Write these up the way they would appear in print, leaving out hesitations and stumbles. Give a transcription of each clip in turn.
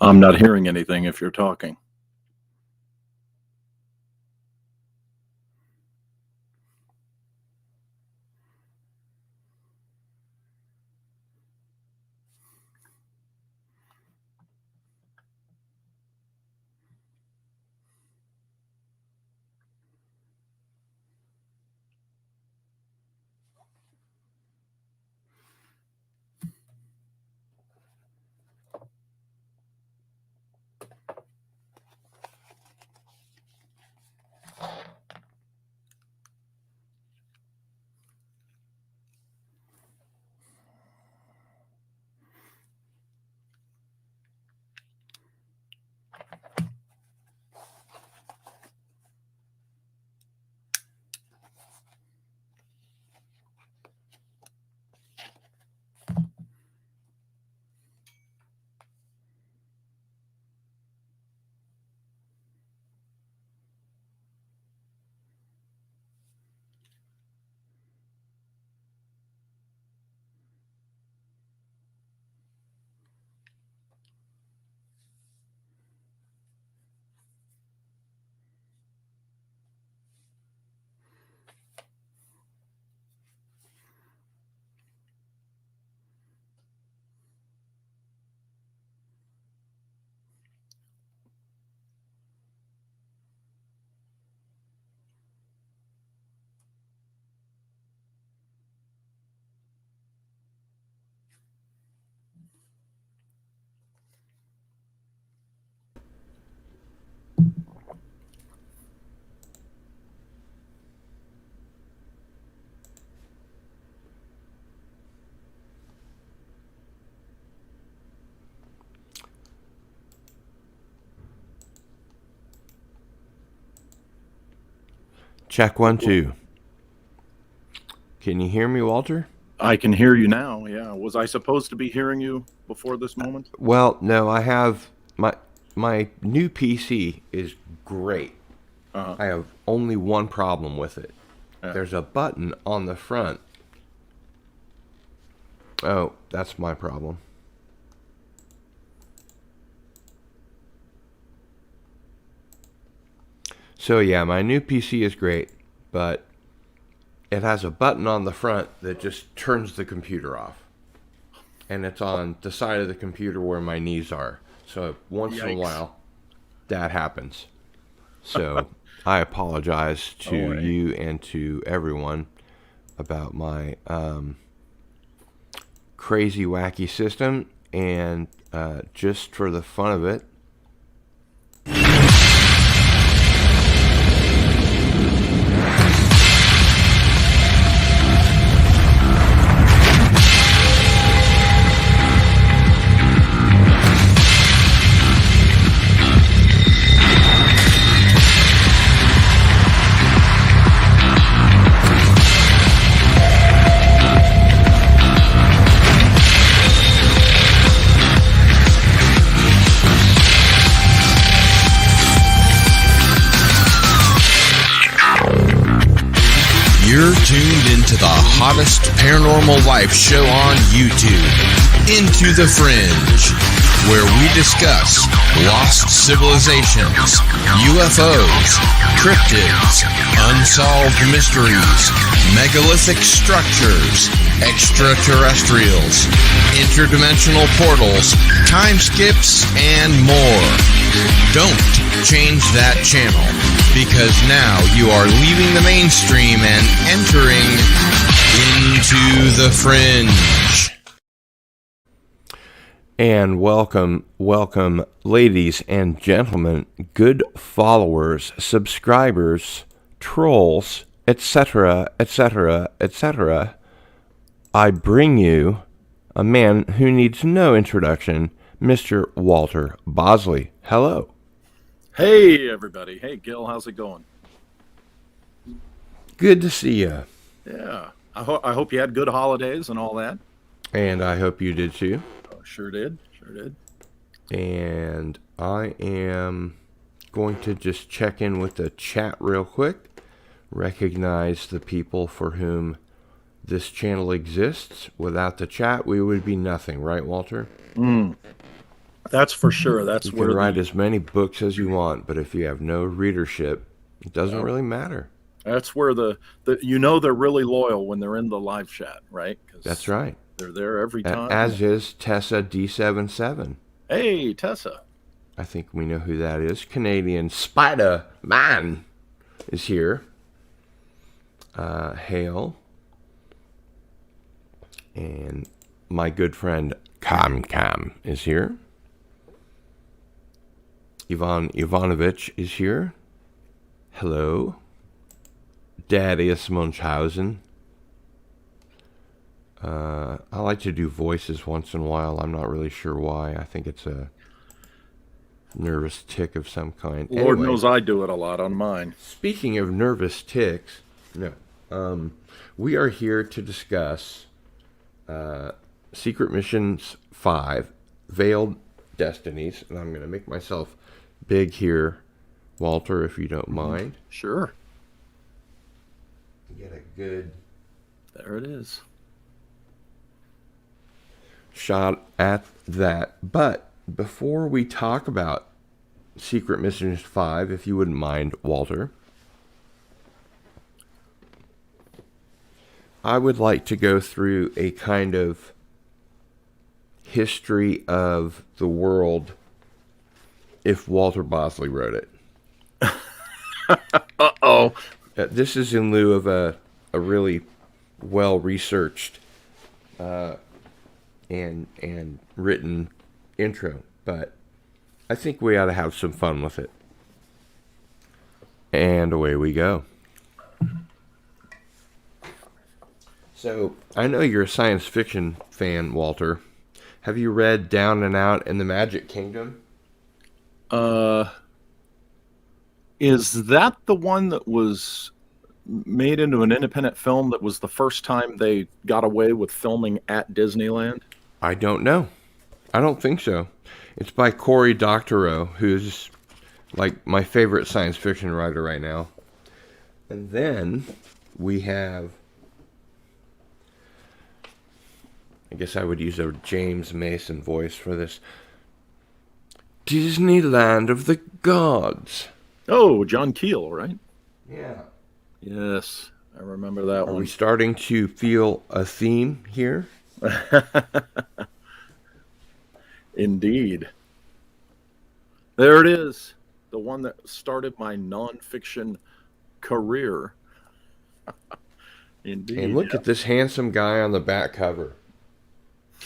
I'm not hearing anything if you're talking. Check 1 2. Can you hear me, Walter? I can hear you now, yeah. Was I supposed to be hearing you before this moment? Well, no, I have my new PC is great. I have only one problem with it. There's a button on the front. Oh, that's my problem. So yeah, my new PC is great, but it has a button on the front that just turns the computer off. And it's on the side of the computer where my knees are. So once in a while, that happens. So I apologize to you and to everyone about my crazy, wacky system. And just for the fun of it, You're tuned into the hottest paranormal life show on YouTube, Into the Fringe, where we discuss lost civilizations, UFOs, cryptids, unsolved mysteries, megalithic structures, extraterrestrials, interdimensional portals, time skips, and more. Don't change that channel, because now you are leaving the mainstream and entering into the fringe. And welcome, ladies and gentlemen, good followers, subscribers, trolls, etc., etc., etc. I bring you a man who needs no introduction, Mr. Walter Bosley. Hello. Hey, everybody. Hey, Gil, how's it going? Good to see you. Yeah. I hope you had good holidays and all that. And I hope you did too. Oh, sure did. And I am going to just check in with the chat real quick. Recognize the people for whom this channel exists. Without the chat, we would be nothing, right, Walter? That's for sure. That's You where can write as many books as you want, but if you have no readership, it doesn't really matter. that's where the they're really loyal when they're in the live chat, right? 'Cause That's right. they're there every time. As is Tessa D77. Hey, Tessa. I think we know who that is. Canadian Spider-Man is here. Hale. And my good friend Cam is here. Ivan Ivanovich is here. Hello. Darius Munchausen. I like to do voices once in a while. I'm not really sure why. I think it's a nervous tick of some kind. Lord Anyway, knows I do it a lot on mine. speaking of nervous ticks, we are here to discuss Secret Missions 5, Veiled Destinies. And I'm going to make myself big here, Walter, if you don't mind. Sure. Get a good There it is. shot at that. But before we talk about Secret Missions 5, if you wouldn't mind, Walter, I would like to go through a kind of history of the world if Walter Bosley wrote it. Uh-oh. This is in lieu of a really well-researched and written intro, but I think we ought to have some fun with it. And away we go. So, I know you're a science fiction fan, Walter. Have you read Down and Out in the Magic Kingdom? Is that the one that was made into an independent film that was the first time they got away with filming at Disneyland? I don't know. I don't think so. It's by Cory Doctorow, who's like my favorite science fiction writer right now. And then we have, I guess I would use a James Mason voice for this, Disneyland of the Gods. Oh, John Keel, right? Yeah. Yes, I remember that Are one. we starting to feel a theme here? Indeed. There it is. The one that started my nonfiction career. Indeed. And look at this handsome guy on the back cover.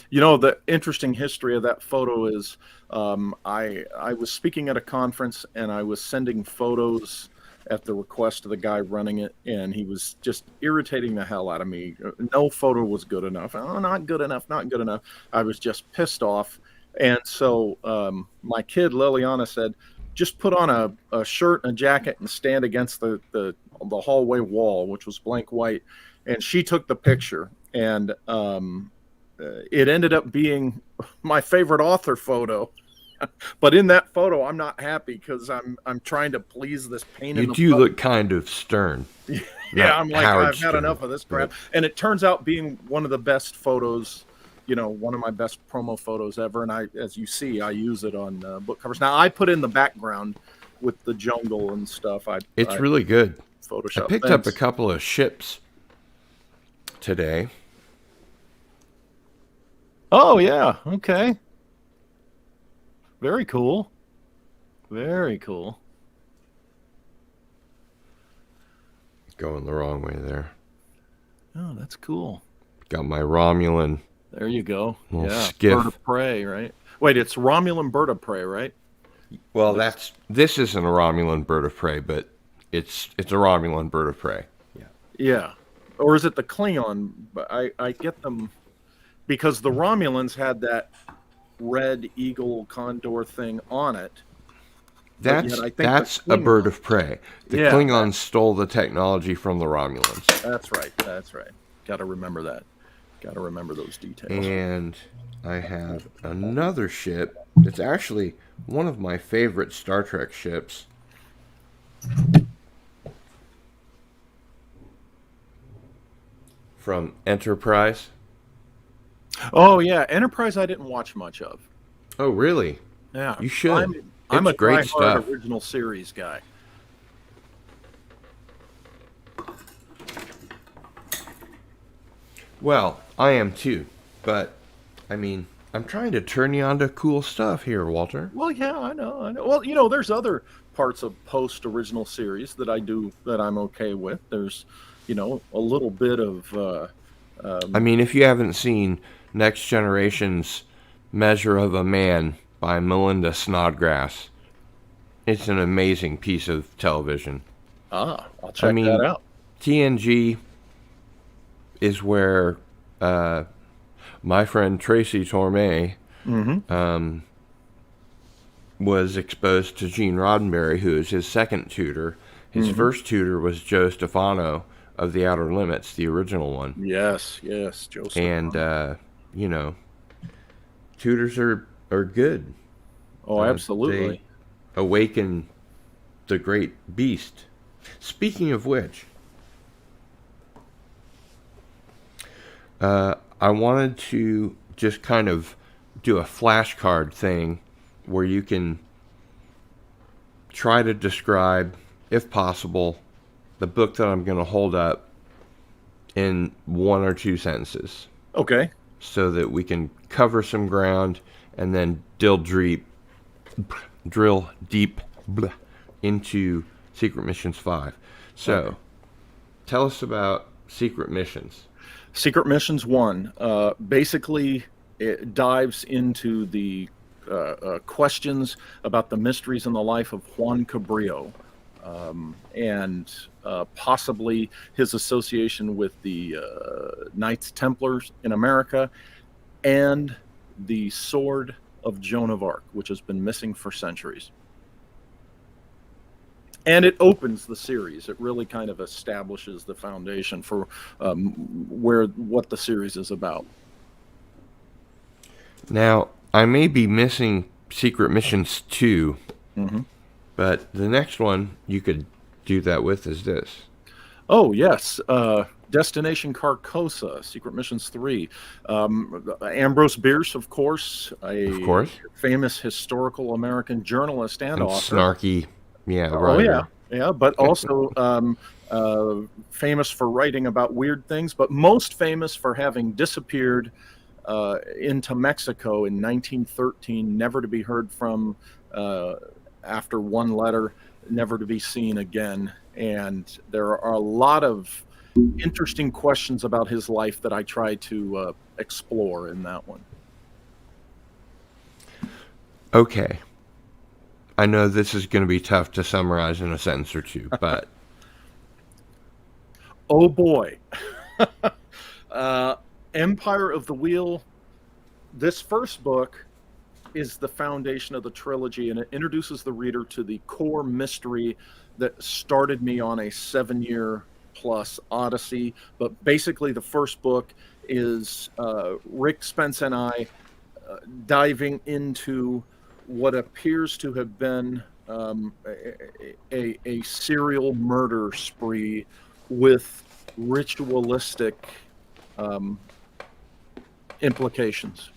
You know, the interesting history of that photo is I was speaking at a conference and I was sending photos at the request of the guy running it, and he was just irritating the hell out of me. No photo was good enough. Oh, not good enough, not good enough. I was just pissed off. And so my kid, Liliana, said, just put on a shirt and a jacket and stand against the hallway wall, which was blank white. And she took the picture, and it ended up being my favorite author photo. But in that photo, I'm not happy because I'm trying to please this pain in the You do butt. look kind of stern. Yeah, I'm like, Howard I've had Stern. enough of this crap. And it turns out being one of the best photos, you know, one of my best promo photos ever. And as you see, I use it on book covers. Now, I put in the background with the jungle and stuff. It's really good. Photoshop. I picked up a couple of ships today. Oh, yeah. Okay. Very cool. Very cool. Going the wrong way there. Oh, that's cool. Got my Romulan. There you go. Little Yeah. skiff. Bird of prey, right? Wait, it's Romulan bird of prey, right? Well, this isn't a Romulan bird of prey, but it's a Romulan bird of prey. Yeah. Yeah. Or is it the Klingon? But I get them because the Romulans had that red eagle condor thing on it. But yet I think That's the a bird Klingon- of prey. The Yeah. Klingons stole the technology from the Romulans. That's right. That's right. Got to remember that. Got to remember those details. And I have another ship. It's actually one of my favorite Star Trek ships. From Enterprise. Oh yeah, Enterprise I didn't watch much of. Oh, really? Yeah, You should. I'm It's a great die-hard stuff. original series guy. Well, I am too. But, I mean, I'm trying to turn you on to cool stuff here, Walter. Well, yeah, I know. Well, there's other parts of post original series that I do that I'm okay with. There's, a little bit of I mean, if you haven't seen Next Generation's Measure of a Man by Melinda Snodgrass, it's an amazing piece of television. I'll I check that mean, out. TNG is where my friend Tracy Torme Mm-hmm. was exposed to Gene Roddenberry, who is his second tutor. His Mm-hmm. first tutor was Joe Stefano of The Outer Limits, the original one. Yes, Joseph. And, you know, tutors are good. Oh, absolutely. They awaken the great beast. Speaking of which, I wanted to just kind of do a flashcard thing where you can try to describe, if possible, the book that I'm going to hold up in one or two sentences Okay. so that we can cover some ground and then drill deep into Secret Missions 5. So, Okay. tell us about Secret Missions. Secret Missions 1 basically it dives into the questions about the mysteries in the life of Juan Cabrillo, and possibly his association with the Knights Templars in America and the Sword of Joan of Arc, which has been missing for centuries. And it opens the series. It really kind of establishes the foundation for what the series is about. Now, I may be missing Secret Missions 2, Mm-hmm. but the next one you could do that with is this. Oh, yes. Destination Carcosa, Secret Missions 3. Ambrose Bierce, of course, Of course. famous historical American journalist and And author. snarky, yeah, Oh, writer. yeah, but also famous for writing about weird things, but most famous for having disappeared into Mexico in 1913, never to be heard from after one letter, never to be seen again. And there are a lot of interesting questions about his life that I try to explore in that one. Okay. I know this is going to be tough to summarize in a sentence or two, but Oh boy. Empire of the Wheel. This first book is the foundation of the trilogy, and it introduces the reader to the core mystery that started me on a 7-year plus odyssey. But basically, the first book is Rick Spence and I diving into what appears to have been a serial murder spree with ritualistic implications.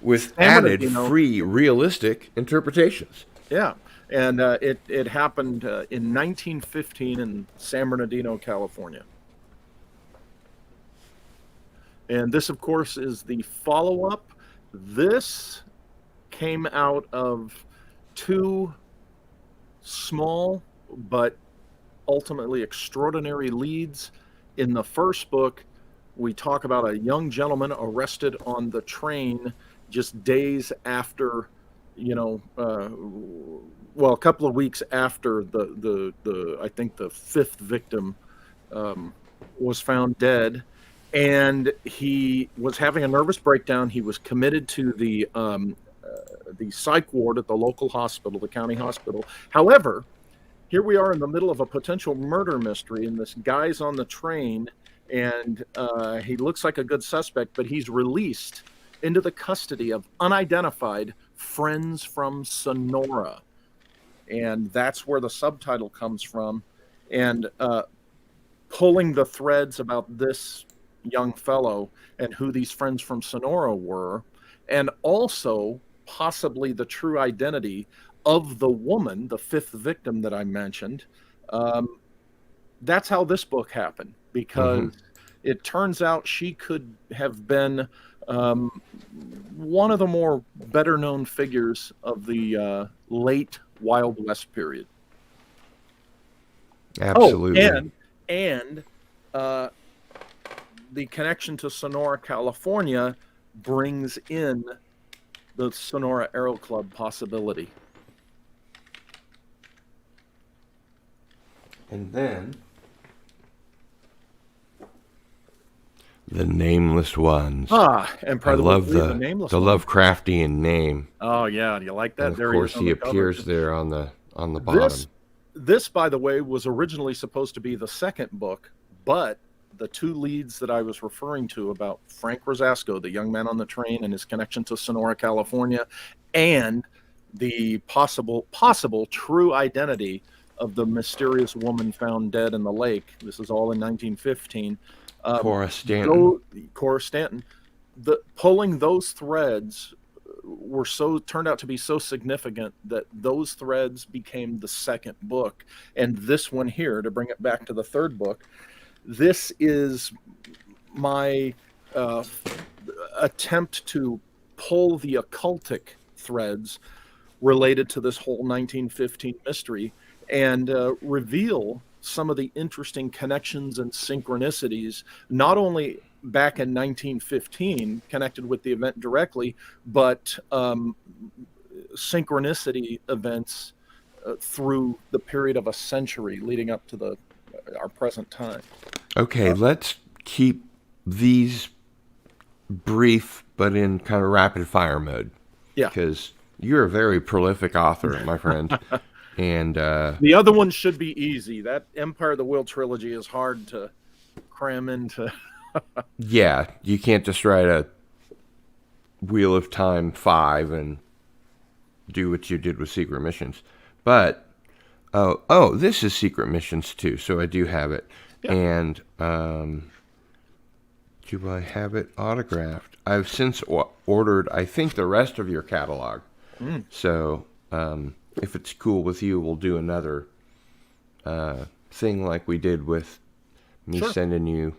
with San added Bernardino. free, realistic interpretations. Yeah, and it happened in 1915 in San Bernardino, California. And this, of course, is the follow-up. This came out of two small but ultimately extraordinary leads. In the first book, we talk about a young gentleman arrested on the train just days after, a couple of weeks after the I think the fifth victim was found dead, and he was having a nervous breakdown. He was committed to the psych ward at the local hospital, the county hospital. However, here we are in the middle of a potential murder mystery, and this guy's on the train, and he looks like a good suspect, but he's released into the custody of unidentified friends from Sonora. And that's where the subtitle comes from. And pulling the threads about this young fellow and who these friends from Sonora were, and also possibly the true identity of the woman, the fifth victim that I mentioned. That's how this book happened, because it turns out she could have been one of the more better known figures of the late Wild West period. Absolutely. Oh, and the connection to Sonora, California brings in the Sonora Aero Club possibility. And then the Nameless Ones. And I love the Nameless the Ones. Lovecraftian name. Oh yeah, do you like that? And of course, he appears there on the bottom. This, by the way, was originally supposed to be the second book, but the two leads that I was referring to about Frank Rosasco, the young man on the train, and his connection to Sonora, California, and the possible true identity of the mysterious woman found dead in the lake. This is all in 1915. Cora Stanton. Cora Stanton. Pulling those threads turned out to be so significant that those threads became the second book. And this one here, to bring it back to the third book, this is my attempt to pull the occultic threads related to this whole 1915 mystery and reveal some of the interesting connections and synchronicities, not only back in 1915 connected with the event directly, but synchronicity events through the period of a century leading up to our present time. Okay, let's keep these brief, but in kind of rapid fire mode. Yeah. Because you're a very prolific author, my friend. And the other one should be easy. That Empire of the Will trilogy is hard to cram into. Yeah, you can't just write a Wheel of Time 5 and do what you did with Secret Missions. But this is Secret Missions too, so I do have it. Yeah. And do I have it autographed? I've since ordered, I think, the rest of your catalog. So if it's cool with you, we'll do another thing like we did with me sending you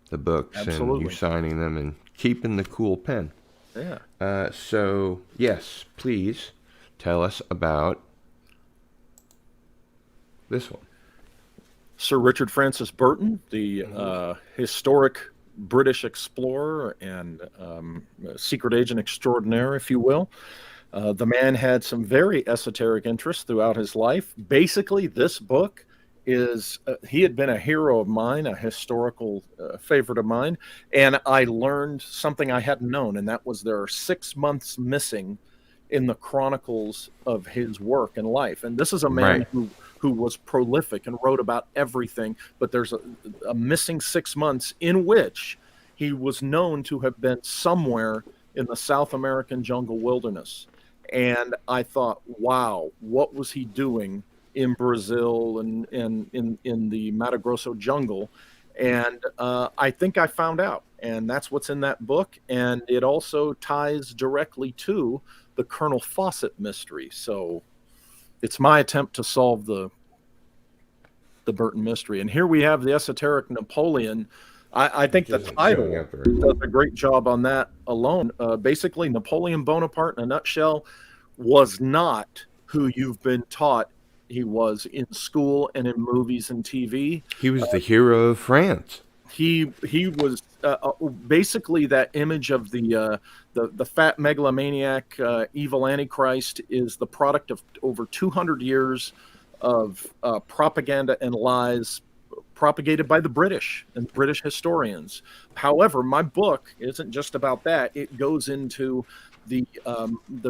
the books. Absolutely. And you signing them and keeping the cool pen. Yeah. So, yes, please tell us about this one. Sir Richard Francis Burton, the historic British explorer and secret agent extraordinaire, if you will. The man had some very esoteric interests throughout his life. Basically, this book is, he had been a hero of mine, a historical favorite of mine, and I learned something I hadn't known, and that was there are 6 months missing in the chronicles of his work and life. And this is a man who was prolific and wrote about everything, but there's a missing 6 months in which he was known to have been somewhere in the South American jungle wilderness. And I thought, wow, what was he doing in Brazil and in the Mato Grosso jungle? And I think I found out, and that's what's in that book. And it also ties directly to the Colonel Fawcett mystery. So it's my attempt to solve the Burton mystery. And here we have the esoteric Napoleon. I think the title does a great job on that alone. Basically, Napoleon Bonaparte, in a nutshell, was not who you've been taught he was in school and in movies and TV. He was the hero of France. He was basically that image of the fat megalomaniac, evil Antichrist is the product of over 200 years of propaganda and lies propagated by the British and British historians. However, my book isn't just about that. It goes into the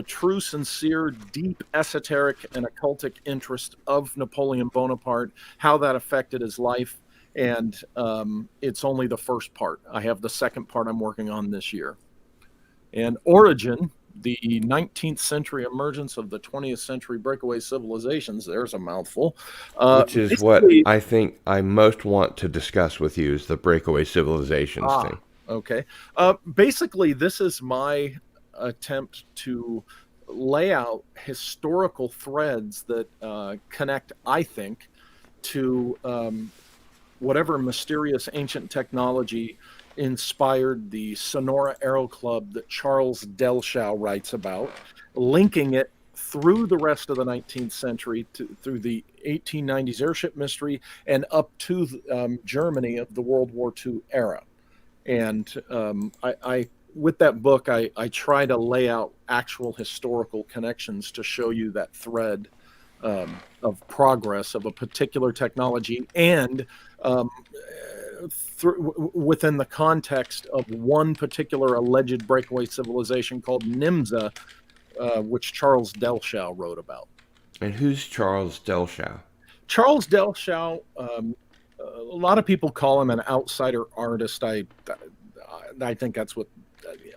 true, sincere, deep, esoteric, and occultic interest of Napoleon Bonaparte, how that affected his life, and it's only the first part. I have the second part I'm working on this year. And Origin, the 19th century emergence of the 20th century breakaway civilizations, there's a mouthful. Which is what I think I most want to discuss with you, is the breakaway civilizations thing. Okay. Basically, this is my attempt to lay out historical threads that connect, I think, to whatever mysterious ancient technology inspired the Sonora Aero Club that Charles Delshow writes about, linking it through the rest of the 19th century through the 1890s airship mystery and up to Germany of the World War II era. And I with that book, I try to lay out actual historical connections to show you that thread of progress of a particular technology, and within the context of one particular alleged breakaway civilization called Nimza, which Charles Delshow wrote about. And who's Charles Delshow? Charles Delshow, a lot of people call him an outsider artist. I think that's what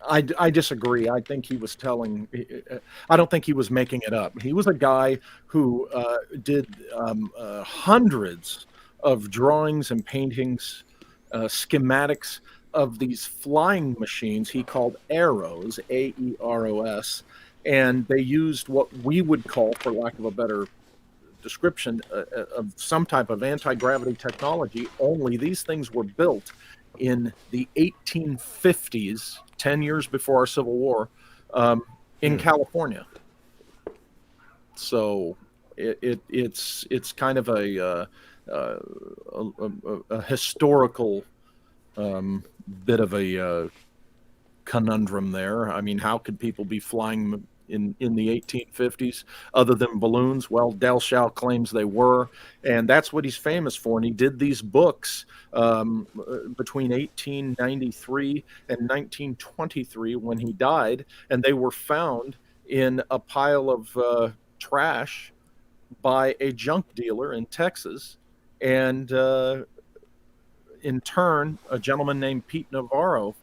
I disagree. I think he was telling. I don't think he was making it up. He was a guy who did hundreds of drawings and paintings, schematics of these flying machines he called Aeros, Aeros, and they used what we would call, for lack of a better description, of some type of anti-gravity technology, only these things were built in the 1850s, 10 years before our Civil War, in California. So it's kind of a historical bit of a conundrum there. I mean, how could people be flying in the 1850s other than balloons? Well, Delshow claims they were, and that's what he's famous for. And he did these books between 1893 and 1923 when he died, and they were found in a pile of trash by a junk dealer in Texas. And in turn, a gentleman named Pete Navarro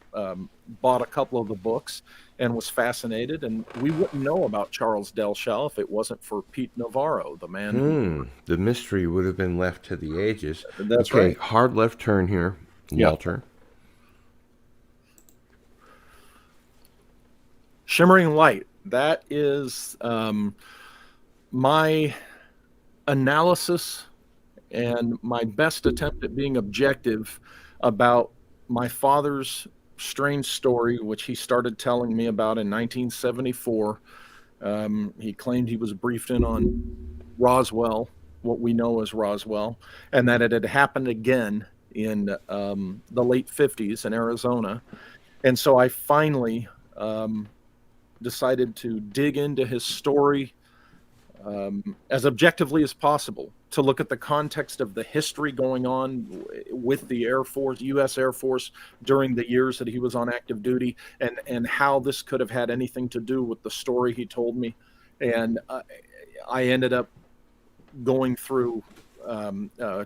bought a couple of the books and was fascinated. And we wouldn't know about Charles Delshow if it wasn't for Pete Navarro, the man. The mystery would have been left to the ages. That's okay, right. Hard left turn here, Walter. Shimmering light. That is my analysis and my best attempt at being objective about my father's strange story, which he started telling me about in 1974. He claimed he was briefed in on Roswell, what we know as Roswell, and that it had happened again in the late 50s in Arizona. And so I finally decided to dig into his story as objectively as possible, to look at the context of the history going on with the Air Force, U.S. Air Force, during the years that he was on active duty, and how this could have had anything to do with the story he told me. And I ended up going through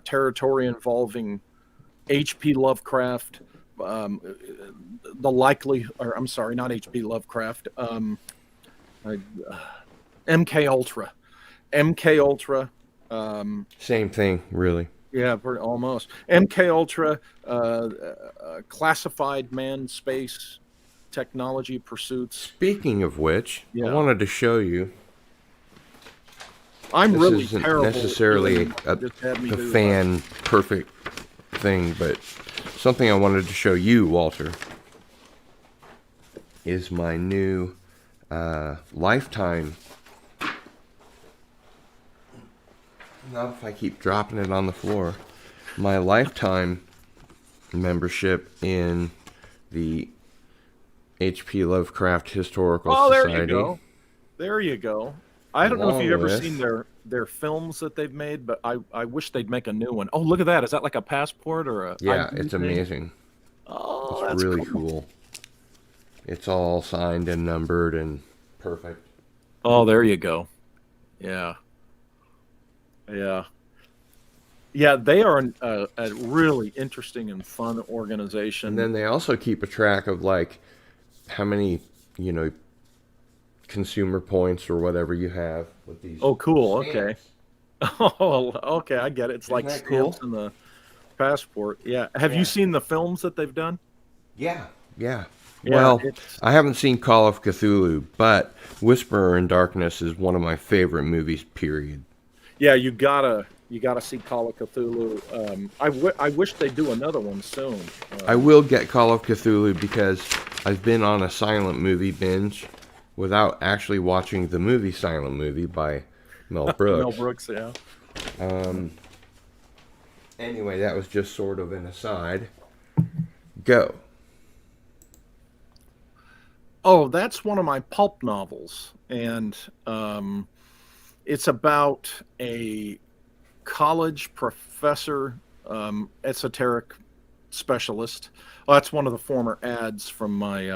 territory involving H.P. Lovecraft, the likely, or I'm sorry, not H.P. Lovecraft, MK Ultra. MK Ultra. Same thing, really. Yeah, almost. MK Ultra, classified manned space technology pursuits. Speaking of which, Yeah. I wanted to show you. I'm This really isn't terrible. necessarily at doing- just had me a do fan perfect thing, but something I wanted to show you, Walter, is my new Lifetime. Not if I keep dropping it on the floor. My Lifetime membership in the H.P. Lovecraft Historical Society. There you go. There you go. I don't know if you've ever Along seen their films that they've made, but I wish they'd make a new one. Oh, look at that. Is that like a passport or a Yeah, ID it's thing? amazing. Oh, It's that's really cool. It's all signed and numbered and perfect. Oh, there you go. Yeah. Yeah. Yeah, they are a really interesting and fun organization. And then they also keep a track of like how many, consumer points or whatever you have with these. Oh, cool. stamps. Okay. Oh, okay. I get it. It's like that stamps cool? in the passport. Yeah. Have Yeah. you seen the films that they've done? Yeah. Yeah, Well, I haven't seen Call of Cthulhu, but Whisperer in Darkness is one of my favorite movies, period. yeah, you gotta see Call of Cthulhu. I wish they'd do another one soon. I will get Call of Cthulhu because I've been on a silent movie binge without actually watching the movie Silent Movie by Mel Brooks. Mel Brooks, yeah. Anyway, that was just sort of an aside. Go. Oh, that's one of my pulp novels, and it's about a college professor, esoteric specialist. Oh, that's one of the former ads from my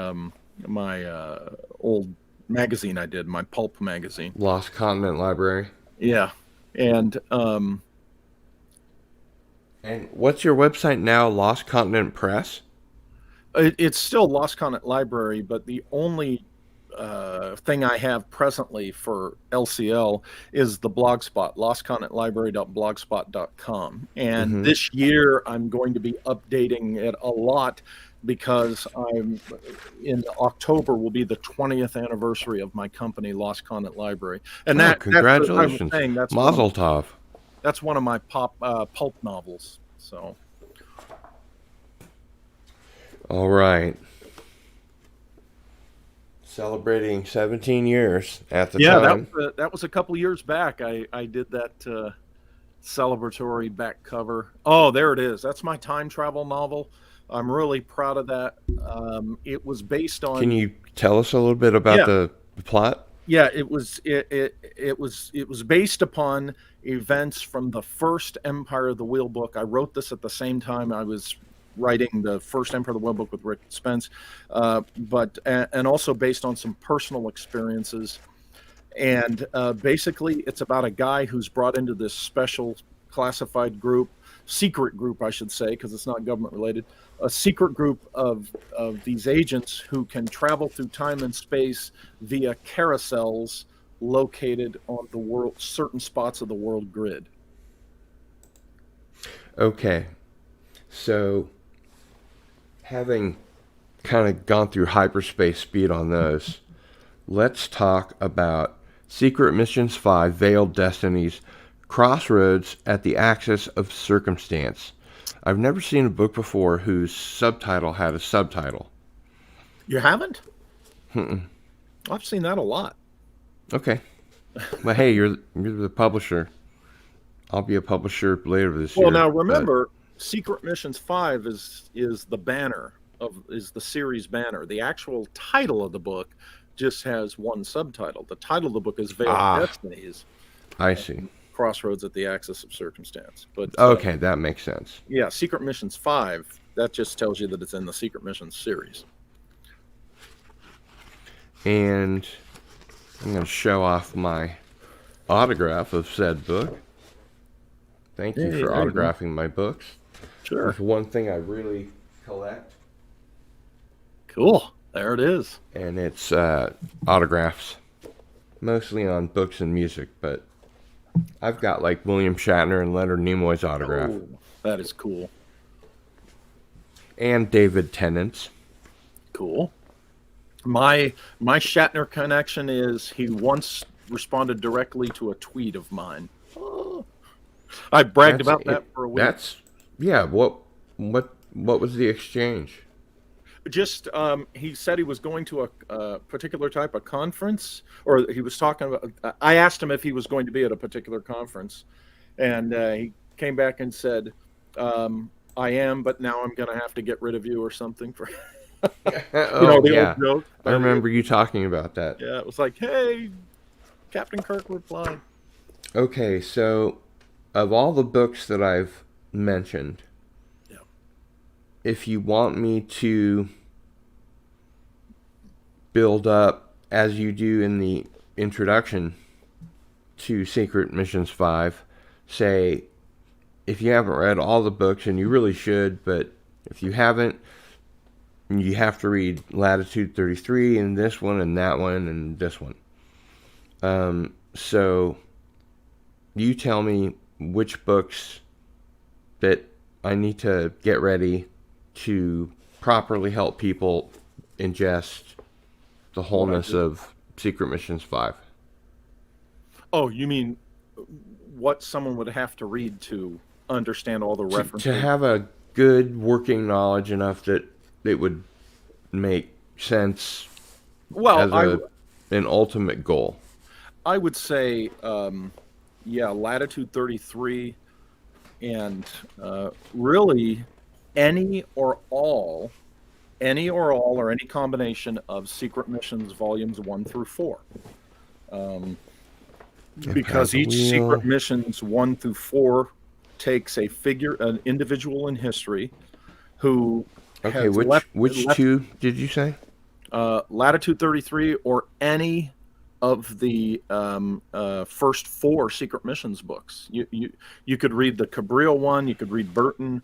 old magazine I did, my pulp magazine. Lost Continent Library. Yeah, and And what's your website now? Lost Continent Press? it's still Lost Continent Library, but the only thing I have presently for LCL is the blogspot, lostcontinentlibrary.blogspot.com. And this year I'm going to be updating it a lot because I'm in October will be the 20th anniversary of my company, Lost Continent Library. And Oh, that congratulations. that's, saying, Mazel tov. that's one of my pulp novels. So All right. Celebrating 17 years at the time. that was a couple of years back. I did that celebratory back cover. Oh, there it is. That's my time travel novel. I'm really proud of that. It was based on. Can you tell us a little bit about the plot? Yeah, it was based upon events from the first Empire of the Wheel book. I wrote this at the same time I was writing the first Empire of the Wheel book with Rick Spence, but also based on some personal experiences. And basically, it's about a guy who's brought into this special classified group, secret group, I should say, because it's not government related, a secret group of these agents who can travel through time and space via carousels located on the world, certain spots of the world grid. Okay. So, having kind of gone through hyperspace speed on those, let's talk about Secret Missions 5, Veiled Destinies, Crossroads at the Axis of Circumstance. I've never seen a book before whose subtitle had a subtitle. You haven't? I've seen that a lot. Okay. But hey, you're the publisher. I'll be a publisher later this year. Well, now remember, Secret Missions 5 is the banner is the series banner. The actual title of the book just has one subtitle. The title of the book is Veiled Destinies. I see. Crossroads at the Axis of Circumstance. But okay, that makes sense. Yeah, Secret Missions 5, that just tells you that it's in the Secret Missions series. And I'm going to show off my autograph of said book. Thank you for autographing my books. Sure. It's one thing I really collect. Cool. There it is. And it's autographs, mostly on books and music, but I've got like William Shatner and Leonard Nimoy's autograph. Oh, that is cool. And David Tennant's. Cool. My Shatner connection is he once responded directly to a tweet of mine. I bragged about that for a week. What was the exchange? Just he said he was going to a particular type of conference, or he was talking about. I asked him if he was going to be at a particular conference, and he came back and said, "I am, but now I'm going to have to get rid of you or something." For old joke. I remember you talking about that. Yeah, it was like, "Hey, Captain Kirk replied." Okay, so of all the books that I've mentioned, if you want me to build up, as you do in the introduction to Secret Missions 5, say, if you haven't read all the books, and you really should, but if you haven't, you have to read Latitude 33 and this one and that one and this one. So you tell me which books that I need to get ready to properly help people ingest the wholeness of Secret Missions 5. Oh, you mean what someone would have to read to understand all the references? To have a good working knowledge enough that it would make sense as an ultimate goal. I would say, Latitude 33, and really any or all, or any combination of Secret Missions Volumes 1 through 4. Because each Secret Missions 1 through 4 takes an individual in history who Okay, which two did you say? Latitude 33 or any of the first 4 Secret Missions books. You could read the Cabrillo one, you could read Burton,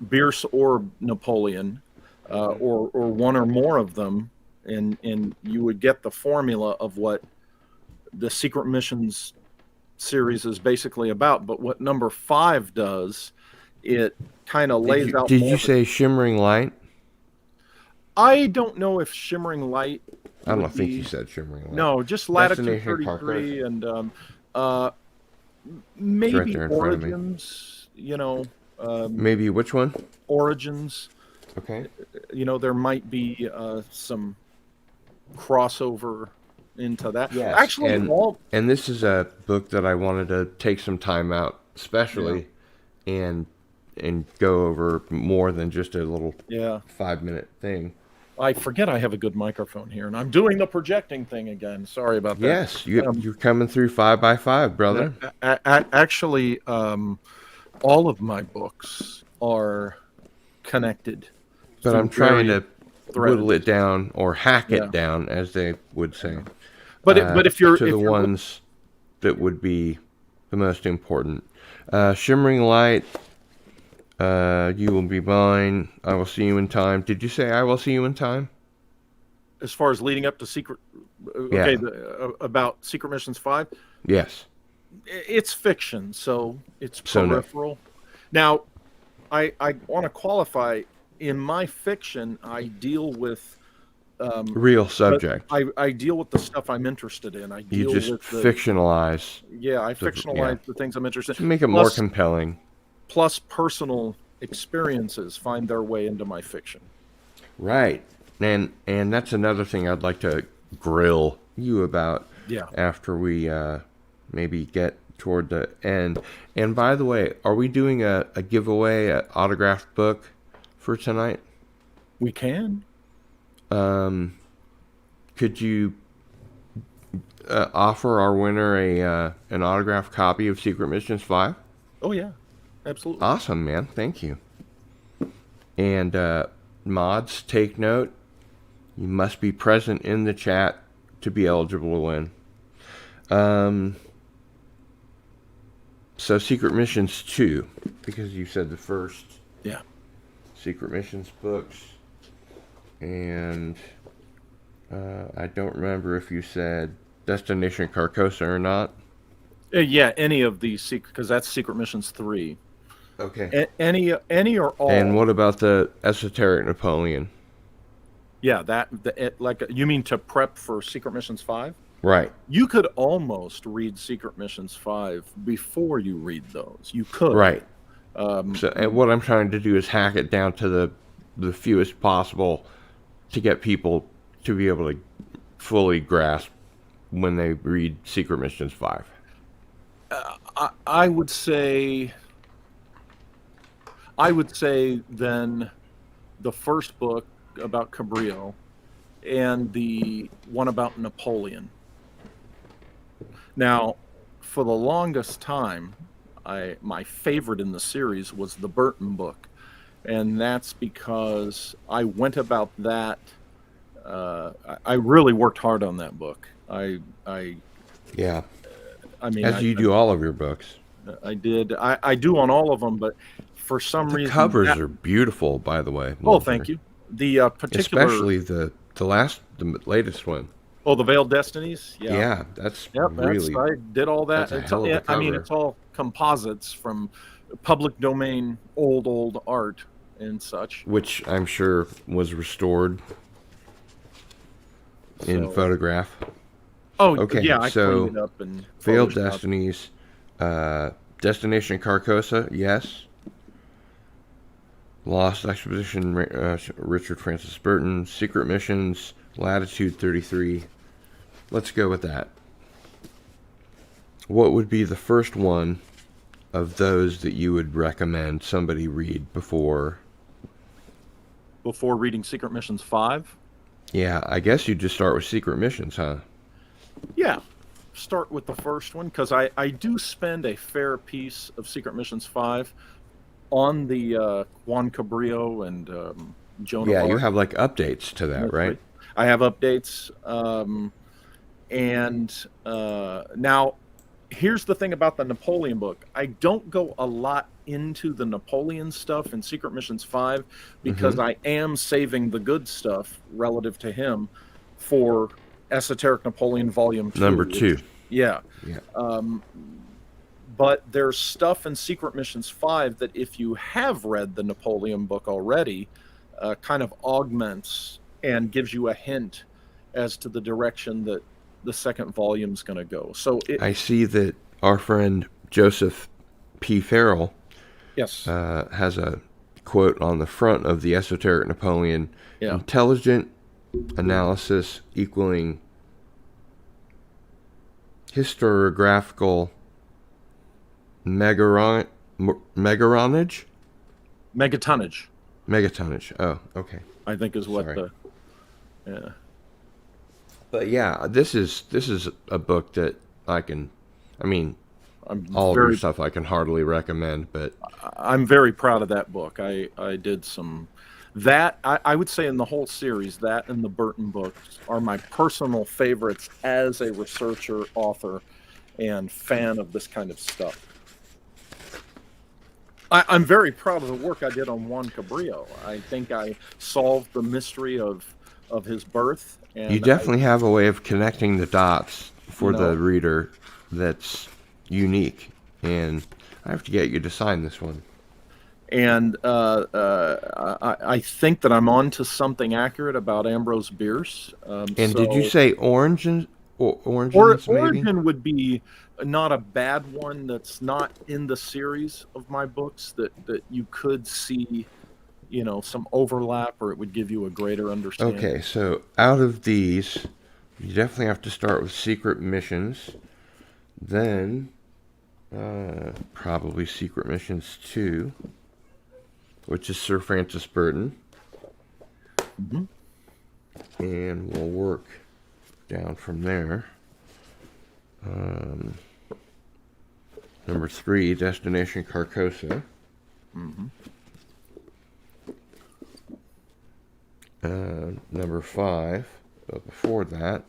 Bierce or Napoleon, or one or more of them, and you would get the formula of what the Secret Missions series is basically about. But what number 5 does, it kind of lays out. Did you say Shimmering Light? I don't know if Shimmering Light. I don't think you said Shimmering Light. No, just Latitude 33 and maybe right Origins. Maybe which one? Origins. Okay. There might be some crossover into that. Yes. Actually, and this is a book that I wanted to take some time out, especially, and go over more than just a little 5-minute thing. I forget I have a good microphone here, and I'm doing the projecting thing again. Sorry about that. Yes, you're coming through 5x5, brother. Actually, all of my books are connected. But I'm trying to whittle it down, or hack it down, as they would say. But if you're to the ones that would be the most important, Shimmering Light. You will be mine. I will see you in time. Did you say I will see you in time? As far as leading up to Secret, about Secret Missions 5? Yes. It's fiction, so it's peripheral. Now, I want to qualify, in my fiction, I deal with real subject. I deal with the stuff I'm interested in. You just fictionalize. Yeah, I fictionalize the things I'm interested in. To make it more compelling. Plus, personal experiences find their way into my fiction. Right. And that's another thing I'd like to grill you about after we maybe get toward the end. And by the way, are we doing a giveaway, an autographed book for tonight? We can. Could you offer our winner an autographed copy of Secret Missions 5? Oh, yeah. Absolutely. Awesome, man. Thank you. And mods, take note. You must be present in the chat to be eligible to win. So Secret Missions 2, because you said the first Secret Missions books. And I don't remember if you said Destination Carcosa or not. Any of these, because that's Secret Missions 3. Okay. Any or all. And what about the Esoteric Napoleon? Yeah, you mean to prep for Secret Missions 5? Right. You could almost read Secret Missions 5 before you read those. You could. Right. And what I'm trying to do is hack it down to the fewest possible to get people to be able to fully grasp when they read Secret Missions 5. I would say then the first book about Cabrillo and the one about Napoleon. Now, for the longest time, my favorite in the series was the Burton book, and that's because I went about that. I really worked hard on that book. I mean, as you do all of your books. I did. I do on all of them, but for some reason, the covers are beautiful. By the way. Oh, thank you. The particular, especially the latest one. Oh, the Veiled Destinies. Yeah, that's really. I did all that. That's a hell of a cover. I mean, it's all composites from public domain old art. and such. Which I'm sure was restored in So, photograph. oh Okay, yeah, I so cleaned it up and Failed photoshopped. Destinies, Destination Carcosa, yes. Lost Expedition, Richard Francis Burton, Secret Missions, Latitude 33. Let's go with that. What would be the first one of those that you would recommend somebody read before? Before reading Secret Missions 5? Yeah, I guess you just start with Secret Missions, huh? Yeah, start with the first one, because I do spend a fair piece of Secret Missions 5 on the Juan Cabrillo and Joan of Yeah, you Arc have like updates to that, right? mystery. I have updates. Now, here's the thing about the Napoleon book. I don't go a lot into the Napoleon stuff in Secret Missions 5 because I am saving the good stuff relative to him for Esoteric Napoleon Volume 2. Number 2. Yeah. Yeah. But there's stuff in Secret Missions 5 that if you have read the Napoleon book already, kind of augments and gives you a hint as to the direction that the second volume's going to go. So I see that our friend Joseph P. Farrell yes, has a quote on the front of the Esoteric Napoleon. Yeah. Intelligent analysis equaling historiographical megaronage? megatonnage, Megatonnage. Oh, okay. I think is what Sorry. yeah. But yeah, this is a book that I'm all of very your stuff I can hardly recommend, but I'm very proud of that book. I did some that I would say in the whole series, that and the Burton books are my personal favorites as a researcher, author, and fan of this kind of stuff. I'm very proud of the work I did on Juan Cabrillo. I think I solved the mystery of his birth. And you definitely have a way of connecting the dots for the reader that's unique, and I have to get you to sign this one. And I think that I'm on to something accurate about Ambrose Bierce. And did you say Origins maybe? Origin would be not a bad one that's not in the series of my books that you could see, some overlap, or it would give you a greater understanding. Okay, so out of these, you definitely have to start with Secret Missions, then probably Secret Missions 2, which is Sir Francis Burton. Mm-hmm. And we'll work down from there. Number 3, Destination Carcosa. Mm-hmm. Number 5, but before that,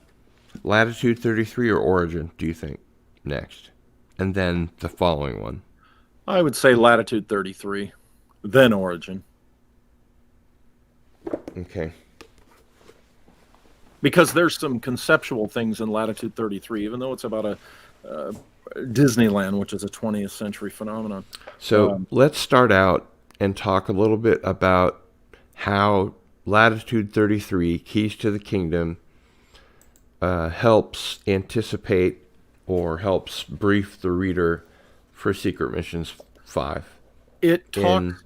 Latitude 33 or Origin, do you think, next? And then the following one. I would say Latitude 33, then Origin. Okay. Because there's some conceptual things in Latitude 33, even though it's about a Disneyland, which is a 20th century phenomenon. So let's start out and talk a little bit about how Latitude 33, Keys to the Kingdom, helps anticipate or helps brief the reader for Secret Missions 5. It talks,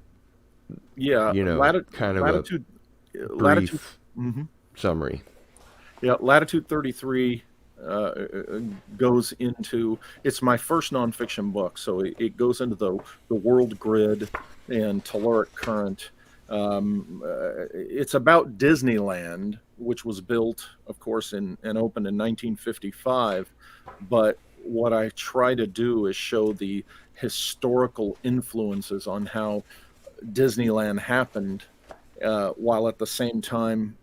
kind of Latitude, a brief summary. Yeah, Latitude 33 goes into, it's my first nonfiction book, so it goes into the world grid and telluric current. It's about Disneyland, which was built, of course, and opened in 1955. But what I try to do is show the historical influences on how Disneyland happened, while at the same time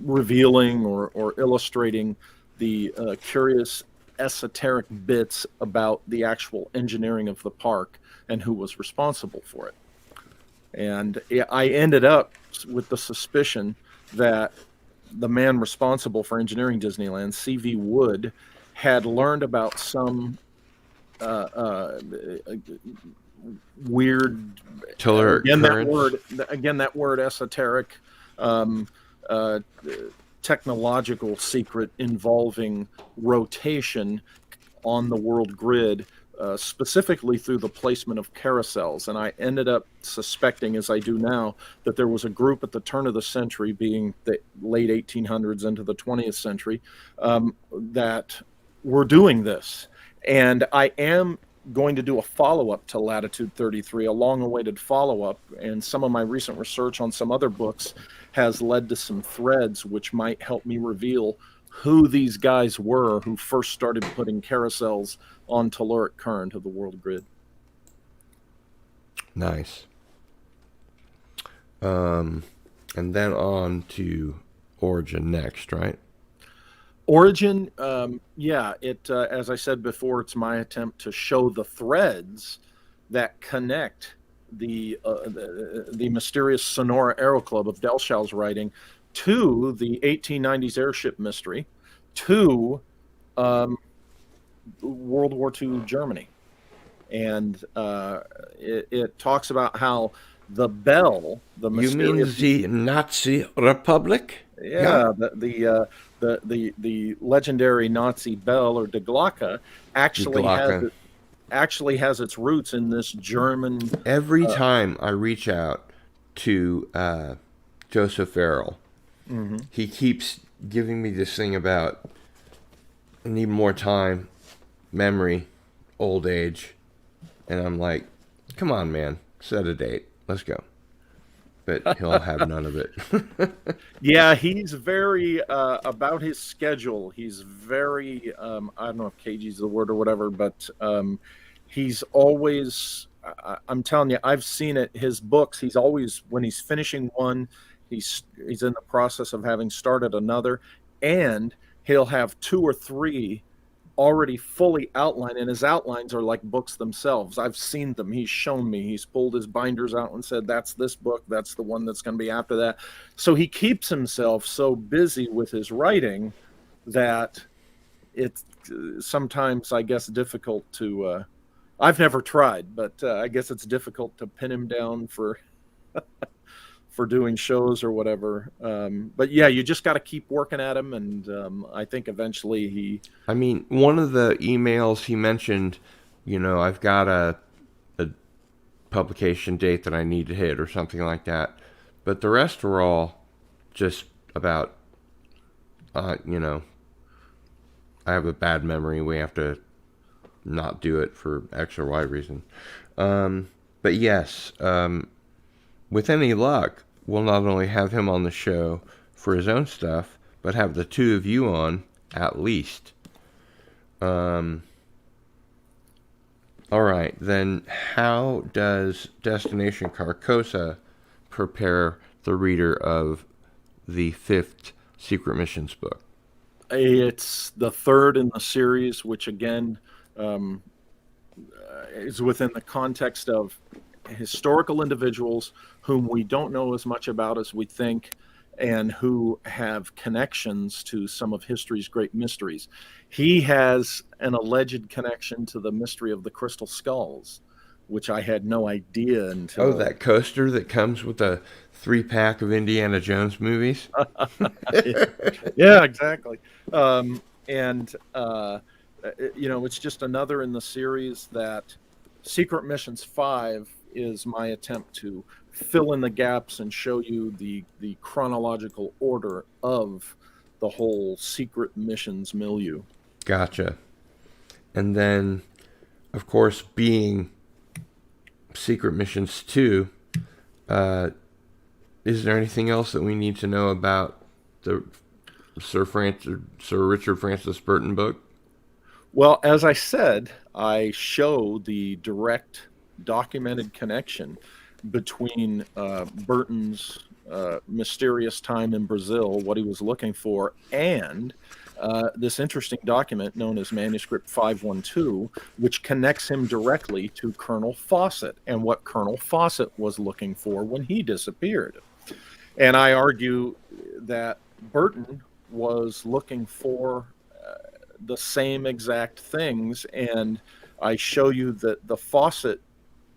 revealing or illustrating the curious esoteric bits about the actual engineering of the park and who was responsible for it. And I ended up with the suspicion that the man responsible for engineering Disneyland, C.V. Wood, had learned about some weird. Telluric Again, currents. that word esoteric, um, uh, technological secret involving rotation on the world grid, specifically through the placement of carousels. And I ended up suspecting, as I do now, that there was a group at the turn of the century, being the late 1800s into the 20th century, that were doing this. And I am going to do a follow-up to Latitude 33, a long-awaited follow-up, and some of my recent research on some other books has led to some threads which might help me reveal who these guys were who first started putting carousels on telluric current of the world grid. Nice. And then on to Origin next, right? Origin, as I said before, it's my attempt to show the threads that connect the mysterious Sonora Aero Club of Delshau's writing to the 1890s airship mystery, to World War II Germany. And it talks about how the bell, the mysterious... You mean the Nazi Republic? Yeah, the legendary Nazi bell, or Die Glocke, actually has its roots in this German. Every time I reach out to Joseph Farrell, he keeps giving me this thing about I need more time, memory, old age, and I'm like, come on, man, set a date, let's go. But he'll have none of it. Yeah, he's very about his schedule. He's very I don't know if cagey is the word or whatever, but he's always. I'm telling you, I've seen it. His books. He's always, when he's finishing one, he's in the process of having started another, and he'll have two or three already fully outlined, and his outlines are like books themselves. I've seen them. He's shown me. He's pulled his binders out and said, that's this book, that's the one that's going to be after that. So he keeps himself so busy with his writing that it's sometimes, I guess, difficult to I've never tried, but I guess it's difficult to pin him down for doing shows or whatever. But yeah, you just got to keep working at him, and I think eventually I mean, one of the emails he mentioned, I've got a publication date that I need to hit or something like that. But the rest are all just about, I have a bad memory. We have to not do it for X or Y reason. But yes, with any luck, we'll not only have him on the show for his own stuff, but have the two of you on at least. All right, then how does Destination Carcosa prepare the reader of the 5th Secret Missions book? It's the 3rd in the series, which again is within the context of historical individuals whom we don't know as much about as we think, and who have connections to some of history's great mysteries. He has an alleged connection to the mystery of the Crystal Skulls, which I had no idea until... Oh, that coaster that comes with a 3-pack of Indiana Jones movies? Yeah, exactly. It's just another in the series that Secret Missions 5 is my attempt to fill in the gaps and show you the chronological order of the whole Secret Missions milieu. Gotcha. And then, of course, being Secret Missions 2, is there anything else that we need to know about the Sir Richard Francis Burton book? Well, as I said, I show the direct documented connection between Burton's mysterious time in Brazil, what he was looking for, and this interesting document known as Manuscript 512, which connects him directly to Colonel Fawcett and what Colonel Fawcett was looking for when he disappeared. And I argue that Burton was looking for the same exact things, and I show you that the Fawcett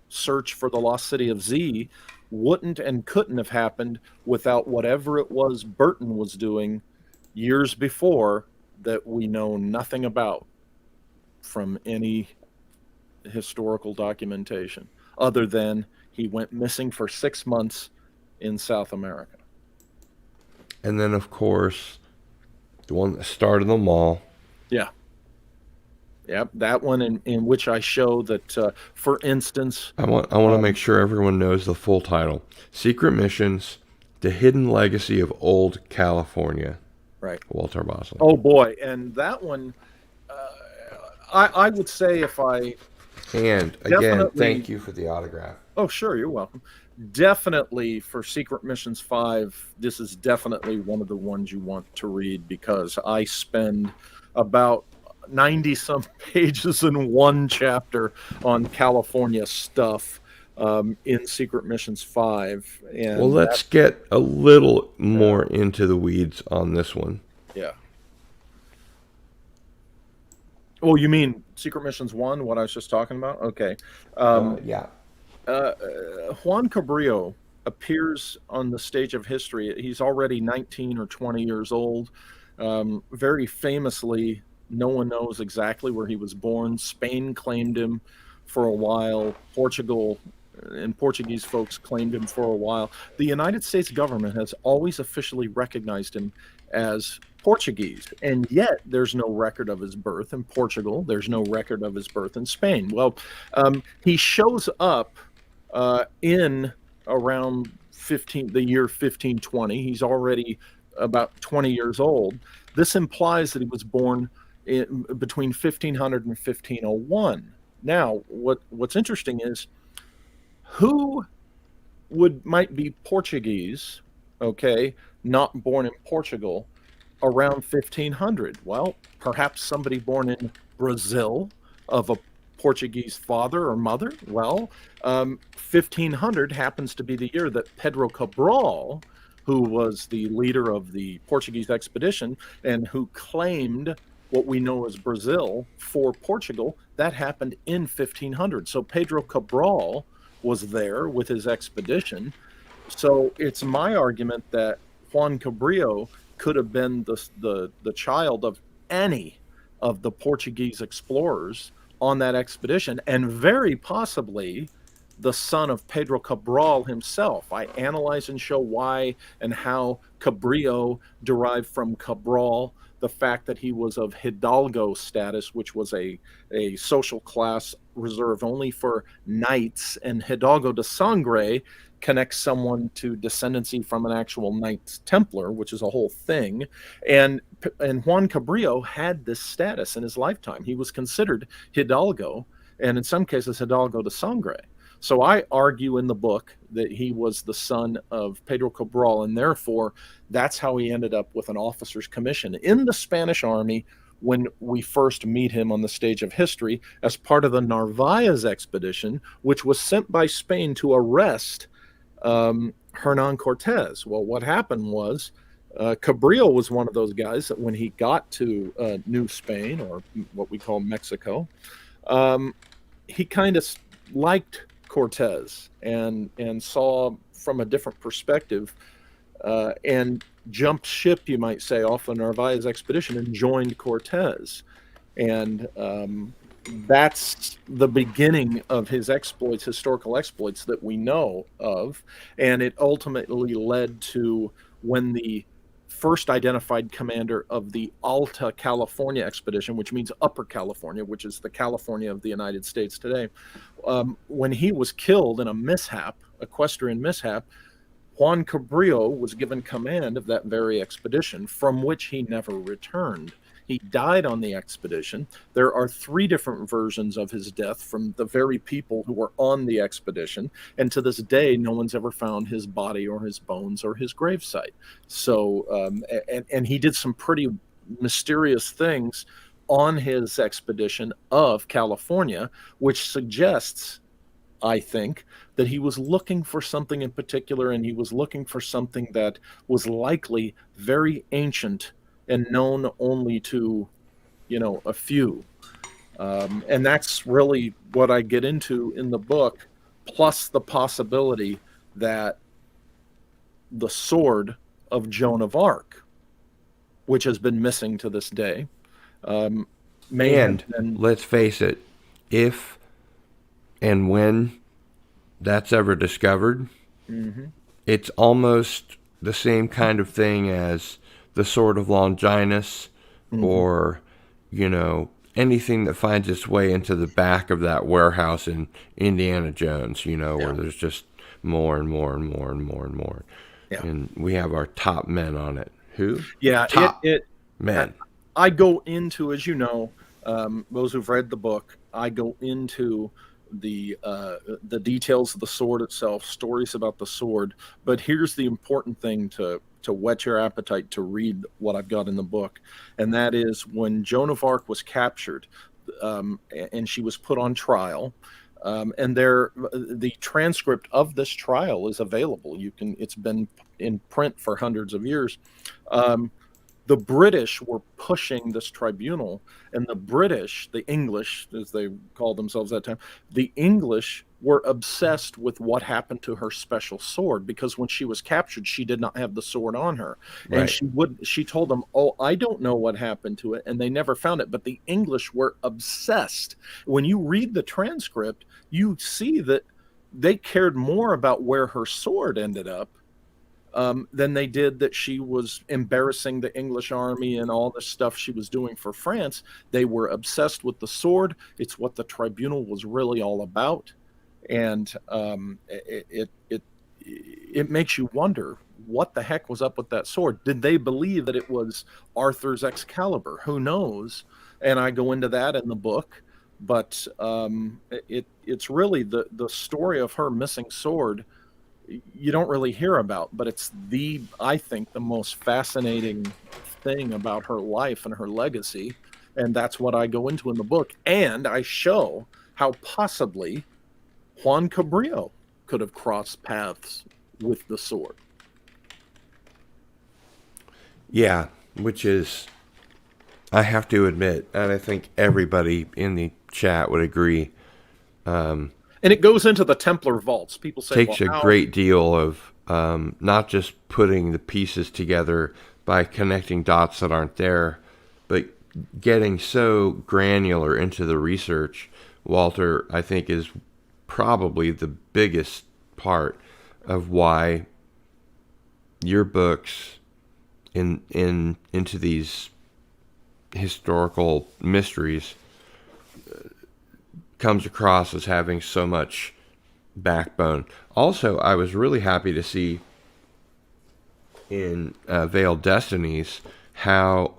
search for the lost city of Z wouldn't and couldn't have happened without whatever it was Burton was doing years before that we know nothing about from any historical documentation, other than he went missing for 6 months in South America. And then, of course, the one that started them all. Yeah. Yep, that one in which I show that, for instance... I want to make sure everyone knows the full title. Secret Missions, The Hidden Legacy of Old California. Right. Walter Bosley. Oh, boy. And that one, I would say if I... And, again, thank you for the autograph. Oh, sure, you're welcome. Definitely for Secret Missions 5, this is definitely one of the ones you want to read, because I spend about 90-some pages in one chapter on California stuff in Secret Missions 5. And well, let's get a little more into the weeds on this one. Yeah. Oh, you mean Secret Missions 1, what I was just talking about? Okay. Yeah. Juan Cabrillo appears on the stage of history. He's already 19 or 20 years old. Very famously, no one knows exactly where he was born. Spain claimed him for a while. Portugal and Portuguese folks claimed him for a while. The United States government has always officially recognized him as Portuguese, and yet there's no record of his birth in Portugal. There's no record of his birth in Spain. Well, he shows up in around the year 1520. He's already about 20 years old. This implies that he was born between 1500 and 1501. Now, what's interesting is who might be Portuguese, okay, not born in Portugal, around 1500. Well, perhaps somebody born in Brazil of a Portuguese father or mother. Well, 1500 happens to be the year that Pedro Cabral, who was the leader of the Portuguese expedition and who claimed what we know as Brazil for Portugal, that happened in 1500. So Pedro Cabral was there with his expedition. So it's my argument that Juan Cabrillo could have been the child of any of the Portuguese explorers on that expedition, and very possibly the son of Pedro Cabral himself. I analyze and show why and how Cabrillo derived from Cabral, the fact that he was of Hidalgo status, which was a social class reserved only for knights, and Hidalgo de Sangre connects someone to descendancy from an actual Knights Templar, which is a whole thing. And Juan Cabrillo had this status in his lifetime. He was considered Hidalgo, and in some cases Hidalgo de Sangre. So I argue in the book that he was the son of Pedro Cabral, and therefore that's how he ended up with an officer's commission in the Spanish army when we first meet him on the stage of history as part of the Narvaez expedition, which was sent by Spain to arrest Hernan Cortez. Well, what happened was Cabrillo was one of those guys that when he got to New Spain, or what we call Mexico, he kind of liked Cortez and saw from a different perspective and jumped ship, you might say, off the Narvaez expedition and joined Cortez. And that's the beginning of his exploits, historical exploits that we know of. And it ultimately led to when the first identified commander of the Alta California expedition, which means Upper California, which is the California of the United States today, when he was killed in a mishap, equestrian mishap, Juan Cabrillo was given command of that very expedition, from which he never returned. He died on the expedition. There are 3 different versions of his death from the very people who were on the expedition. And to this day, no one's ever found his body or his bones or his gravesite. So, and he did some pretty mysterious things on his expedition of California, which suggests, I think, that he was looking for something in particular, and he was looking for something that was likely very ancient and known only to, a few. And that's really what I get into in the book, plus the possibility that the sword of Joan of Arc, which has been missing to this day, may And have been. let's face it, if and when that's ever discovered, it's almost the same kind of thing as the Sword of Longinus, or, anything that finds its way into the back of that warehouse in Indiana Jones, where there's just more and more and more and more and more. Yeah. And we have our top men on it. Who? Yeah, Top men. I go into, as you know, those who've read the book, I go into the details of the sword itself, stories about the sword. But here's the important thing to whet your appetite to read what I've got in the book, and that is when Joan of Arc was captured, and she was put on trial. And the transcript of this trial is available. It's been in print for hundreds of years. The British were pushing this tribunal, and the English, as they called themselves at that time, the English were obsessed with what happened to her special sword, because when she was captured, she did not have the sword on her. And Right. she told them, "Oh, I don't know what happened to it," and they never found it. But the English were obsessed. When you read the transcript, you see that they cared more about where her sword ended up than they did that she was embarrassing the English army and all the stuff she was doing for France. They were obsessed with the sword. It's what the tribunal was really all about. And it makes you wonder, what the heck was up with that sword? Did they believe that it was Arthur's Excalibur? Who knows? And I go into that in the book. But it's really the story of her missing sword you don't really hear about, but it's I think the most fascinating thing about her life and her legacy. And that's what I go into in the book. And I show how possibly Juan Cabrillo could have crossed paths with the sword. Yeah, which is, I have to admit, and I think everybody in the chat would agree, And it goes into the Templar vaults. People say, takes well, a great deal of not just putting the pieces together by connecting dots that aren't there, but getting so granular into the research. Walter, I think, is probably the biggest part of why your books into these historical mysteries comes across as having so much backbone. Also, I was really happy to see in Veiled Destinies how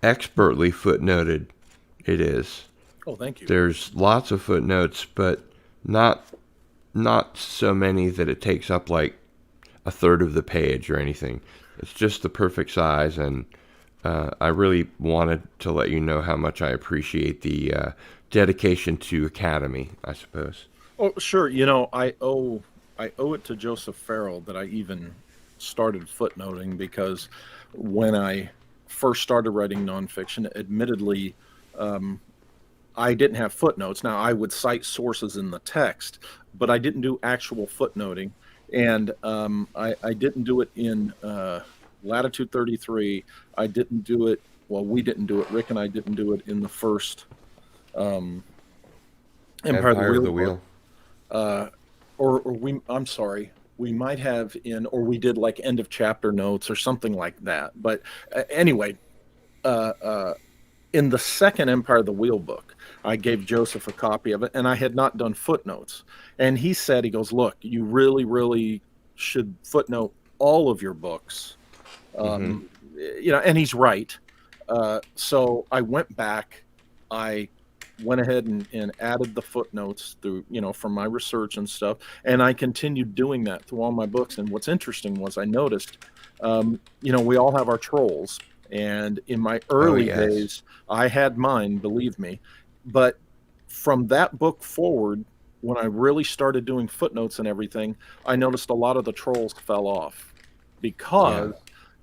expertly footnoted it is. oh, thank you. There's lots of footnotes, but not so many that it takes up like a third of the page or anything. It's just the perfect size, and I really wanted to let you know how much I appreciate the dedication to Academy, I suppose. Oh, sure. I owe it to Joseph Farrell that I even started footnoting, because when I first started writing nonfiction, admittedly, I didn't have footnotes. Now, I would cite sources in the text, but I didn't do actual footnoting. And I didn't do it in Latitude 33. I didn't do it, well, we didn't do it. Rick and I didn't do it in the first Empire of the Wheel. I'm sorry, we might have or we did like end of chapter notes or something like that. But anyway, in the second Empire of the Wheel book, I gave Joseph a copy of it, and I had not done footnotes. And he goes, look, you really, really should footnote all of your books. And he's right. So I went back, I went ahead and added the footnotes through, from my research and stuff. And I continued doing that through all my books. And what's interesting was I noticed, we all have our trolls. And in my early days, I had mine, believe me. But from that book forward, when I really started doing footnotes and everything, I noticed a lot of the trolls fell off, because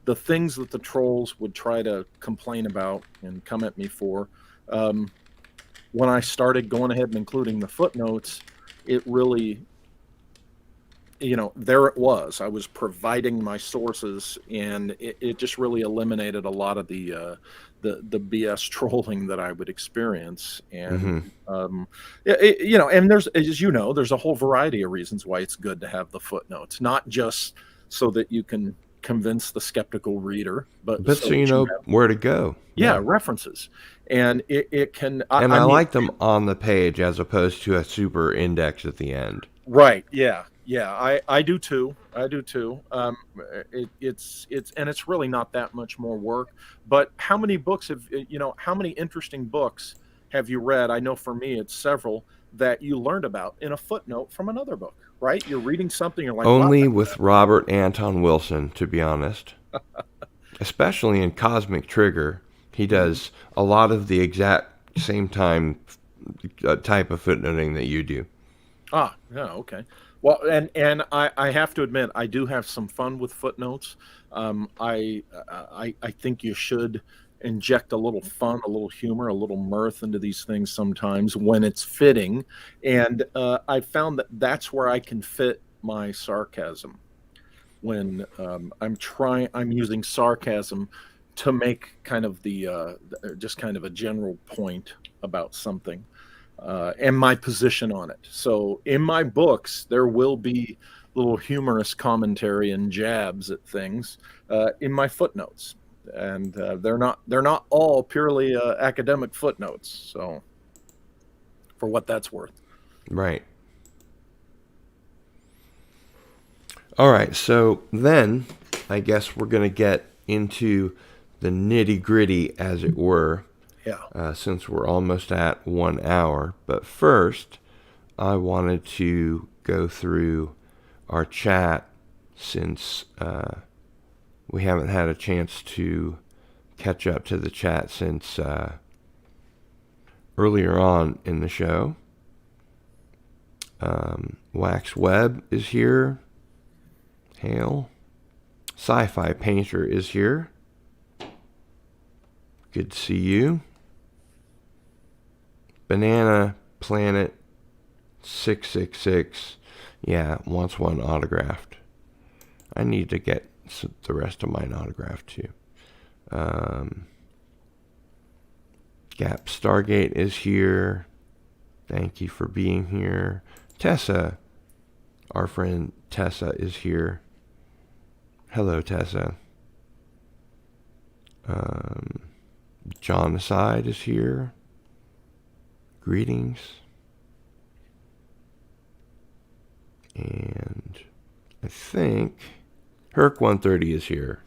the things that the trolls would try to complain about and come at me for, when I started going ahead and including the footnotes, it really, there it was. I was providing my sources, and it just really eliminated a lot of the BS trolling that I would experience. And and there's, as you know, there's a whole variety of reasons why it's good to have the footnotes, not just so that you can convince the skeptical reader, but so you know where to go. References, and it can. I like them on the page as opposed to a super index at the end. Right. Yeah. I do too. It's really not that much more work. But how many books how many interesting books have you read? I know for me, it's several that you learned about in a footnote from another book, right? You're reading something, you're like, only with Robert Anton Wilson, to be honest. Especially in Cosmic Trigger, he does a lot of the exact same type of footnoting that you do. Ah, yeah, okay. Well, and I have to admit, I do have some fun with footnotes. I think you should inject a little fun, a little humor, a little mirth into these things sometimes when it's fitting. And I found that that's where I can fit my sarcasm. When I'm using sarcasm to make kind of just kind of a general point about something. And my position on it. So in my books, there will be little humorous commentary and jabs at things in my footnotes, and they're not all purely academic footnotes. So, for what that's worth. Right. All right. So then, I guess we're going to get into the nitty gritty, as it were. Yeah. Since we're almost at 1 hour. But first, I wanted to go through our chat since we haven't had a chance to catch up to the chat since earlier on in the show. Wax Web is here. Hail. Sci-Fi Painter is here. Good to see you. Banana Planet 666, wants one autographed. I need to get the rest of mine autographed too. Gap Stargate is here. Thank you for being here. Tessa, our friend Tessa is here. Hello, Tessa. John Aside is here. Greetings. And I think Herc 130 is here.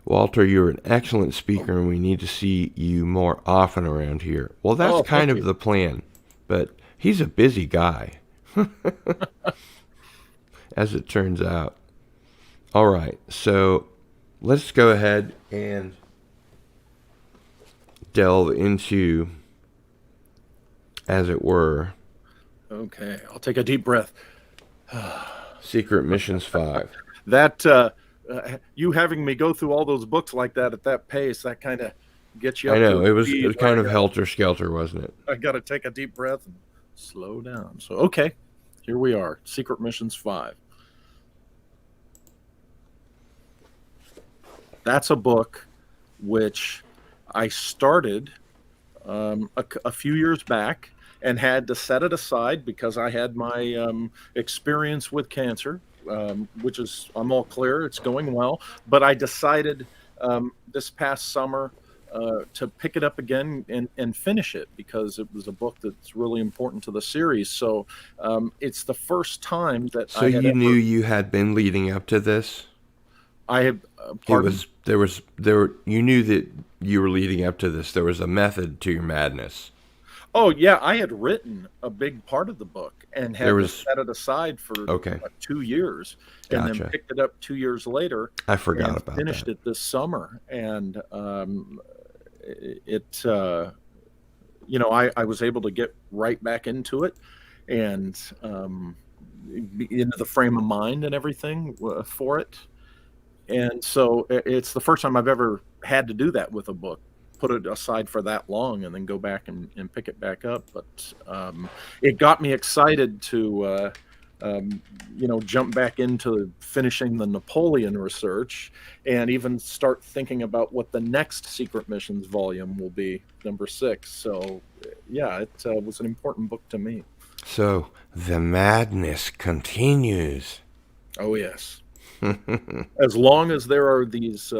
Walter, you're an excellent speaker, and we need to see you more often around here. Well, that's kind of the plan, but he's a busy guy, as it turns out. All right, so let's go ahead and delve into, as it were. Okay, I'll take a deep breath. Secret Missions 5. That you having me go through all those books like that at that pace, that kind of gets you up. I know, it was kind of helter-skelter, wasn't it? I got to take a deep breath and slow down. So, okay, here we are, Secret Missions 5. That's a book which I started a few years back and had to set it aside because I had my experience with cancer, which is, I'm all clear, it's going well. But I decided this past summer to pick it up again and finish it because it was a book that's really important to the series. So it's the first time that So you knew you had been leading up to this? I had. You knew that you were leading up to this. There was a method to your madness. Oh yeah, I had written a big part of the book and had to set it aside for 2 years, and then picked it up 2 years later. I forgot about that. Finished it this summer, and I was able to get right back into it, and into the frame of mind and everything for it. And so it's the first time I've ever had to do that with a book, put it aside for that long and then go back and pick it back up. But it got me excited to jump back into finishing the Napoleon research and even start thinking about what the next Secret Missions volume will be, number 6. So, yeah, it was an important book to me. So the madness continues. Oh, yes. As long as there are these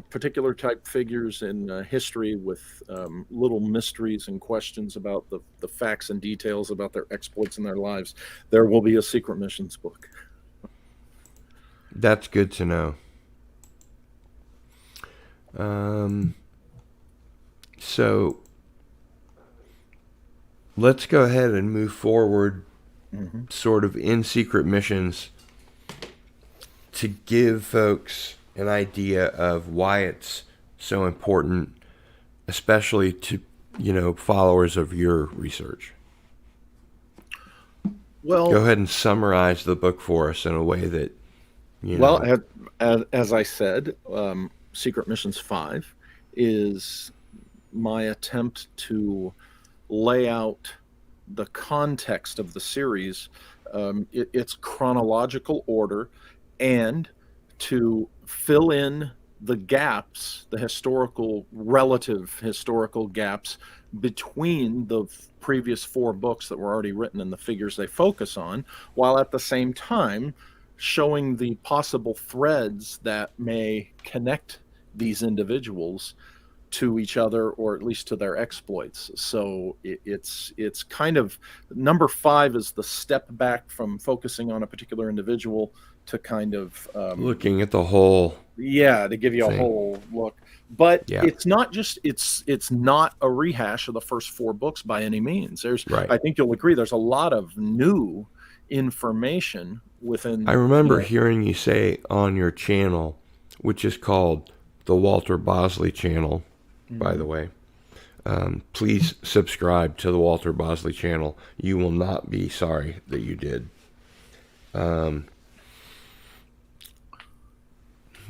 particular type figures in history with little mysteries and questions about the facts and details about their exploits in their lives, there will be a Secret Missions book. That's good to know. So let's go ahead and move forward, sort of in Secret Missions, to give folks an idea of why it's so important, especially to, followers of your research. Well, go ahead and summarize the book for us in a way that, Well, as I said, Secret Missions 5 is my attempt to lay out the context of the series, its chronological order, and to fill in the gaps, the relative historical gaps between the previous 4 books that were already written and the figures they focus on, while at the same time showing the possible threads that may connect these individuals to each other, or at least to their exploits. So it's kind of, number 5 is the step back from focusing on a particular individual to kind of looking at the whole to give you thing. A whole look. But it's not just it's not a rehash of the first 4 books by any means. I think you'll agree there's a lot of new information within. I remember hearing you say on your channel, which is called the Walter Bosley channel, by the way. Please subscribe to the Walter Bosley channel. You will not be sorry that you did.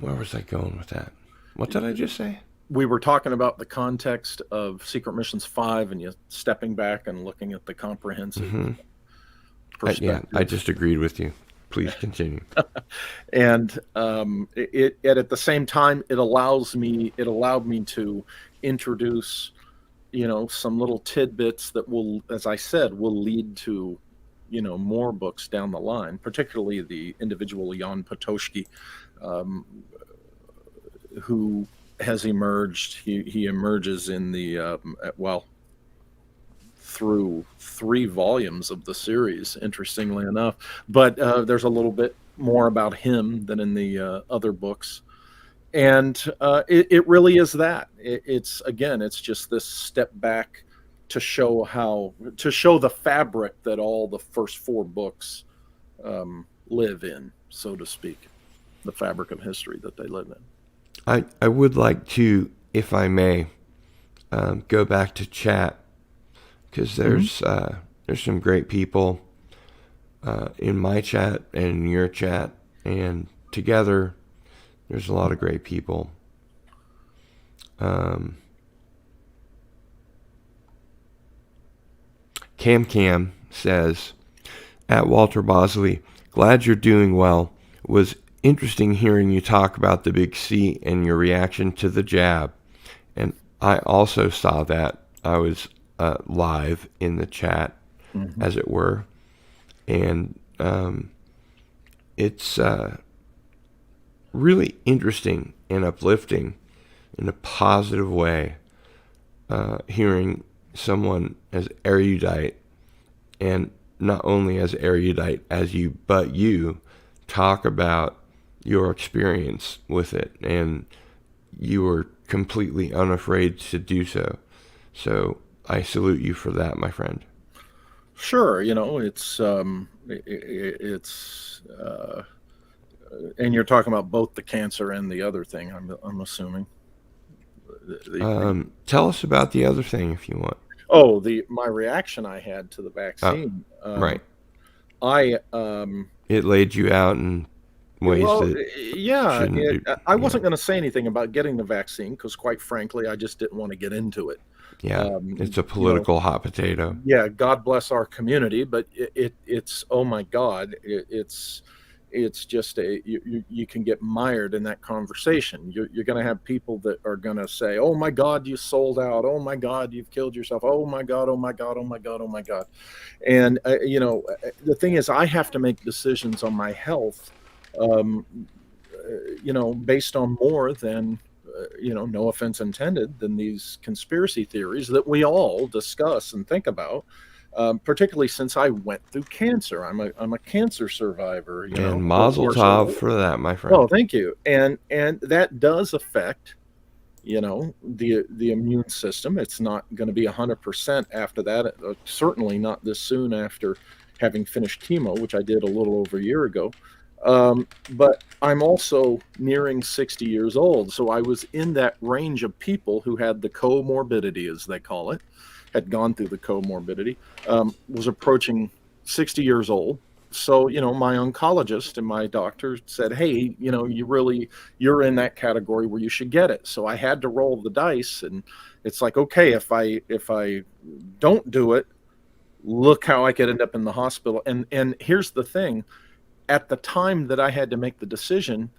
Where was I going with that? What did I just say? We were talking about the context of Secret Missions 5 and you stepping back and looking at the comprehensive perspective. I just agreed with you. Please continue. And at the same time, it allowed me to introduce, some little tidbits that will, as I said, will lead to, more books down the line, particularly the individual Jan Patoshki, who has emerged. He emerges in the through 3 volumes of the series, interestingly enough. But there's a little bit more about him than in the other books. And it really is that. It's just this step back to show the fabric that all the first 4 books live in, so to speak, the fabric of history that they live in. I would like to, if I may, go back to chat, because there's some great people in my chat and in your chat, and together there's a lot of great people. Cam says, at Walter Bosley, glad you're doing well. Was interesting hearing you talk about the big C and your reaction to the jab. And I also saw that. I was live in the chat, as it were. And it's really interesting and uplifting in a positive way, hearing someone as erudite, and not only as erudite as you, but you talk about your experience with it, and you were completely unafraid to do so. So I salute you for that, my friend. Sure, it's and you're talking about both the cancer and the other thing, I'm assuming. Tell us about the other thing if you want. Oh, my reaction I had to the vaccine. Right. It laid you out and ways Well, that yeah, shouldn't do. I You wasn't know, going to say anything about getting the vaccine because, quite frankly, I just didn't want to get into it. yeah, it's a You know, political hot potato. yeah, God bless our community, but it's oh my God, it's just you can get mired in that conversation. You're going to have people that are going to say, "Oh my God, you sold out. Oh my God, you've killed yourself. Oh my God, oh my God, oh my God, oh my God." And the thing is, I have to make decisions on my health, um, based on more than no offense intended, than these conspiracy theories that we all discuss and think about. Particularly since I went through cancer, I'm a cancer survivor. And Or, Mazel or Tov so. for that, my friend. Oh, thank you. And that does affect the immune system. It's not going to be 100% after that. Certainly not this soon after having finished chemo, which I did a little over a year ago. But I'm also nearing 60 years old, so I was in that range of people who had the comorbidity, as they call it, had gone through the comorbidity, was approaching 60 years old. So, my oncologist and my doctor said, "Hey, you're in that category where you should get it." So I had to roll the dice, and it's like, okay, if I don't do it, look how I could end up in the hospital. And here's the thing: at the time that I had to make the decision,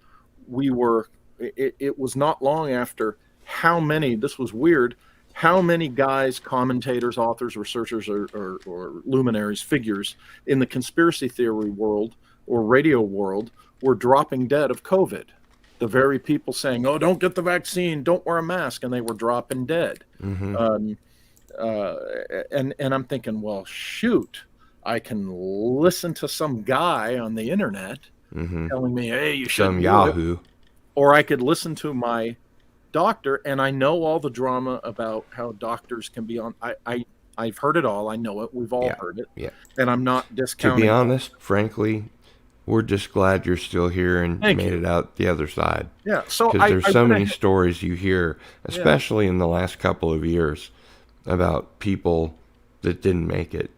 it was not long after how many, this was weird, how many guys, commentators, authors, researchers, or luminaries, figures in the conspiracy theory world or radio world were dropping dead of COVID. The very people saying, "Oh, don't get the vaccine, don't wear a mask," and they were dropping dead. Hmm. Um, uh, and I'm thinking, well, shoot, I can listen to some guy on the internet Hmm. telling me, "Hey, you Some shouldn't do it," Yahoo. or I could listen to my doctor, and I know all the drama about how doctors can be on. I've heard it all. I know it. We've all Yeah, heard it, yeah. and I'm not To be discounting that. honest, frankly, we're just glad you're still here and Thank made you. it out the other side. Yeah. So Because I there's I so went many ahead. stories you hear, Yeah. especially in the last couple of years, about people that didn't make it.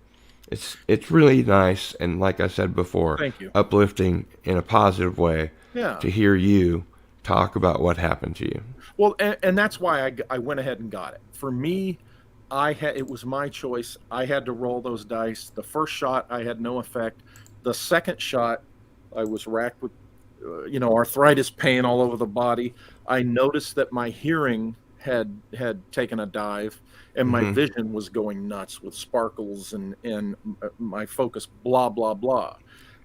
It's really nice and, like I said before, Thank you. uplifting in a positive way Yeah. to hear you talk about what happened to you. Well, and that's why I went ahead and got it. For me, it was my choice. I had to roll those dice. The first shot, I had no effect. The second shot, I was racked with, arthritis pain all over the body. I noticed that my hearing had taken a dive, and my Hmm. vision was going nuts with sparkles and my focus, blah blah blah.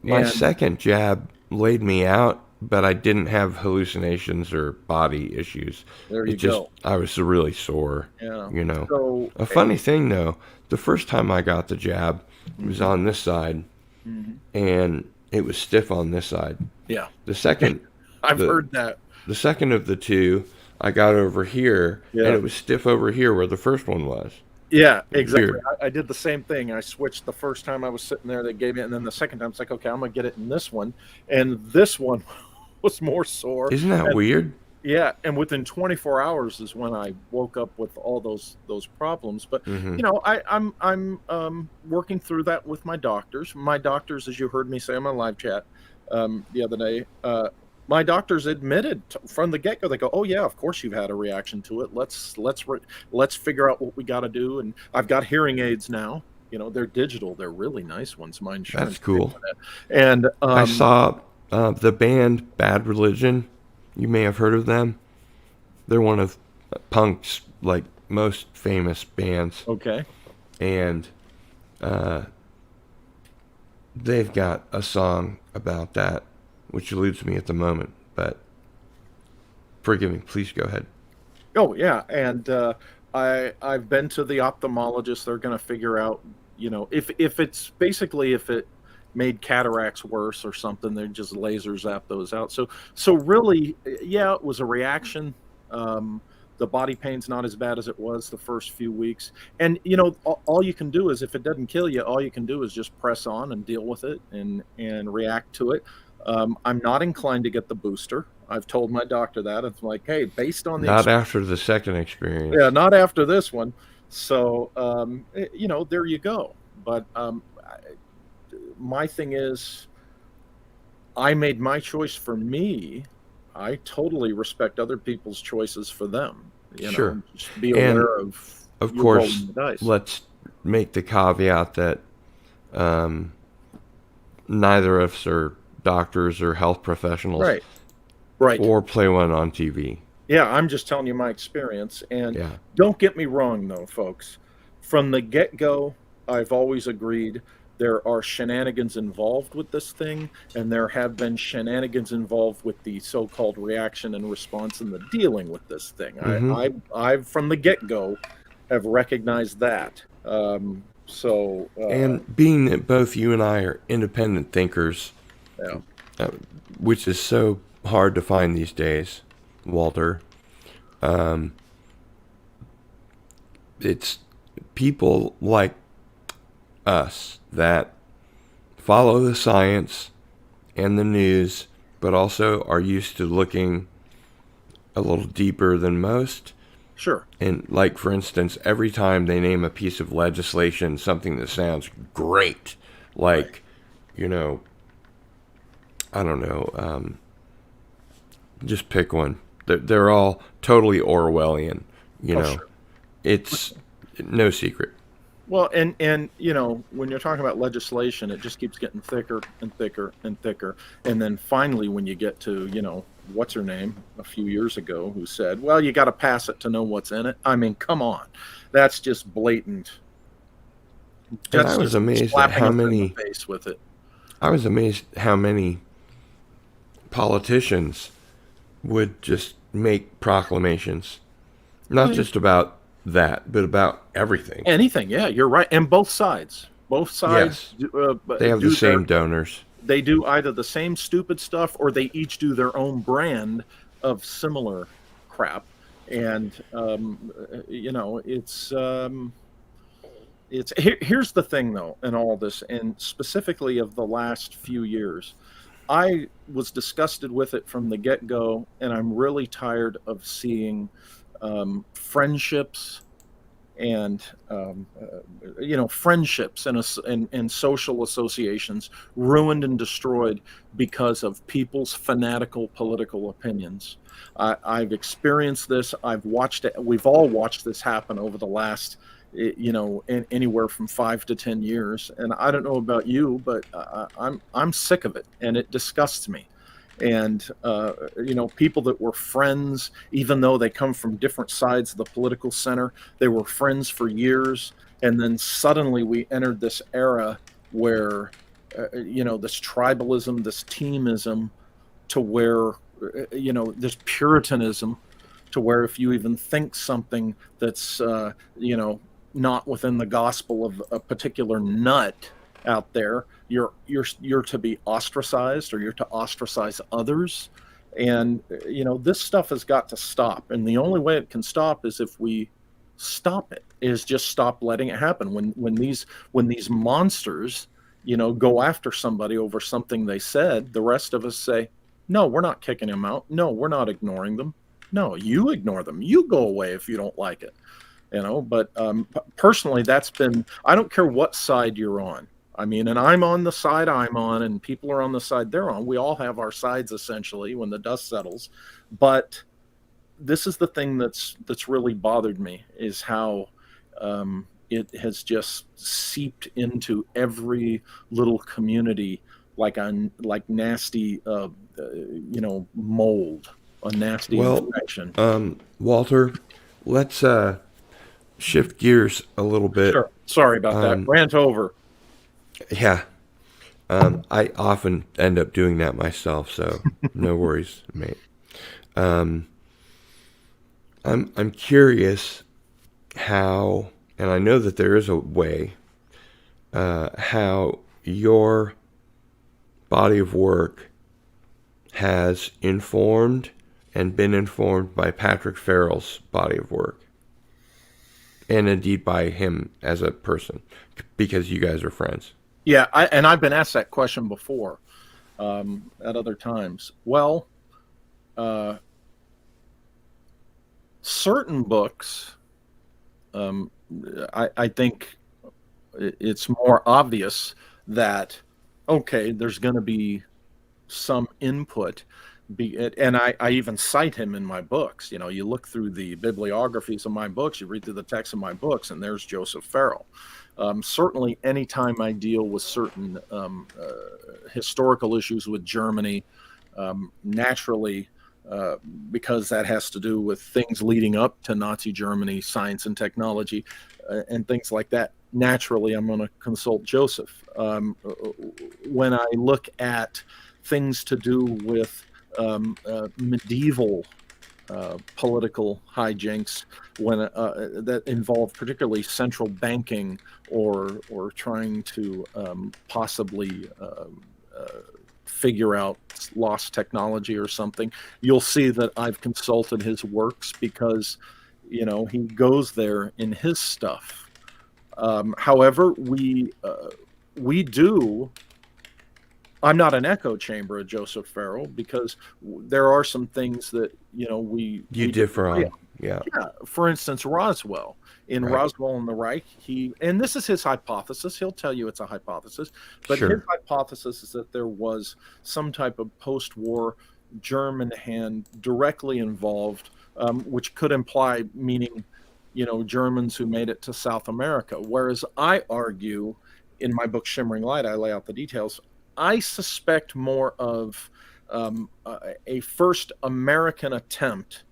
My And second jab laid me out, but I didn't have hallucinations or body issues. there It you just, go. I was really sore, Yeah. you know. So, A funny thing, though, the first time I got the jab, it was mhm, on this side, mhm. and it was stiff on this side. Yeah, The second, I've the heard that. the second of the two, I got over here, and Yeah. it was stiff over here where the first one was. Yeah, It was exactly. weird. I did the same thing. I switched the first time I was sitting there, they gave me, and then the second time it's like, okay, I'm gonna get it in this one, and this one was more sore. Isn't that And weird? yeah, and within 24 hours is when I woke up with all those problems. But Hmm. I'm working through that with my doctors. My doctors, as you heard me say on my live chat the other day, my doctors admitted from the get go. They go, "Oh yeah, of course you've had a reaction to it. Let's figure out what we got to do." And I've got hearing aids now. They're digital. They're really nice ones. My That's insurance paid cool. for that. And I saw the band Bad Religion. You may have heard of them. They're one of punk's like most famous bands, okay, and uh, they've got a song about that, which eludes me at the moment. But forgive me, please go ahead. oh yeah, and I've been to the ophthalmologist. They're going to figure out, if it's basically if it made cataracts worse or something, they just laser zap those out. So really, yeah, it was a reaction. The body pain's not as bad as it was the first few weeks, and all you can do is, if it doesn't kill you, all you can do is just press on and deal with it and react to it. I'm not inclined to get the booster. I've told my doctor that. It's like, hey, based on the Not after the second experience. yeah, not after this one. So, there you go. But my thing is, I made my choice for me. I totally respect other people's choices for them. Sure. Just be And aware of of you're rolling course, the dice. let's make the caveat that um, neither of us are doctors or health professionals Right. Right. or play one on TV. Yeah, I'm just telling you my experience. And Yeah. don't get me wrong, though, folks. From the get go, I've always agreed there are shenanigans involved with this thing, and there have been shenanigans involved with the so called reaction and response and the dealing with this thing. Mm-hmm. I've from the get go, have recognized that. And being that both you and I are independent thinkers, Yeah. uh, which is so hard to find these days, Walter, um, it's people like us that follow the science and the news, but also are used to looking a little deeper than most. Sure. And like, for instance, every time they name a piece of legislation, something that sounds great, like, Right. you know, I don't know, just pick one. They're all totally Orwellian, you know. Sure. It's no secret. Well, and when you're talking about legislation, it just keeps getting thicker and thicker and thicker. And then finally, when you get to, what's her name a few years ago, who said, well, you got to pass it to know what's in it. I mean, come on. That's just blatant. And I was amazed at how many face with it. I was amazed how many politicians would just make proclamations, not just about that, but about everything. Anything, yeah, you're right. And both sides. Both sides. Yes. They have the same donors. They do either the same stupid stuff or they each do their own brand of similar crap. And, here's the thing, though, in all this, and specifically of the last few years. I was disgusted with it from the get-go, and I'm really tired of seeing friendships and friendships and social associations ruined and destroyed because of people's fanatical political opinions. I've experienced this. I've watched it. We've all watched this happen over the last anywhere from 5 to 10 years. And I don't know about you, but I'm sick of it, and it disgusts me. And people that were friends, even though they come from different sides of the political center, they were friends for years. And then suddenly we entered this era where this tribalism, this teamism, to where this puritanism, to where if you even think something that's not within the gospel of a particular nut out there, you're to be ostracized, or you're to ostracize others. And this stuff has got to stop, and the only way it can stop is if we stop it, is just stop letting it happen. When these monsters go after somebody over something they said, the rest of us say, no, we're not kicking them out, no, we're not ignoring them, no, you ignore them, you go away if you don't like it. But personally, that's been, I don't care what side you're on. I mean, and I'm on the side I'm on, and people are on the side they're on. We all have our sides, essentially, when the dust settles. But this is the thing that's really bothered me, is how it has just seeped into every little community like nasty, mold, a nasty infection. Walter, let's shift gears a little bit. Sure. Sorry about that. Rant over. Yeah. I often end up doing that myself, so no worries, mate. I'm curious how, and I know that there is a way, how your body of work has informed and been informed by Patrick Farrell's body of work. And indeed by him as a person, because you guys are friends. Yeah, I've been asked that question before at other times. Well, certain books, I think it's more obvious that, okay, there's going to be some input. And I even cite him in my books. You know, you look through the bibliographies of my books, you read through the text of my books, and there's Joseph Farrell. Certainly, anytime I deal with certain historical issues with Germany, naturally, because that has to do with things leading up to Nazi Germany, science and technology, and things like that, naturally, I'm going to consult Joseph. When I look at things to do with medieval political hijinks, when that involve particularly central banking or trying to possibly figure out lost technology or something, you'll see that I've consulted his works because, you know, he goes there in his stuff. However, we do. I'm not an echo chamber of Joseph Farrell because there are some things that, you know, we differ on. Yeah. For instance, Roswell. In Right. Roswell and the Reich, and this is his hypothesis. He'll tell you it's a hypothesis, but Sure. his hypothesis is that there was some type of post-war German hand directly involved, which could imply meaning, you know, Germans who made it to South America. Whereas I argue in my book Shimmering Light, I lay out the details. I suspect more of a first American attempt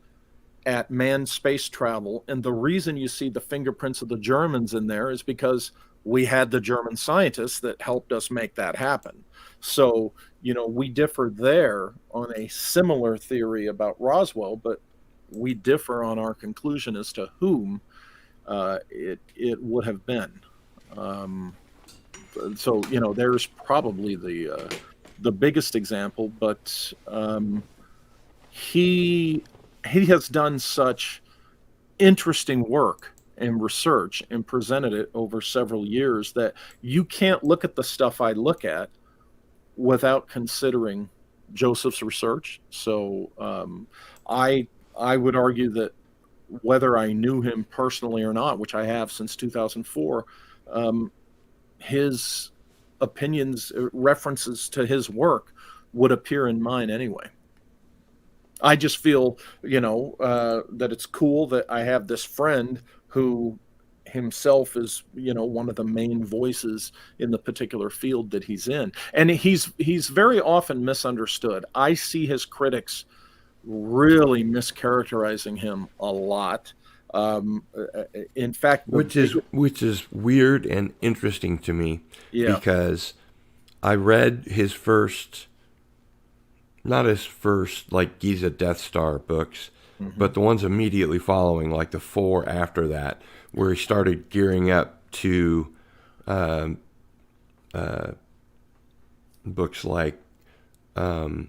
at manned space travel. And the reason you see the fingerprints of the Germans in there is because we had the German scientists that helped us make that happen. So, you know, we differ there on a similar theory about Roswell, but we differ on our conclusion as to whom it would have been. So, you know, there's probably the biggest example, but he has done such interesting work and research and presented it over several years that you can't look at the stuff I look at without considering Joseph's research. So I would argue that whether I knew him personally or not, which I have since 2004, his opinions, references to his work would appear in mine anyway. I just feel, you know, that it's cool that I have this friend who himself is, you know, one of the main voices in the particular field that he's in. And he's very often misunderstood. I see his critics really mischaracterizing him a lot. In fact, Which is weird and interesting to me, Yeah. because I read his first, not his first like Giza Death Star books, but the ones immediately following, like the 4 after that, where he started gearing up to books like the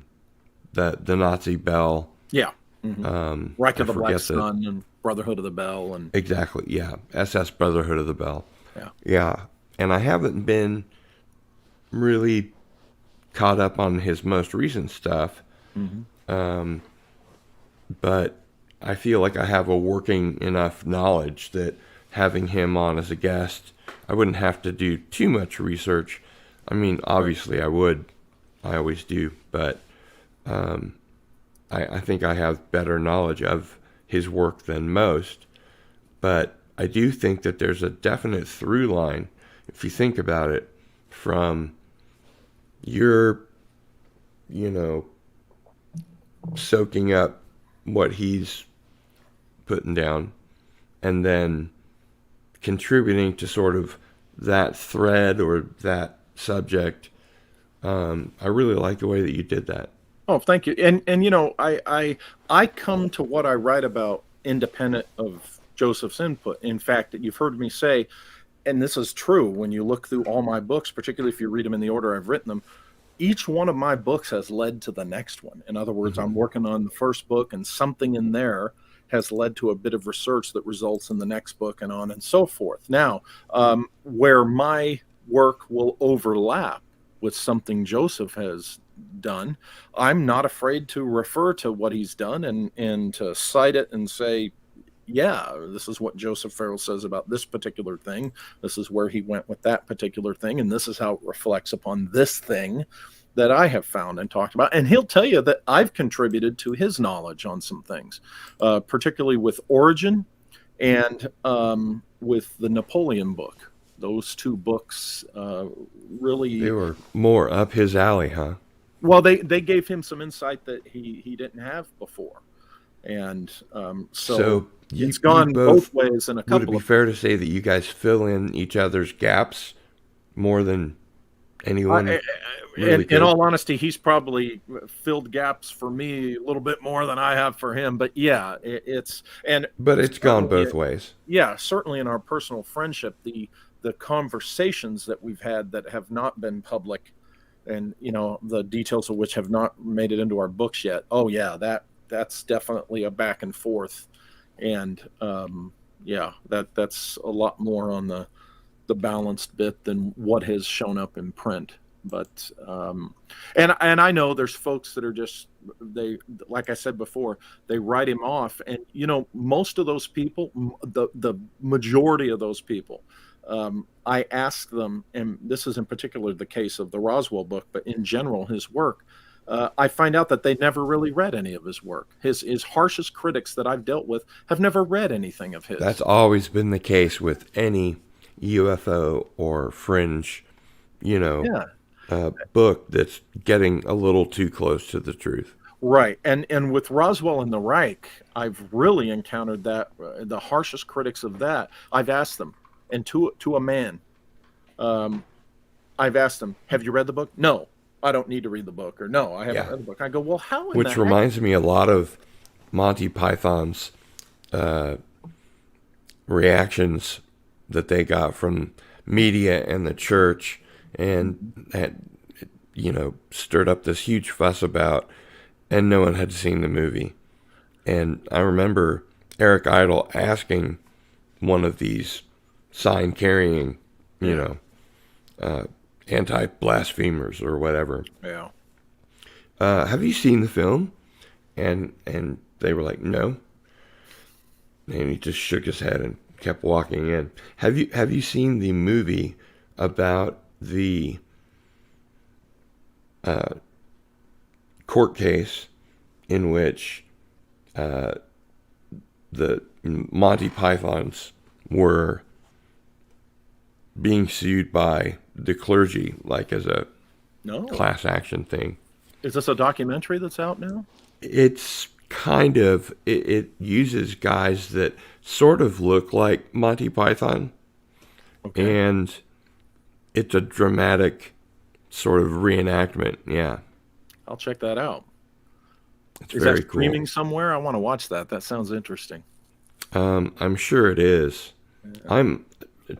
Nazi Bell. Yeah. Reich of I the Black forget Sun and Brotherhood of the Bell and Exactly, yeah. SS Brotherhood of the Bell. Yeah. Yeah. And I haven't been really caught up on his most recent stuff. But I feel like I have a working enough knowledge that having him on as a guest, I wouldn't have to do too much research. I mean, obviously I would. I always do. But I think I have better knowledge of his work than most. But I do think that there's a definite through line, if you think about it, from your, you know, soaking up what he's putting down and then contributing to sort of that thread or that subject. I really like the way that you did that. Oh, thank you. And you know, I come to what I write about independent of Joseph's input. In fact, you've heard me say, and this is true when you look through all my books, particularly if you read them in the order I've written them, each one of my books has led to the next one. In other words, I'm working on the first book and something in there has led to a bit of research that results in the next book and on and so forth. Now, where my work will overlap with something Joseph has done, I'm not afraid to refer to what he's done and to cite it and say, yeah, this is what Joseph Farrell says about this particular thing. This is where he went with that particular thing, and this is how it reflects upon this thing. that I have found and talked about. And he'll tell you that I've contributed to his knowledge on some things, particularly with Origin and with the Napoleon book. Those two books really... They were more up his alley, huh? Well, they gave him some insight that he didn't have before. And so it's gone both ways in a couple of... Would it be fair to say that you guys fill in each other's gaps more than anyone really could? In all honesty, he's probably filled gaps for me a little bit more than I have for him. But yeah, but it's gone both ways. Yeah, certainly in our personal friendship, the conversations that we've had that have not been public, and the details of which have not made it into our books yet. Oh yeah, that's definitely a back and forth, and that's a lot more on the balanced bit than what has shown up in print. But and I know there's folks that are just, they, like I said before, they write him off, and most of those people, the majority of those people, I ask them, and this is in particular the case of the Roswell book, but in general his work, I find out that they never really read any of his work. His harshest critics that I've dealt with have never read anything of his. That's always been the case with any UFO or fringe, book that's getting a little too close to the truth. Right. And with Roswell and the Reich, I've really encountered that the harshest critics of that, I've asked them, and to a man, I've asked them, have you read the book? No, I don't need to read the book. Or no, I haven't read the book. I go, well, how? Which reminds me a lot of Monty Python's reactions that they got from media and the church, and had, stirred up this huge fuss about, and no one had seen the movie. And I remember Eric Idle asking one of these sign-carrying, anti-blasphemers or whatever, have you seen the film? And they were like, no. And he just shook his head and kept walking in. Have you seen the movie about the court case in which the Monty Pythons were being sued by the clergy, like as a class action thing? Is this a documentary that's out now? It's kind of, it uses guys that sort of look like Monty Python. Okay. And it's a dramatic sort of reenactment. Yeah. I'll check that out. It's is very that streaming somewhere? I want to watch that. That sounds interesting. I'm sure it is. Yeah. I'm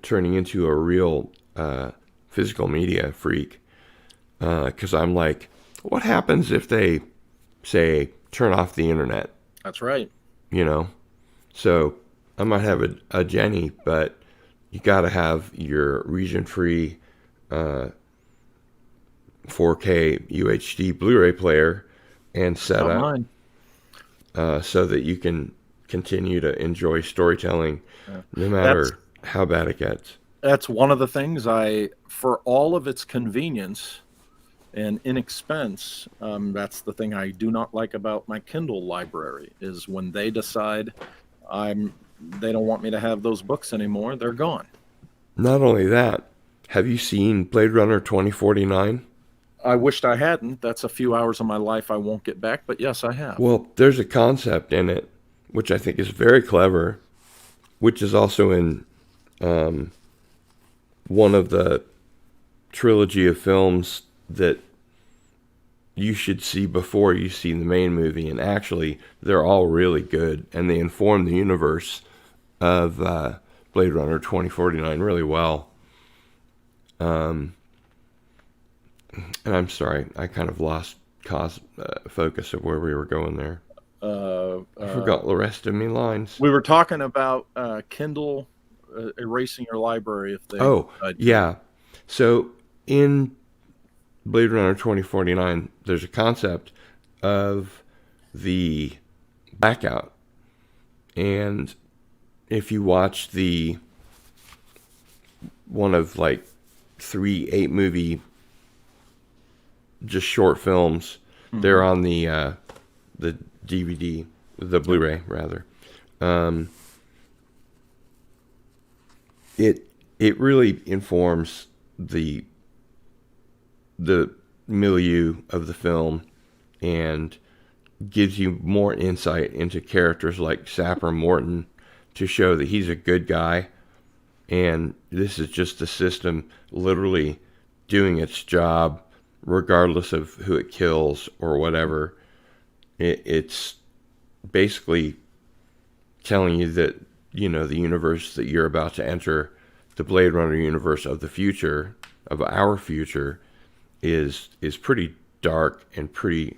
turning into a real physical media freak, because I'm like, what happens if they say turn off the internet? That's right. So I might have a Jenny, but you got to have your region-free 4K UHD Blu-ray player and set up so that you can continue to enjoy storytelling no matter how bad it gets. That's one of the things for all of its convenience and inexpense, that's the thing I do not like about my Kindle library, is when they decide they don't want me to have those books anymore, they're gone. Not only that, have you seen Blade Runner 2049? I wished I hadn't. That's a few hours of my life I won't get back, but yes, I have. Well, there's a concept in it, which I think is very clever, which is also in one of the trilogy of films that you should see before you see the main movie. And actually, they're all really good, and they inform the universe of Blade Runner 2049 really well. And I'm sorry, I kind of lost focus of where we were going there. I forgot the rest of my lines. We were talking about Kindle erasing your library if they... yeah. So in Blade Runner 2049, there's a concept of the blackout. And if you watch one of like 3 8-movie just short films. They're on the DVD, the Blu-ray rather. It really informs the milieu of the film and gives you more insight into characters like Sapper Morton to show that he's a good guy, and this is just the system literally doing its job regardless of who it kills or whatever. It's basically telling you that, you know, the universe that you're about to enter, the Blade Runner universe of the future, of our future, is pretty dark and pretty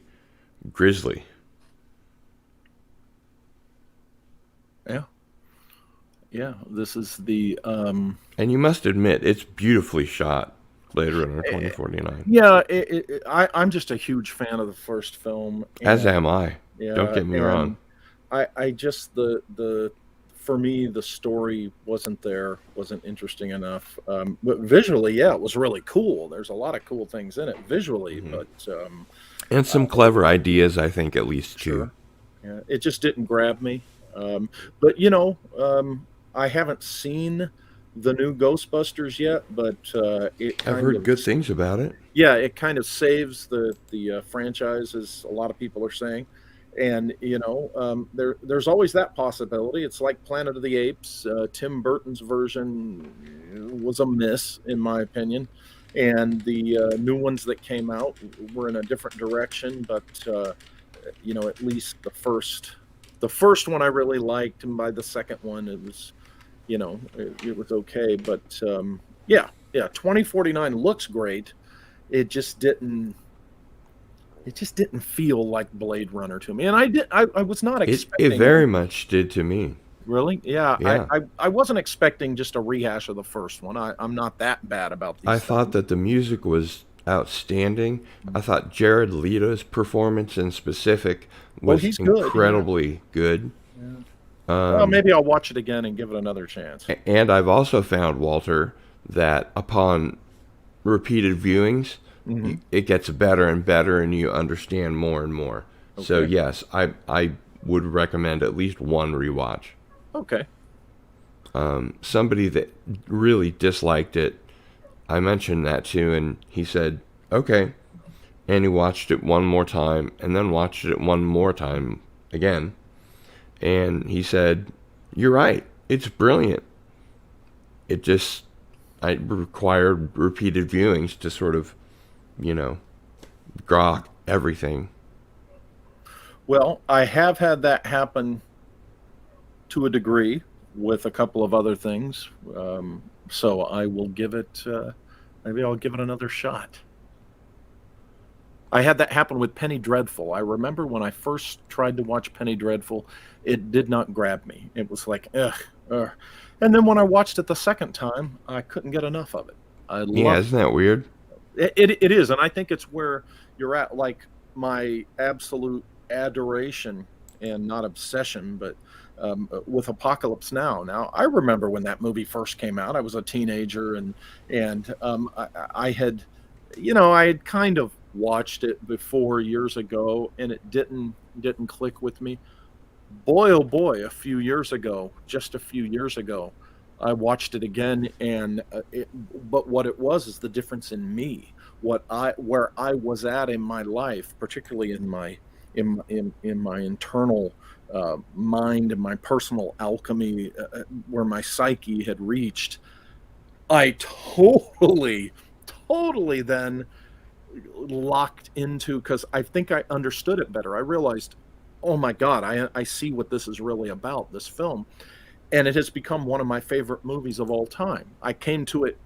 grisly. Yeah, this is the and you must admit it's beautifully shot, Blade Runner 2049. Yeah, I'm just a huge fan of the first film. As am I. Yeah, Don't get me wrong. I just for me the story wasn't interesting enough. But visually, yeah, it was really cool. There's a lot of cool things in it visually, but and some clever ideas, I think, at least too. Yeah, it just didn't grab me. But you know, I haven't seen the new Ghostbusters yet, but I've heard good things about it. Yeah, it kind of saves the franchise, as a lot of people are saying. And you know, there's always that possibility. It's like Planet of the Apes. Tim Burton's version was a miss, in my opinion, and the new ones that came out were in a different direction. But you know, at least the first one I really liked, and by the second one, it was, you know, it was okay. But yeah, 2049 looks great. It just didn't feel like Blade Runner to me, and I was not expecting it very much did to me. Really? Yeah. Yeah. I wasn't expecting just a rehash of the first one. I'm not that bad about these I things. thought that the music was outstanding. I thought Jared Leto's performance in specific was he's good, incredibly good. Yeah. Well, maybe I'll watch it again and give it another chance. And I've also found, Walter, that upon repeated viewings, it gets better and better, and you understand more and more. Okay. So yes, I would recommend at least one rewatch. Okay. Somebody that really disliked it, I mentioned that to, and he said, okay. And he watched it one more time, and then watched it one more time again. And he said, you're right, it's brilliant. I required repeated viewings to sort of, you know, grok everything. Well, I have had that happen to a degree with a couple of other things. So I will give it, maybe I'll give it another shot. I had that happen with Penny Dreadful. I remember when I first tried to watch Penny Dreadful, it did not grab me. It was like, ugh. And then when I watched it the second time, I couldn't get enough of it. Yeah, isn't that weird? It is, and I think it's where you're at, like my absolute adoration and not obsession, but with Apocalypse Now. Now, I remember when that movie first came out. I was a teenager, and I had, you know, I had kind of watched it before years ago, and it didn't click with me. Boy, oh boy, just a few years ago, I watched it again, and but what it was is the difference in me, where I was at in my life, particularly in my internal mind and my personal alchemy, where my psyche had reached. I totally then locked into, because I think I understood it better. I realized, oh my God, I see what this is really about, this film. And it has become one of my favorite movies of all time. I came to it,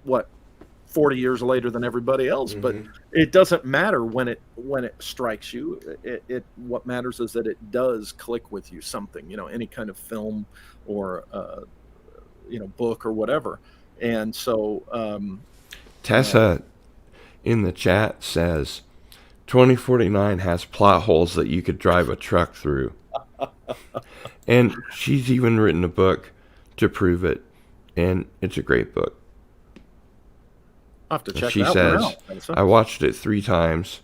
40 years later than everybody else, but it doesn't matter when it strikes you. What matters is that it does click with you, something, you know, any kind of film or, you know, book or whatever. And so, Tessa in the chat says 2049 has plot holes that you could drive a truck through. And she's even written a book to prove it, and it's a great book. I'll have to check She that says, one out. I watched it 3 times,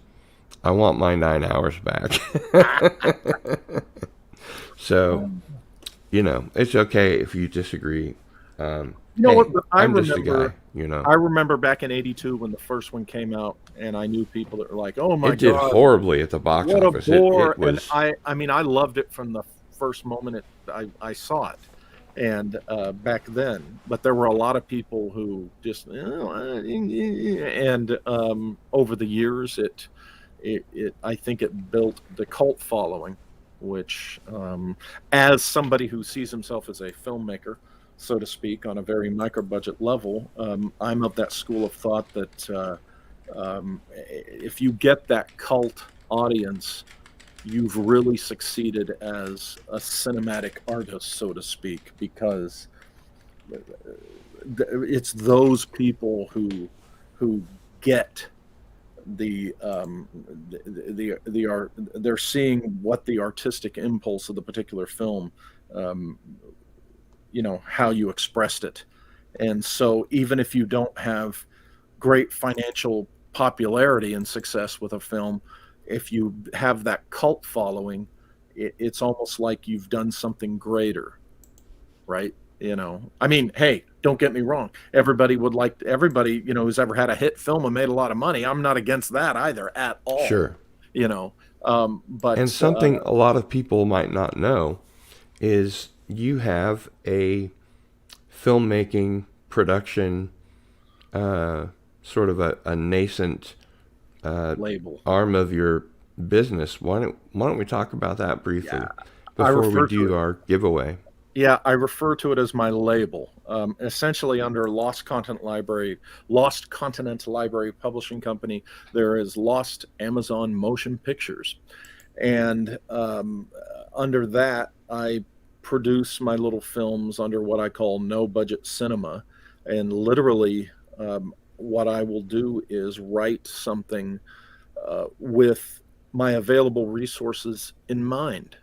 I want my 9 hours back. So, it's okay if you disagree. You know Hey, what? I I'm just a remember. guy. I remember back in '82 when the first one came out, and I knew people that were like, "Oh my It did God, horribly at the box what a office. It bore!" And was, I mean, I loved it from the first moment I saw it, and back then. But there were a lot of people who just, and over the years, I think it built the cult following, which, as somebody who sees himself as a filmmaker, so to speak, on a very micro budget level, I'm of that school of thought that if you get that cult audience, you've really succeeded as a cinematic artist, so to speak, because it's those people who get the art. They're seeing what the artistic impulse of the particular film, um, how you expressed it. And so even if you don't have great financial popularity and success with a film, if you have that cult following, it's almost like you've done something greater, right? I mean, hey, don't get me wrong. Everybody, who's ever had a hit film and made a lot of money. I'm not against that either at all, sure. you know. And But something a lot of people might not know is you have a filmmaking production, sort of a nascent label. arm of your business. Why don't we talk about that briefly I before we refer to do it. our giveaway? Yeah, I refer to it as my label. Essentially, under Lost Continent Library Publishing Company, there is Lost Amazon Motion Pictures, and under that, I produce my little films under what I call no budget cinema, and literally, what I will do is write something with my available resources in mind.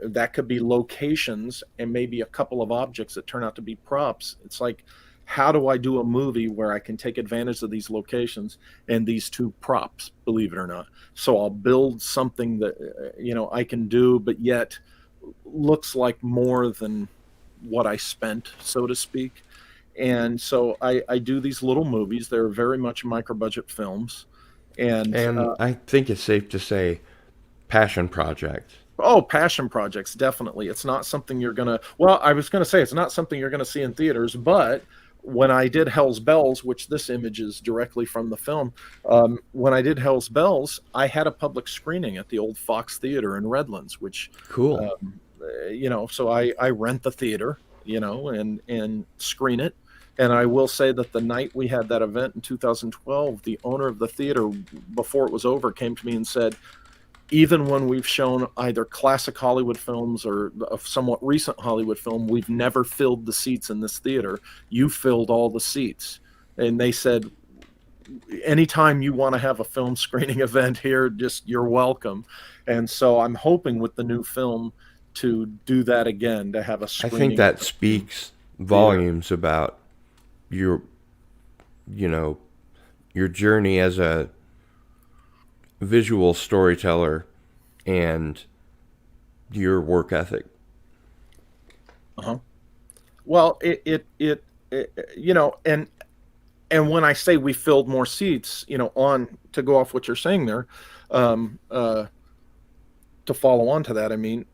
That could be locations and maybe a couple of objects that turn out to be props. It's like, how do I do a movie where I can take advantage of these locations and these two props, believe it or not? So I'll build something that, I can do, but yet looks like more than what I spent, so to speak. And so I do these little movies. They're very much micro budget films. And And I think it's safe to say passion project. oh, passion projects, definitely. It's not something you're gonna. Well, I was gonna say it's not something you're gonna see in theaters, but when I did Hell's Bells, which this image is directly from the film, when I did Hell's Bells, I had a public screening at the old Fox Theater in Redlands, which, Cool. so I rent the theater, and screen it. And I will say that the night we had that event in 2012, the owner of the theater, before it was over, came to me and said, even when we've shown either classic Hollywood films or a somewhat recent Hollywood film, we've never filled the seats in this theater. You filled all the seats. And they said, anytime you want to have a film screening event here, just you're welcome. And so I'm hoping with the new film to do that again, to have a I screening. think that speaks volumes about your your journey as a visual storyteller and your work ethic. Uh-huh. Well, and when I say we filled more seats, on to go off what you're saying there, to follow on to that, I mean,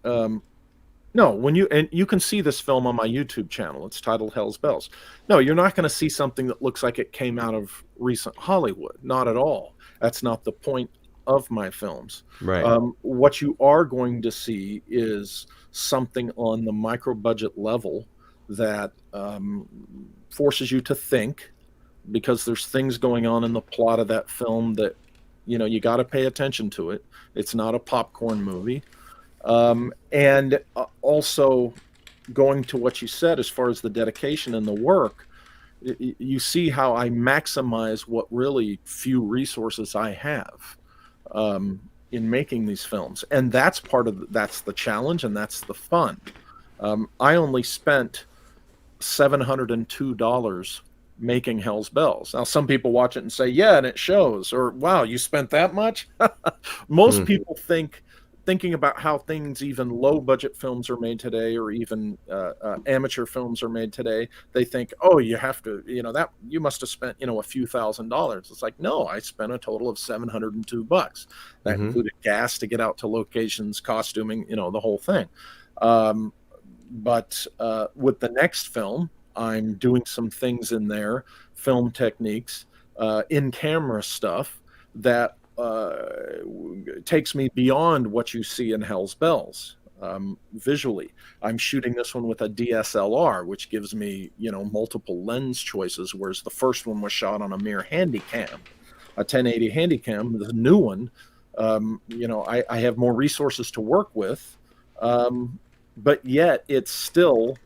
no, and you can see this film on my YouTube channel. It's titled Hell's Bells. No, you're not going to see something that looks like it came out of recent Hollywood. Not at all. That's not the point of my films. Right. What you are going to see is something on the micro budget level that forces you to think, because there's things going on in the plot of that film that you got to pay attention to it. It's not a popcorn movie. And also going to what you said as far as the dedication and the work, you see how I maximize what really few resources I have in making these films. And that's that's the challenge, and that's the fun. I only spent $702 making Hell's Bells. Now, some people watch it and say, yeah, and it shows, or wow, you spent that much. Most people thinking about how things, even low budget films are made today, or even amateur films are made today, they think, oh, you have to, that you must have spent, a few $1,000s. It's like, no, I spent a total of $702. That included gas to get out to locations, costuming, the whole thing. But with the next film, I'm doing some things in there, film techniques, in-camera stuff that takes me beyond what you see in Hell's Bells visually. I'm shooting this one with a DSLR, which gives me, multiple lens choices, whereas the first one was shot on a mere Handycam, a 1080 Handycam. The new one, I have more resources to work with, but yet it's still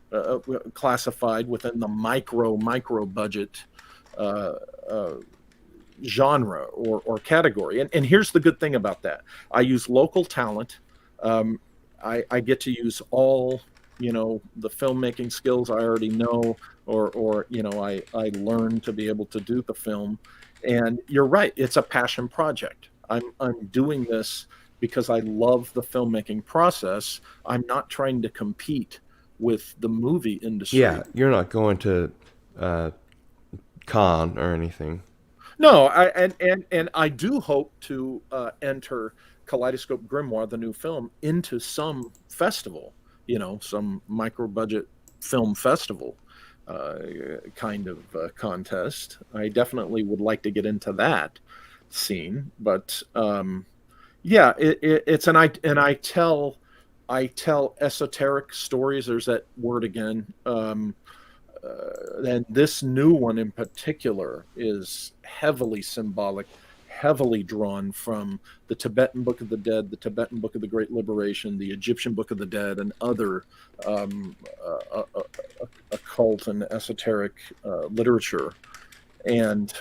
classified within the micro budget genre or category. And here's the good thing about that. I use local talent. I get to use all, the filmmaking skills I already know, or I learned to be able to do the film. And you're right, it's a passion project. I'm doing this because I love the filmmaking process. I'm not trying to compete with the movie industry. Yeah, you're not going to con or anything. No, and I do hope to enter Kaleidoscope Grimoire, the new film, into some festival, some micro budget film festival kind of contest. I definitely would like to get into that scene, but yeah, it's I tell esoteric stories. There's that word again. And this new one in particular is heavily symbolic, heavily drawn from the Tibetan Book of the Dead, the Tibetan Book of the Great Liberation, the Egyptian Book of the Dead, and other occult and esoteric literature. And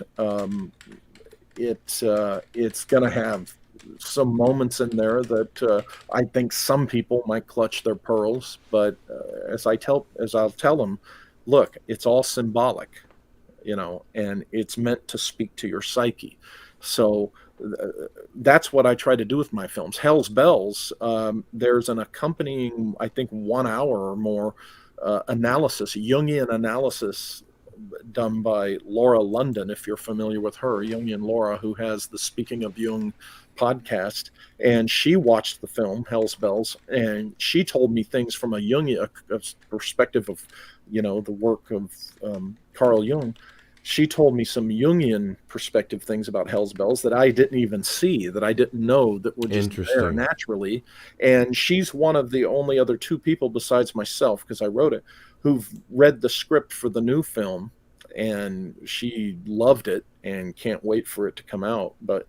it's going to have some moments in there that I think some people might clutch their pearls, but as I'll tell them, look, it's all symbolic, and it's meant to speak to your psyche. So that's what I try to do with my films. Hell's Bells, there's an accompanying, I think, 1 hour or more analysis, Jungian analysis done by Laura London, if you're familiar with her, Jungian Laura, who has the Speaking of Jung podcast. And she watched the film Hell's Bells, and she told me things from a Jungian perspective of, the work of Carl Jung. She told me some Jungian perspective things about Hell's Bells that I didn't even see, that I didn't know, that were just there naturally. And she's one of the only other 2 people besides myself, because I wrote it, who've read the script for the new film, and she loved it and can't wait for it to come out. But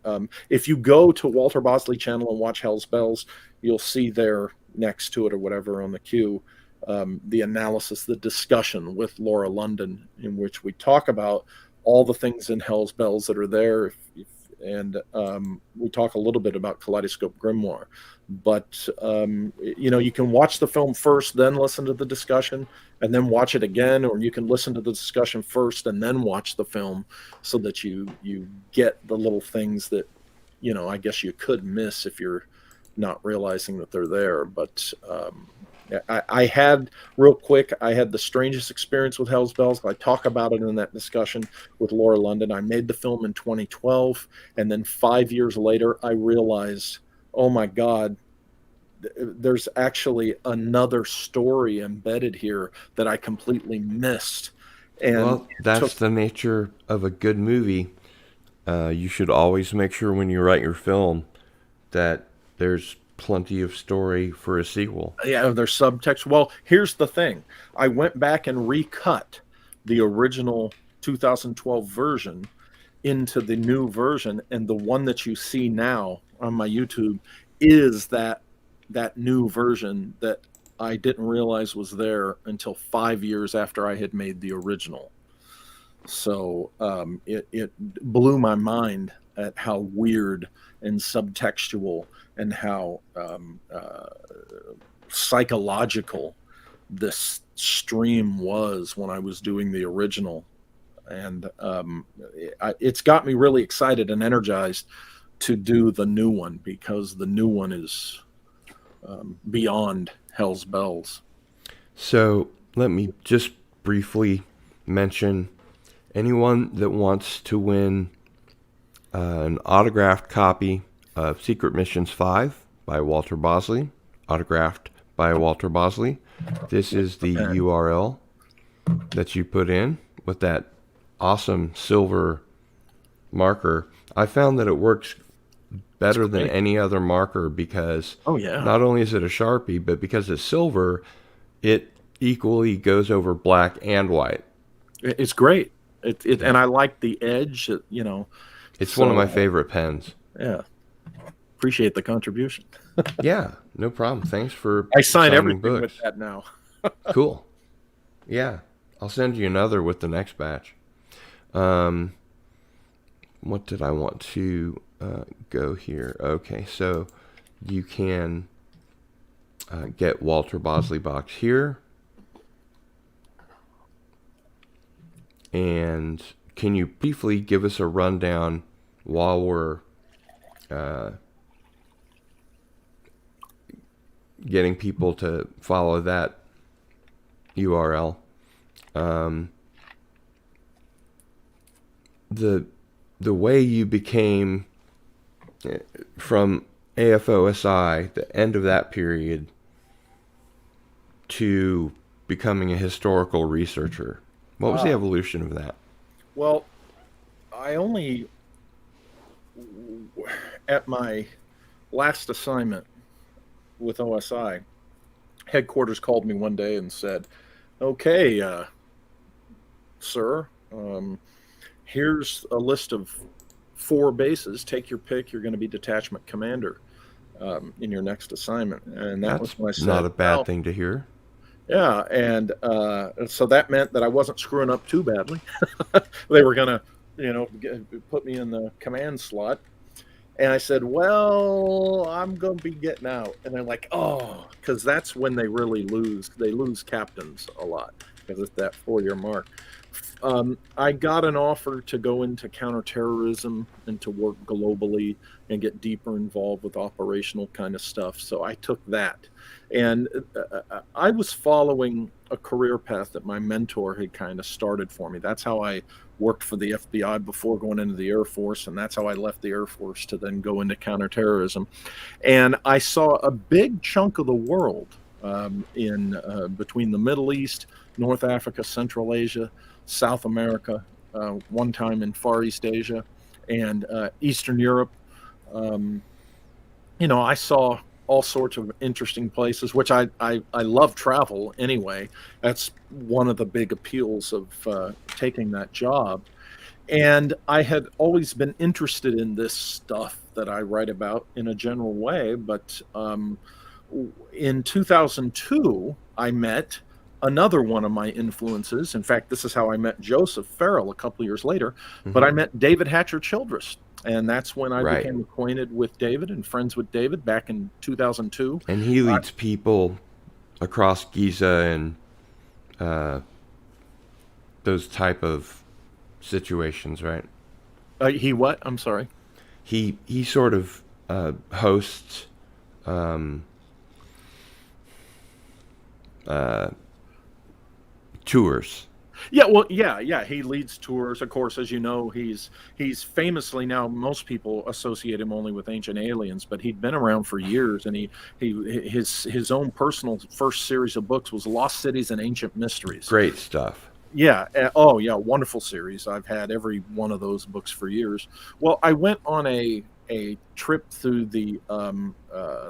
if you go to Walter Bosley channel and watch Hell's Bells, you'll see there next to it or whatever on the queue, the analysis, the discussion with Laura London, in which we talk about all the things in Hell's Bells that are there. And we talk a little bit about Kaleidoscope Grimoire. But, you can watch the film first, then listen to the discussion, and then watch it again, or you can listen to the discussion first and then watch the film, so that you get the little things that, I guess you could miss if you're not realizing that they're there. But I had the strangest experience with Hell's Bells. I talk about it in that discussion with Laura London. I made the film in 2012, and then 5 years later, I realized, oh my God, there's actually another story embedded here that I completely missed. And well, that's the nature of a good movie. You should always make sure when you write your film that there's plenty of story for a sequel. Yeah, there's subtext. Well, here's the thing. I went back and recut the original 2012 version into the new version, and the one that you see now on my YouTube is that new version that I didn't realize was there until 5 years after I had made the original. So it blew my mind at how weird and subtextual and how psychological this stream was when I was doing the original. and it's got me really excited and energized to do the new one, because the new one is beyond Hell's Bells. So let me just briefly mention anyone that wants to win an autographed copy of Secret Missions 5 by Walter Bosley, autographed by Walter Bosley. This is the URL that you put in with that awesome silver marker. I found that it works better than any other marker because not only is it a Sharpie, but because it's silver, it equally goes over black and white. It's great. And I like the edge, It's one of my favorite pens. Yeah. Appreciate the contribution. Yeah, no problem. Thanks for I sign everything books. with that now. Cool. Yeah. I'll send you another with the next batch. What did I want to go here? Okay, so you can get Walter Bosley box here. And can you briefly give us a rundown while we're getting people to follow that URL? The way you became from AFOSI, the end of that period, to becoming a historical researcher. What was the evolution of that? Well, I only, at my last assignment with OSI, headquarters called me one day and said, okay, sir, here's a list of 4 bases. Take your pick. You're going to be detachment commander in your next assignment. And that's was not a bad thing to hear. Yeah, and so that meant that I wasn't screwing up too badly. They were going to, put me in the command slot. And I said, well, I'm going to be getting out. And they're like, oh, because that's when they really lose. They lose captains a lot because it's that 4-year mark. I got an offer to go into counterterrorism and to work globally and get deeper involved with operational kind of stuff. So I took that. And I was following a career path that my mentor had kind of started for me. That's how I worked for the FBI before going into the Air Force, and that's how I left the Air Force to then go into counterterrorism. And I saw a big chunk of the world in between the Middle East, North Africa, Central Asia, South America, one time in Far East Asia, and Eastern Europe. I saw all sorts of interesting places, which I love travel anyway. That's one of the big appeals of taking that job. And I had always been interested in this stuff that I write about in a general way. But in 2002, I met another one of my influences. In fact, this is how I met Joseph Farrell a couple years later. Mm-hmm. But I met David Hatcher Childress. And that's when I became acquainted with David and friends with David back in 2002. And he leads people across Giza and those type of situations, right? He what? I'm sorry. He sort of hosts tours. Yeah, well, yeah. He leads tours. Of course, as you know, he's famously now, most people associate him only with Ancient Aliens, but he'd been around for years, and his own personal first series of books was Lost Cities and Ancient Mysteries. Great stuff. Yeah. Wonderful series. I've had every one of those books for years. Well, I went on a trip through the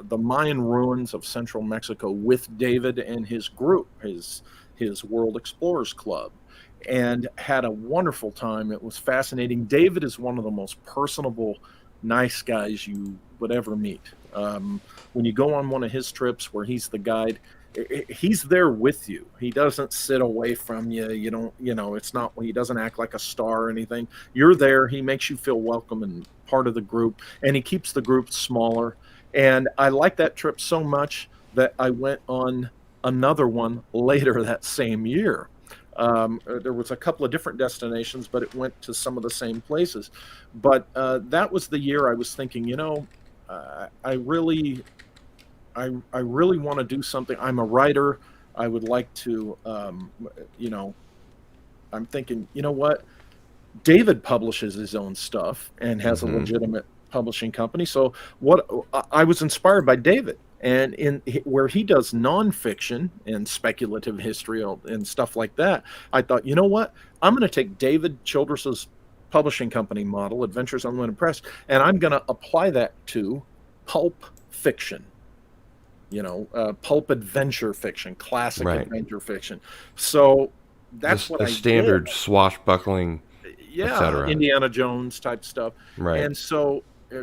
Mayan ruins of central Mexico with David and his group, his World Explorers Club, and had a wonderful time. It was fascinating. David is one of the most personable, nice guys you would ever meet. When you go on one of his trips where he's the guide, he's there with you. He doesn't sit away from you. You don't, it's not, he doesn't act like a star or anything. You're there. He makes you feel welcome and part of the group, and he keeps the group smaller. And I liked that trip so much that I went on another one later that same year. There was a couple of different destinations, but it went to some of the same places. But that was the year I was thinking, I really, I really want to do something. I'm a writer. I would like to, I'm thinking, you know what? David publishes his own stuff and has a legitimate publishing company. So what I was inspired by David, and where he does nonfiction and speculative history and stuff like that, I thought, you know what? I'm going to take David Childress's publishing company model, Adventures Unlimited Press, and I'm going to apply that to pulp fiction. Pulp adventure fiction, classic adventure fiction. So that's what the I standard did. swashbuckling, etc. Indiana Jones type stuff. Right. And so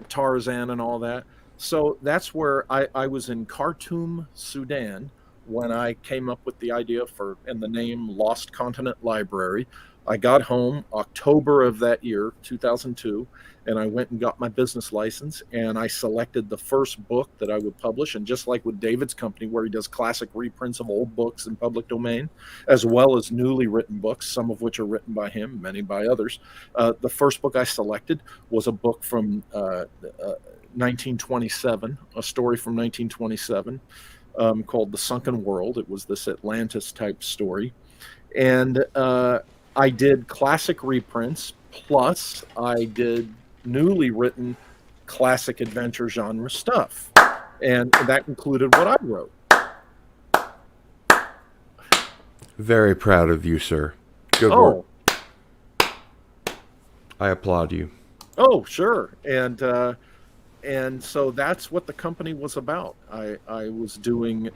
Tarzan and all that. So that's where I was in Khartoum, Sudan, when I came up with the idea and the name Lost Continent Library. I got home October of that year, 2002, and I went and got my business license, and I selected the first book that I would publish. And just like with David's company, where he does classic reprints of old books in public domain, as well as newly written books, some of which are written by him, many by others. The first book I selected was a book from 1927, a story from 1927 called The Sunken World. It was this Atlantis type story. And I did classic reprints, plus I did newly written classic adventure genre stuff. And that included what I wrote. Very proud of you, sir. Good work. I applaud you. Oh, sure. And so that's what the company was about. I was doing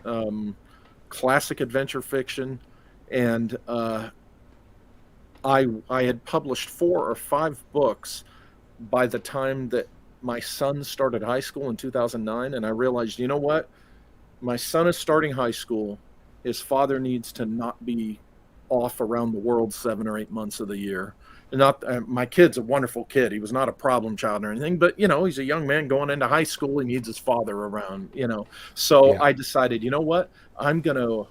classic adventure fiction, and I had published 4 or 5 books by the time that my son started high school in 2009, and I realized, you know what? My son is starting high school. His father needs to not be off around the world 7 or 8 months of the year. Not my kid's a wonderful kid. He was not a problem child or anything, but he's a young man going into high school. He needs his father around. So I decided, you know what? I'm going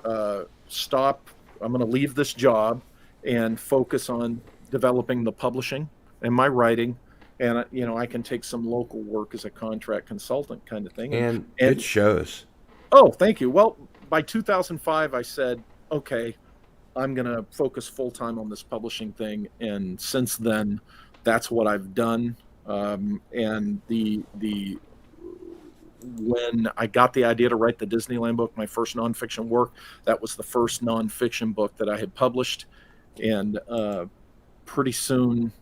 to stop. I'm going to leave this job and focus on developing the publishing and my writing, and I can take some local work as a contract consultant kind of thing. And it shows. Oh, thank you. Well, by 2005, I said, okay, I'm going to focus full time on this publishing thing, and since then, that's what I've done. And when I got the idea to write the Disneyland book, my first nonfiction work, that was the first nonfiction book that I had published. And pretty soon,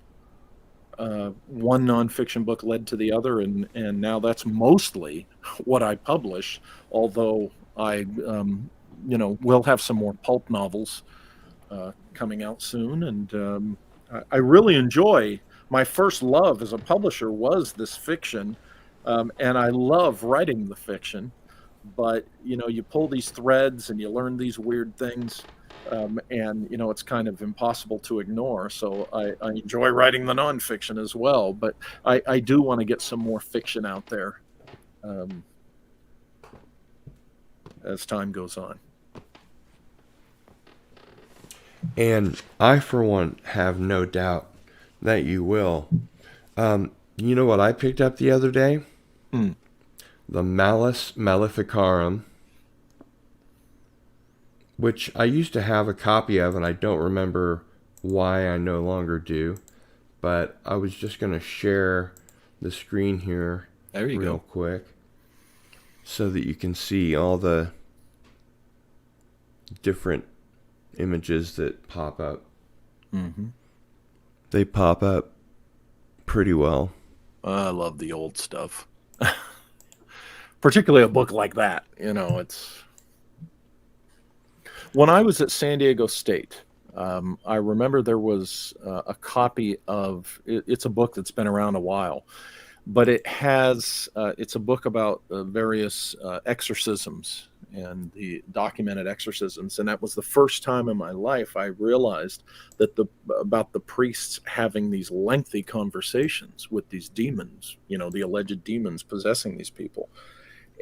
one nonfiction book led to the other, and now that's mostly what I publish, although I will have some more pulp novels coming out soon. And I really enjoy, my first love as a publisher was this fiction, and I love writing the fiction, but you pull these threads and you learn these weird things, and it's kind of impossible to ignore. So I enjoy writing the nonfiction as well, but I do want to get some more fiction out there as time goes on. And I, for one, have no doubt that you will. You know what I picked up the other day? The Malus Maleficarum, which I used to have a copy of, and I don't remember why I no longer do. But I was just going to share the screen here real quick so that you can see all the different images that pop up. They pop up pretty well. I love the old stuff. Particularly a book like that. It's... When I was at San Diego State, I remember there was a copy of... It's a book that's been around a while, but it's a book about various exorcisms and the documented exorcisms, and that was the first time in my life I realized that about the priests having these lengthy conversations with these demons, the alleged demons possessing these people.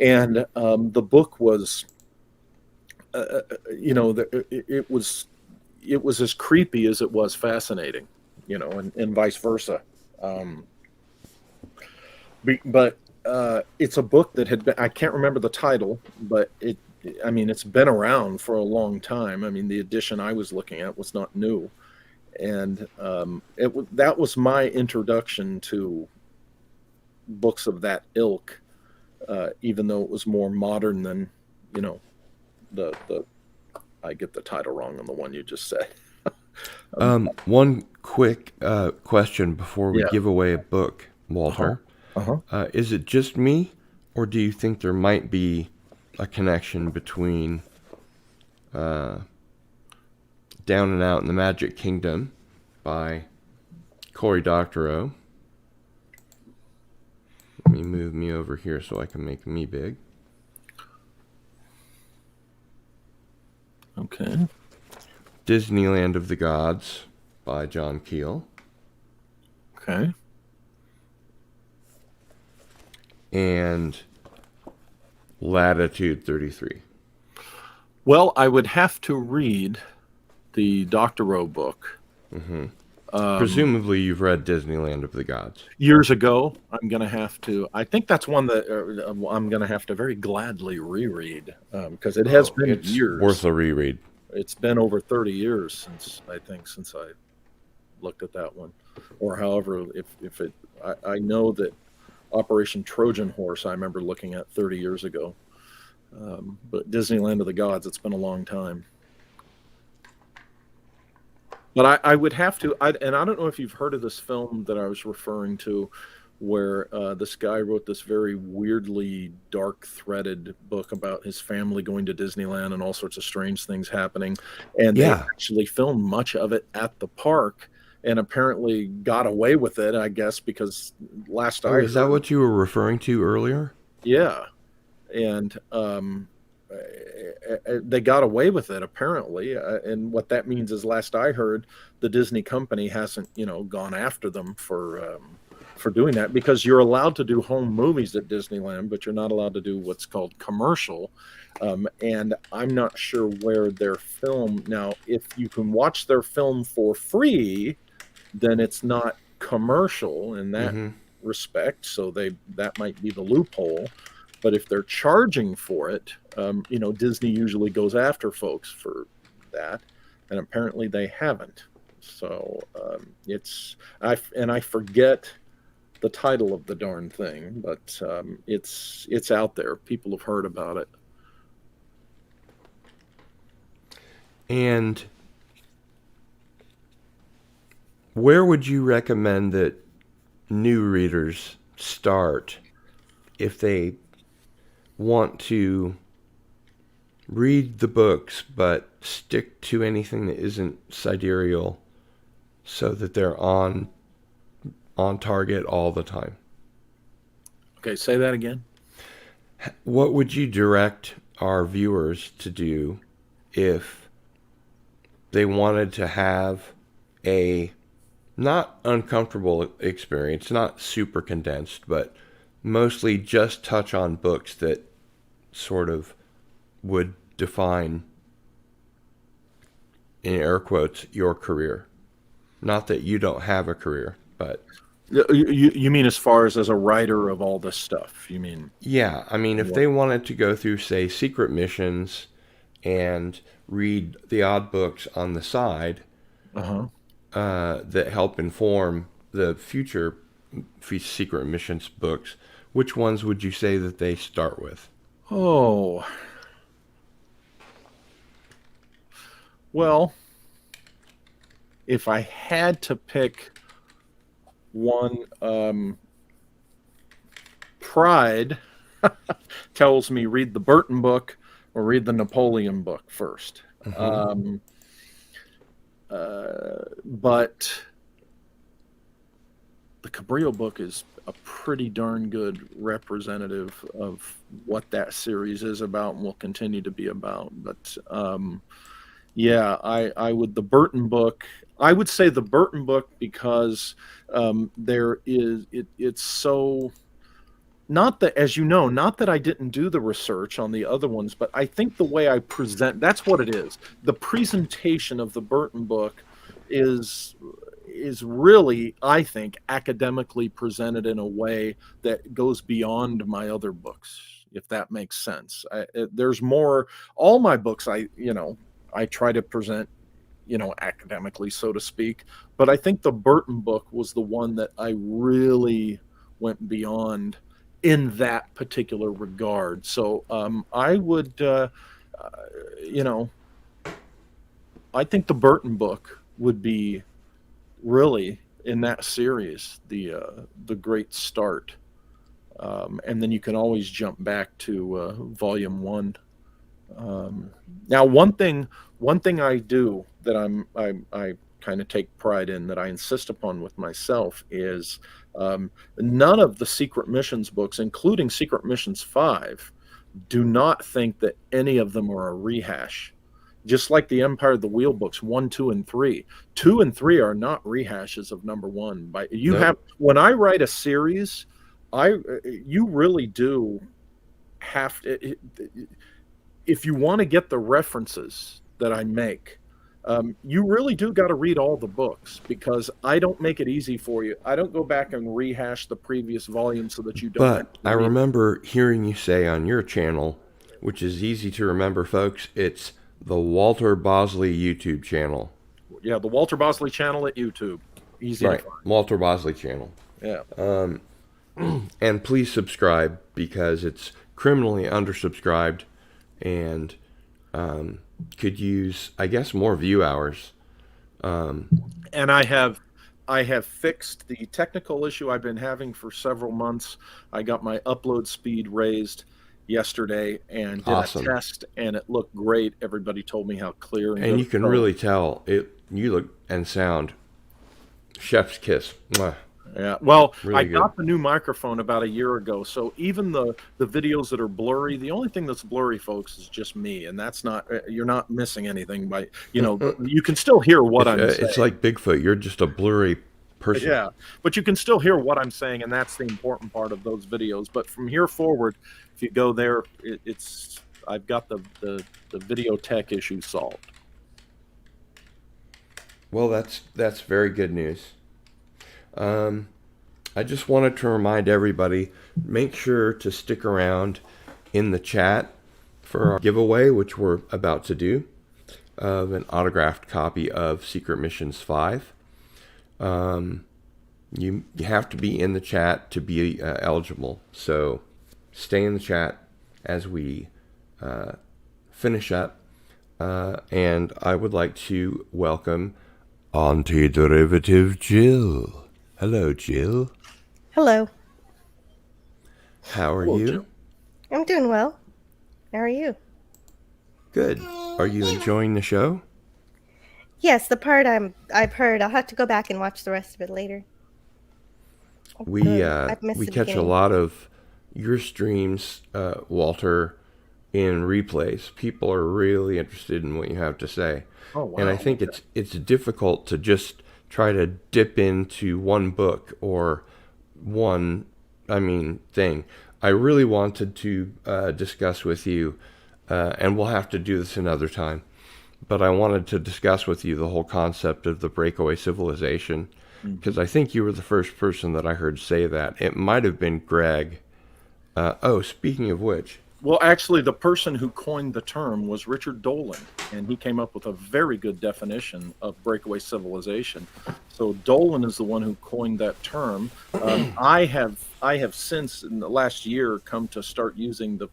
And the book was, it was it was as creepy as it was fascinating, and vice versa. Um, but it's a book that had been, I can't remember the title, but it's been around for a long time. I mean, the edition I was looking at was not new. And that was my introduction to books of that ilk, even though it was more modern than, the I get the title wrong on the one you just said. One quick question before we Yeah. give away a book, Walter. Is it just me, or do you think there might be a connection between Down and Out in the Magic Kingdom by Cory Doctorow? Let me move me over here so I can make me big. Okay. Disneyland of the Gods by John Keel. Okay. And Latitude 33. Well, I would have to read the Doctorow book. Presumably you've read Disneyland of the Gods. Years ago. I'm going to have to, I think that's one that I'm going to have to very gladly reread, because it has been It's years. worth a reread. It's been over 30 years since I looked at that one, or however, if it, I know that Operation Trojan Horse I remember looking at 30 years ago, but Disneyland of the Gods, it's been a long time. But I would have to, and I don't know if you've heard of this film that I was referring to, where this guy wrote this very weirdly dark-threaded book about his family going to Disneyland and all sorts of strange things happening. And they actually filmed much of it at the park and apparently got away with it, I guess, because last I heard... Is that what you were referring to earlier? Yeah. And they got away with it, apparently. And what that means is, last I heard, the Disney company hasn't, gone after them for doing that, because you're allowed to do home movies at Disneyland, but you're not allowed to do what's called commercial. And I'm not sure where their film now. If you can watch their film for free, then it's not commercial in that respect. So that might be the loophole. But if they're charging for it, Disney usually goes after folks for that, and apparently they haven't. So I forget the title of the darn thing, but it's out there. People have heard about it. And where would you recommend that new readers start if they want to read the books but stick to anything that isn't sidereal, so that they're on target all the time? Okay, say that again. What would you direct our viewers to do if they wanted to have a not uncomfortable experience, not super condensed, but mostly just touch on books that sort of would define, in air quotes, your career? Not that you don't have a career, but... You mean as far as a writer of all this stuff, you mean? Yeah, I mean, if they wanted to go through, say, secret missions and read the odd books on the side that help inform the future secret missions books, which ones would you say that they start with? Oh. Well, if I had to pick one, pride tells me read the Burton book or read the Napoleon book first. But the Cabrillo book is a pretty darn good representative of what that series is about and will continue to be about. But yeah, I would, the Burton book, I would say the Burton book, because it's so not that, as you know, not that I didn't do the research on the other ones, but I think the way I present, that's what it is. The presentation of the Burton book is really, I think, academically presented in a way that goes beyond my other books, if that makes sense. There's more, all my books, I try to present, academically, so to speak, but I think the Burton book was the one that I really went beyond in that particular regard. So I would, you know, I think the Burton book would be really in that series the great start, and then you can always jump back to volume one. Now, one thing I do that I kind of take pride in, that I insist upon with myself, is none of the Secret Missions books, including Secret Missions 5, do not think that any of them are a rehash. Just like the Empire of the Wheel books 1, 2, and 3. 2 and 3 are not rehashes of number 1. When I write a series, you really do have to, if you want to get the references that I make, you really do got to read all the books, because I don't make it easy for you. I don't go back and rehash the previous volume so that you don't. But I remember hearing you say on your channel, which is easy to remember, folks, it's the Walter Bosley YouTube channel. Yeah, the Walter Bosley channel at YouTube. Easy right, to find. Walter Bosley channel. Yeah. And please subscribe, because it's criminally undersubscribed and could use, I guess, more view hours. And I have fixed the technical issue I've been having for several months. I got my upload speed raised yesterday and did Awesome. a test, and it looked great. Everybody told me how clear and you can really tell you look and sound chef's kiss. Mwah. Yeah, well, Really I good. got the new microphone about a year ago, so even the videos that are blurry, the only thing that's blurry, folks, is just me, and that's not, you're not missing anything by, you can still hear what I'm saying. It's like Bigfoot. You're just a blurry person. Yeah, but you can still hear what I'm saying, and that's the important part of those videos. But from here forward, if you go there, I've got the video tech issue solved. Well, that's very good news. I just wanted to remind everybody, make sure to stick around in the chat for our giveaway, which we're about to do, of an autographed copy of Secret Missions 5. You have to be in the chat to be eligible, so stay in the chat as we finish up. And I would like to welcome Antiderivative Jill. Hello, Jill. Hello. How are Hello, you? Jill. I'm doing well. How are you? Good. Are you enjoying the show? Yes, the part I've heard. I'll have to go back and watch the rest of it later. We I've missed we the catch a beginning. lot of your streams, Walter, in replays. People are really interested in what you have to say. Oh, wow. And I think it's difficult to just try to dip into one book or one, thing. I really wanted to discuss with you, and we'll have to do this another time, but I wanted to discuss with you the whole concept of the breakaway civilization, because I think you were the first person that I heard say that. It might have been Greg. Speaking of which, Well, actually, the person who coined the term was Richard Dolan, and he came up with a very good definition of breakaway civilization. So Dolan is the one who coined that term. I have since, in the last year, come to start using the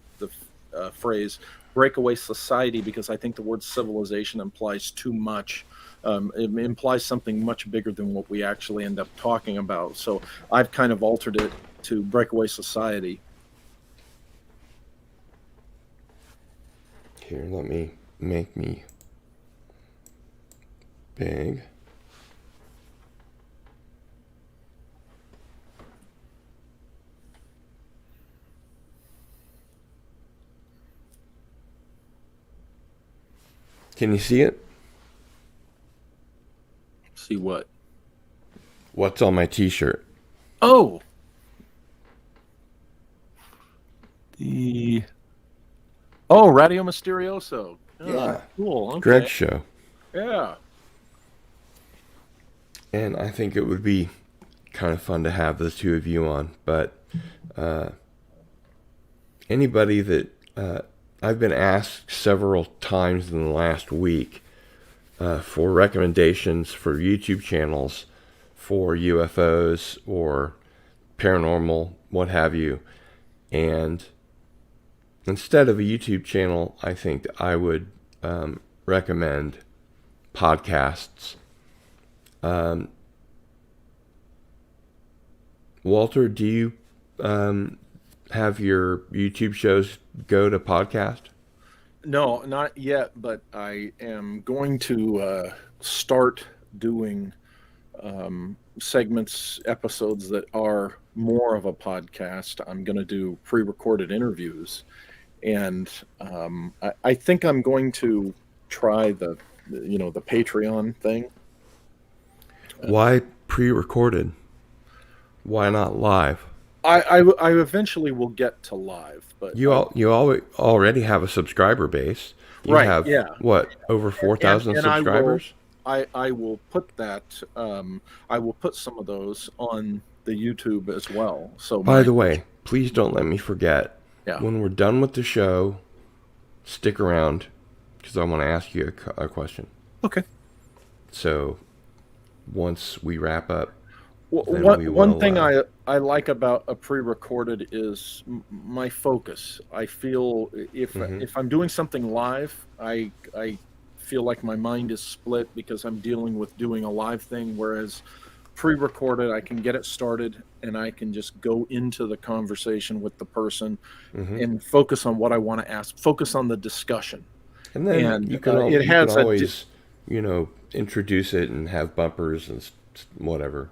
phrase breakaway society, because I think the word civilization implies too much. It implies something much bigger than what we actually end up talking about. So I've kind of altered it to breakaway society. here, let me make me big. Can you see it? See what? What's on my t-shirt? Oh, The Radio Mysterioso. Oh, Yeah. cool. Okay. Greg's show. Yeah. And I think it would be kind of fun to have the two of you on. But anybody that I've been asked several times in the last week for recommendations for YouTube channels for UFOs or paranormal, what have you. And instead of a YouTube channel, I think that I would recommend podcasts. Walter, do you have your YouTube shows go to podcast? No, not yet, but I am going to start doing segments, episodes that are more of a podcast. I'm going to do pre-recorded interviews, and I think I'm going to try the Patreon thing. Why pre-recorded? Why not live? I eventually will get to live, but You already have a subscriber base. You Right, have, yeah. what, over 4,000 and subscribers? I will put that. I will put some of those on the YouTube as well. So By the way, please don't let me forget. Yeah. When we're done with the show, stick around because I want to ask you a question. Okay. So once we wrap up, One thing I like about a pre-recorded is my focus. I feel if I'm doing something live, I feel like my mind is split because I'm dealing with doing a live thing, whereas pre-recorded, I can get it started and I can just go into the conversation with the person and focus on what I want to ask, focus on the discussion. and then you can always, introduce it and have bumpers and whatever.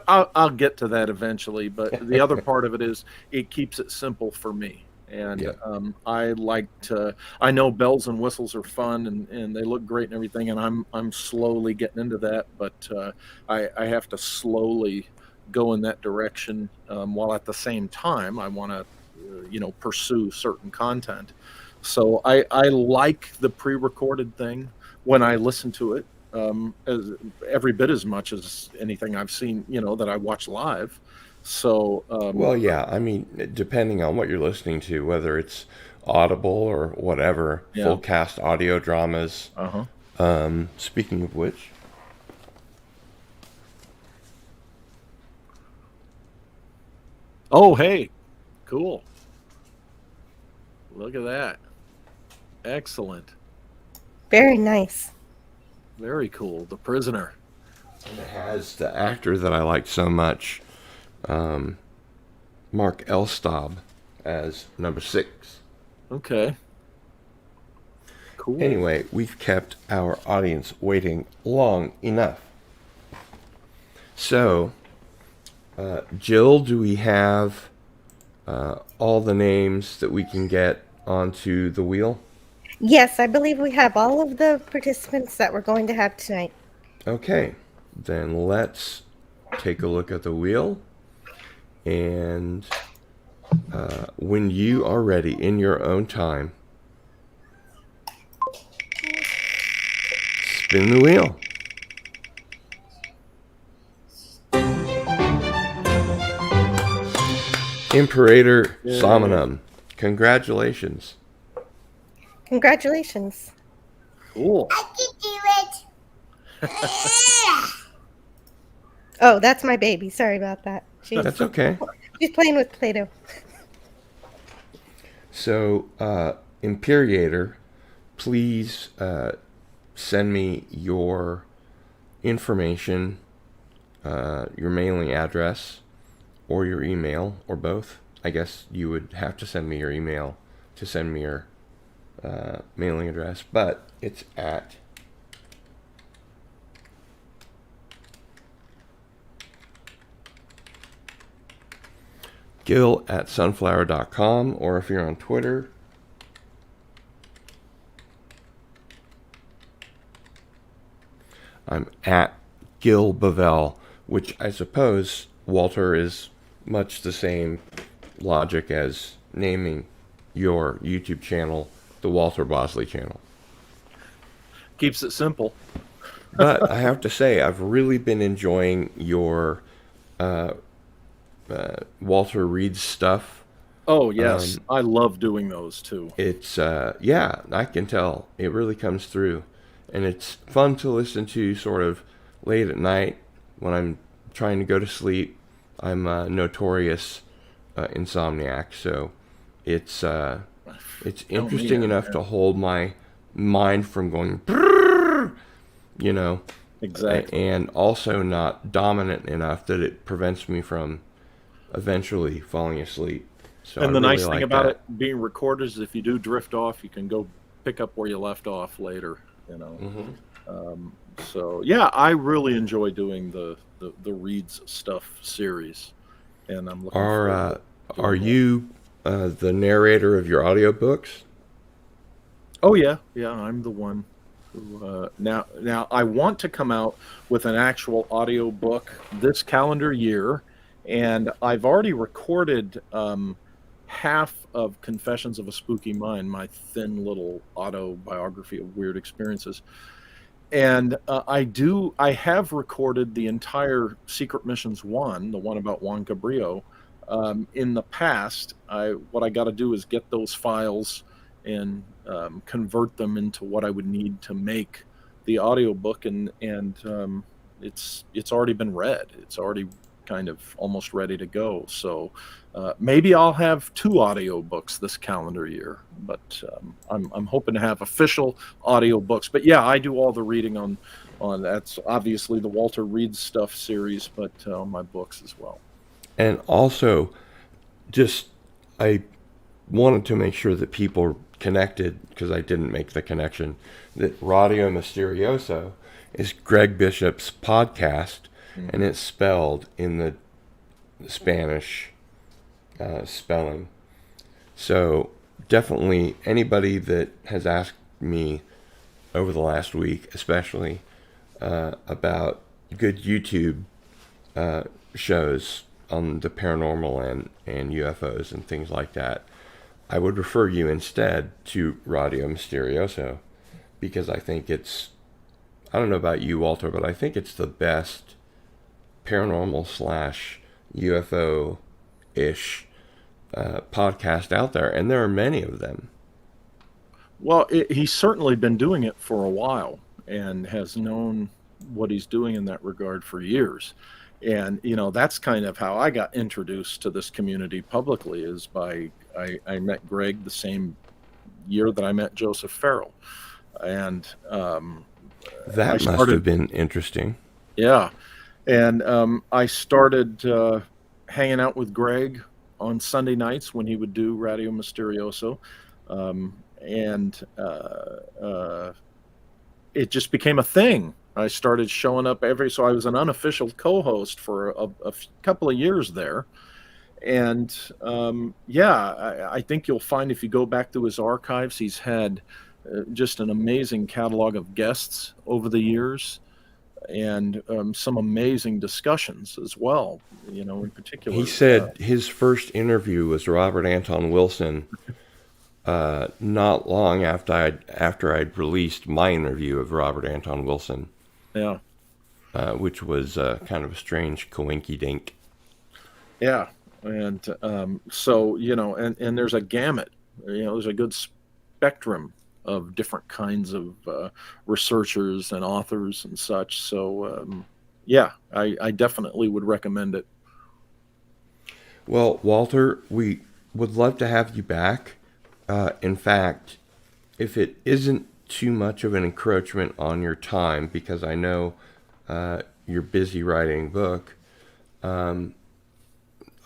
I'll get to that eventually, but the other part of it is it keeps it simple for me. And I like to. I know bells and whistles are fun and they look great and everything, and I'm slowly getting into that, but I have to slowly go in that direction while at the same time I want to pursue certain content. So I like the pre-recorded thing when I listen to it. Every bit as much as anything I've seen, that I watch live. So, Well, yeah, I mean, depending on what you're listening to, whether it's Audible or whatever, full cast audio dramas. Speaking of which, oh, hey, cool. Look at that. Excellent. Very nice. Very cool. The Prisoner. and it has the actor that I like so much, Mark Elstob, as number 6. Okay. Cool. Anyway, we've kept our audience waiting long enough. So, Jill, do we have all the names that we can get onto the wheel? Yes, I believe we have all of the participants that we're going to have tonight. Okay, then let's take a look at the wheel. And when you are ready, in your own time, spin the wheel. Imperator Sominum. Congratulations. Congratulations. Cool. I can do it. Oh, that's my baby. Sorry about that. That's okay. She's playing with Play-Doh. So, Imperator, please send me your information, your mailing address, or your email, or both. I guess you would have to send me your email to send me your mailing address, but it's at gil@sunflower.com, or if you're on Twitter, I'm at Gil Bavell, which I suppose, Walter, is much the same logic as naming your YouTube channel the Walter Bosley channel. Keeps it simple. But I have to say, I've really been enjoying your Walter Reed's stuff. Oh, yes. I love doing those, too. It's, yeah, I can tell. It really comes through. And it's fun to listen to sort of late at night when I'm trying to go to sleep. I'm a notorious insomniac, so it's interesting enough to hold my mind from going, brrr, you know. Exactly. And also not dominant enough that it prevents me from eventually falling asleep. So And I the really nice thing like about that. it being recorded is if you do drift off, you can go pick up where you left off later, you know. So, yeah, I really enjoy doing the Reads Stuff series. And I'm looking forward to Are doing more. you the narrator of your audiobooks? Oh, yeah. Yeah, I'm the one who, now I want to come out with an actual audio book this calendar year, and I've already recorded half of Confessions of a Spooky Mind, my thin little autobiography of weird experiences. And I have recorded the entire Secret Missions 1, the one about Juan Cabrillo, in the past. What I got to do is get those files and convert them into what I would need to make the audiobook, and it's already been read. It's already kind of almost ready to go. So maybe I'll have 2 audiobooks this calendar year, but I'm hoping to have official audiobooks. But yeah, I do all the reading on that's obviously the Walter Reed Stuff series, but on my books as well. And also, I wanted to make sure that people connected, because I didn't make the connection, that Radio Mysterioso is Greg Bishop's podcast, and it's spelled in the Spanish spelling. So definitely anybody that has asked me over the last week, especially about good YouTube shows on the paranormal and UFOs and things like that, I would refer you instead to Radio Mysterioso, because I think it's, I don't know about you, Walter, but I think it's the best paranormal / UFO-ish podcast out there, and there are many of them. Well, he's certainly been doing it for a while and has known what he's doing in that regard for years. And, you know, that's kind of how I got introduced to this community publicly, is by, I met Greg the same year that I met Joseph Farrell. And that must have been interesting. Yeah. And I started hanging out with Greg on Sunday nights when he would do Radio Mysterioso. And it just became a thing. I started showing up so I was an unofficial co-host for a couple of years there. And I think you'll find if you go back to his archives, he's had just an amazing catalog of guests over the years, and some amazing discussions as well, you know, in particular. He said his first interview was Robert Anton Wilson, not long after I'd released my interview of Robert Anton Wilson. Yeah. Which was kind of a strange coinky-dink. Yeah. And so, you know, and there's a gamut, you know, there's a good spectrum of different kinds of researchers and authors and such. So, I definitely would recommend it. Well, Walter, we would love to have you back. In fact, if it isn't too much of an encroachment on your time, because I know you're busy writing a book,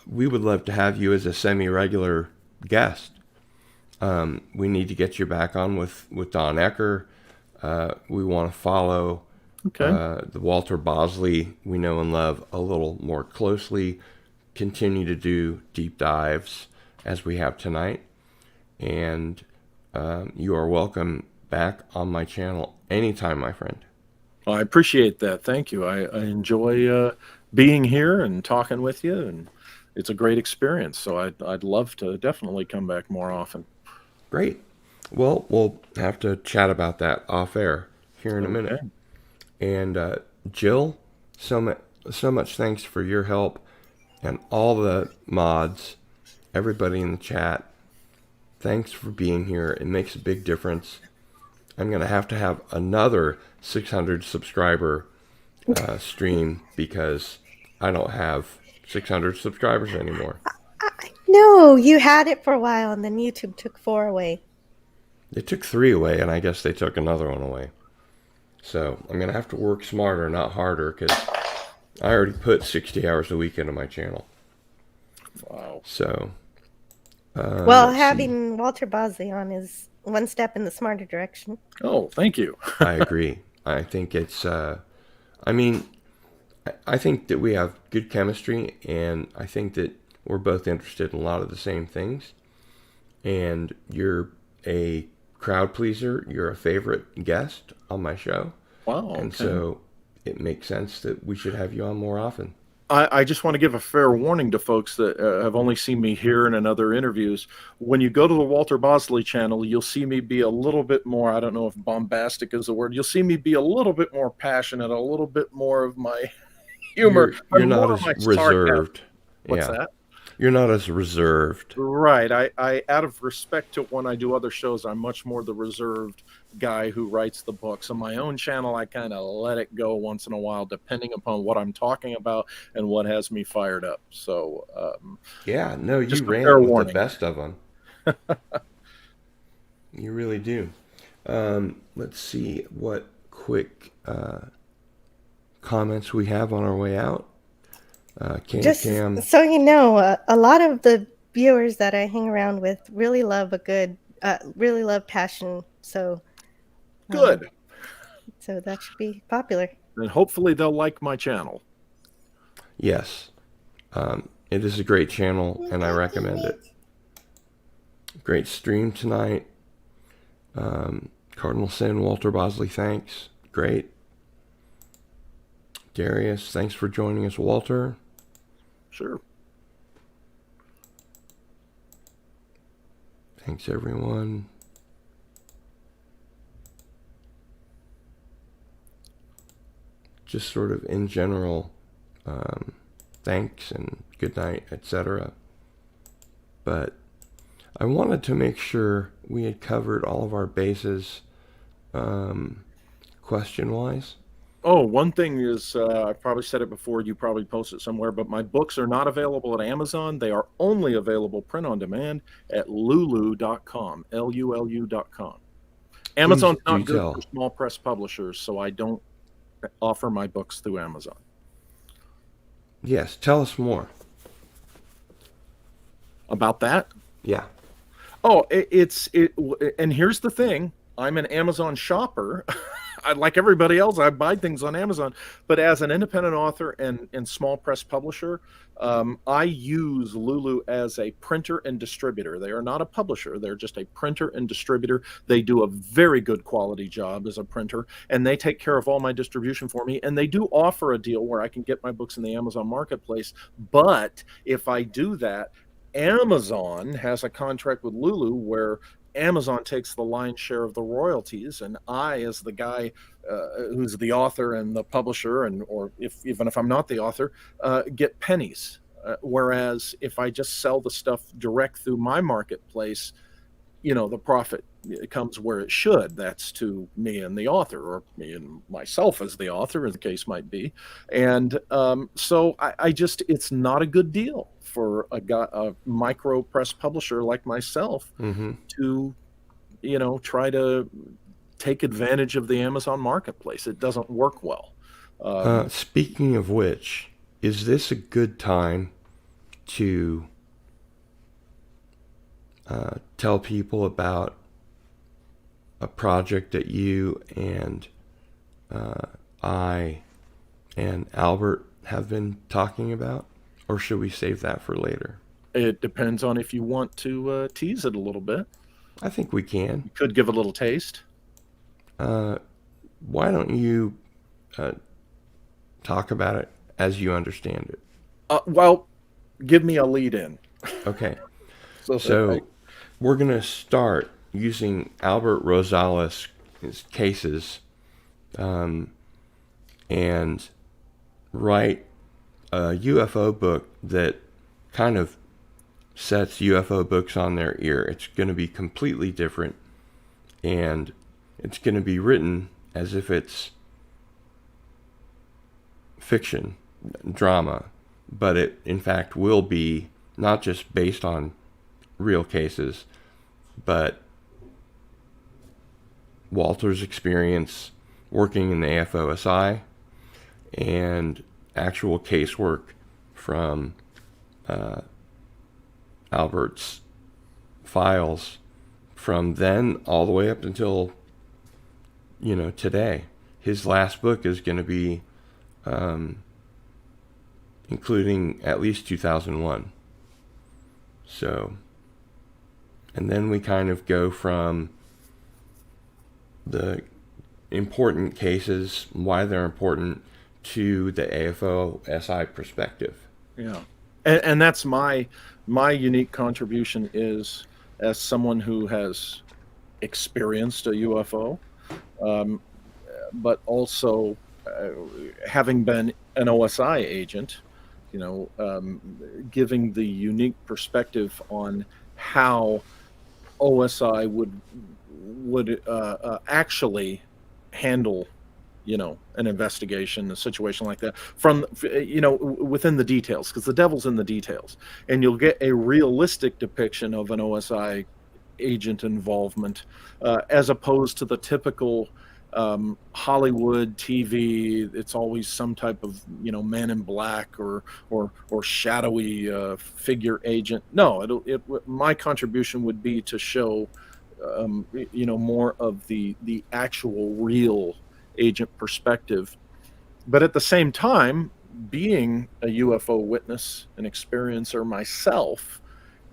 we would love to have you as a semi-regular guest. We need to get you back on with Don Ecker. We want to follow the Walter Bosley we know and love a little more closely, continue to do deep dives as we have tonight. And you are welcome back on my channel anytime, my friend. Well, I appreciate that. Thank you. I enjoy being here and talking with you, and it's a great experience. So I'd love to definitely come back more often. Great. Well, we'll have to chat about that off air here in a minute. Okay. And Jill, so much thanks for your help, and all the mods, everybody in the chat. Thanks for being here. It makes a big difference. I'm going to have another 600 subscriber stream because I don't have 600 subscribers anymore. No, you had it for a while, and then YouTube took 4 away. They took 3 away, and I guess they took another one away. So I'm going to have to work smarter, not harder, because I already put 60 hours a week into my channel. Wow. So, well, having Walter Bosley on is one step in the smarter direction. Oh, thank you. I agree. I think it's, I mean, I think that we have good chemistry, and I think that we're both interested in a lot of the same things. And you're a crowd pleaser. You're a favorite guest on my show. Wow. And okay. so it makes sense that we should have you on more often. I just want to give a fair warning to folks that have only seen me here and in other interviews. When you go to the Walter Bosley channel, you'll see me be a little bit more, I don't know if bombastic is the word, you'll see me be a little bit more passionate, a little bit more of my humor. You're not as reserved. What's that? You're not as reserved. Right. I out of respect to when I do other shows, I'm much more the reserved guy who writes the books. On my own channel, I kind of let it go once in a while, depending upon what I'm talking about and what has me fired up. So, yeah, no, you ran with the best of them. You really do. Let's see what quick comments we have on our way out. Just so you know, a lot of the viewers that I hang around with really love really love passion. So good. So that should be popular. And hopefully they'll like my channel. Yes. It is a great channel, and I recommend it. Great stream tonight. Cardinal Sin, Walter Bosley, thanks. Great. Darius, thanks for joining us, Walter. Sure. Thanks, everyone. Just sort of in general, thanks and good night, etc. But I wanted to make sure we had covered all of our bases question-wise. Oh, one thing is, I've probably said it before, you probably posted it somewhere, but my books are not available at Amazon. They are only available print on demand at lulu.com, Lulu.com. Amazon's not good for small press publishers, so I don't offer my books through Amazon. Yes, tell us more. About that? Yeah. Oh, and here's the thing. I'm an Amazon shopper. Like everybody else, I buy things on Amazon. But as an independent author and small press publisher, I use Lulu as a printer and distributor. They are not a publisher. They're just a printer and distributor. They do a very good quality job as a printer, and they take care of all my distribution for me. And they do offer a deal where I can get my books in the Amazon marketplace. But if I do that, Amazon has a contract with Lulu where Amazon takes the lion's share of the royalties, and I, as the guy who's the author and the publisher, or even if I'm not the author, get pennies. Whereas if I just sell the stuff direct through my marketplace, the profit comes where it should. That's to me and the author, or me and myself as the author, as the case might be. And so I just, it's not a good deal for a micro press publisher like myself to, try to take advantage of the Amazon marketplace. It doesn't work well. Speaking of which, is this a good time to tell people about a project that you and I and Albert have been talking about? Or should we save that for later? It depends on if you want to tease it a little bit. I think we can. You could give a little taste. Why don't you talk about it as you understand it? Well, give me a lead in. Okay. So So we're going to start using Albert Rosales' cases and write a UFO book that kind of sets UFO books on their ear. It's going to be completely different, and it's going to be written as if it's fiction, drama, but it in fact will be not just based on real cases, but Walter's experience working in the AFOSI and actual casework from Albert's files from then all the way up until, today. His last book is going to be including at least 2001. So, and then we kind of go from the important cases, why they're important, to the AFO-SI perspective. Yeah, and that's my unique contribution is as someone who has experienced a UFO, but also having been an OSI agent, giving the unique perspective on how OSI would actually handle, an investigation, a situation like that from, within the details, because the devil's in the details, and you'll get a realistic depiction of an OSI agent involvement, as opposed to the typical Hollywood TV. It's always some type of man in black or shadowy figure agent. No, my contribution would be to show more of the actual real agent perspective, but at the same time, being a UFO witness and experiencer myself,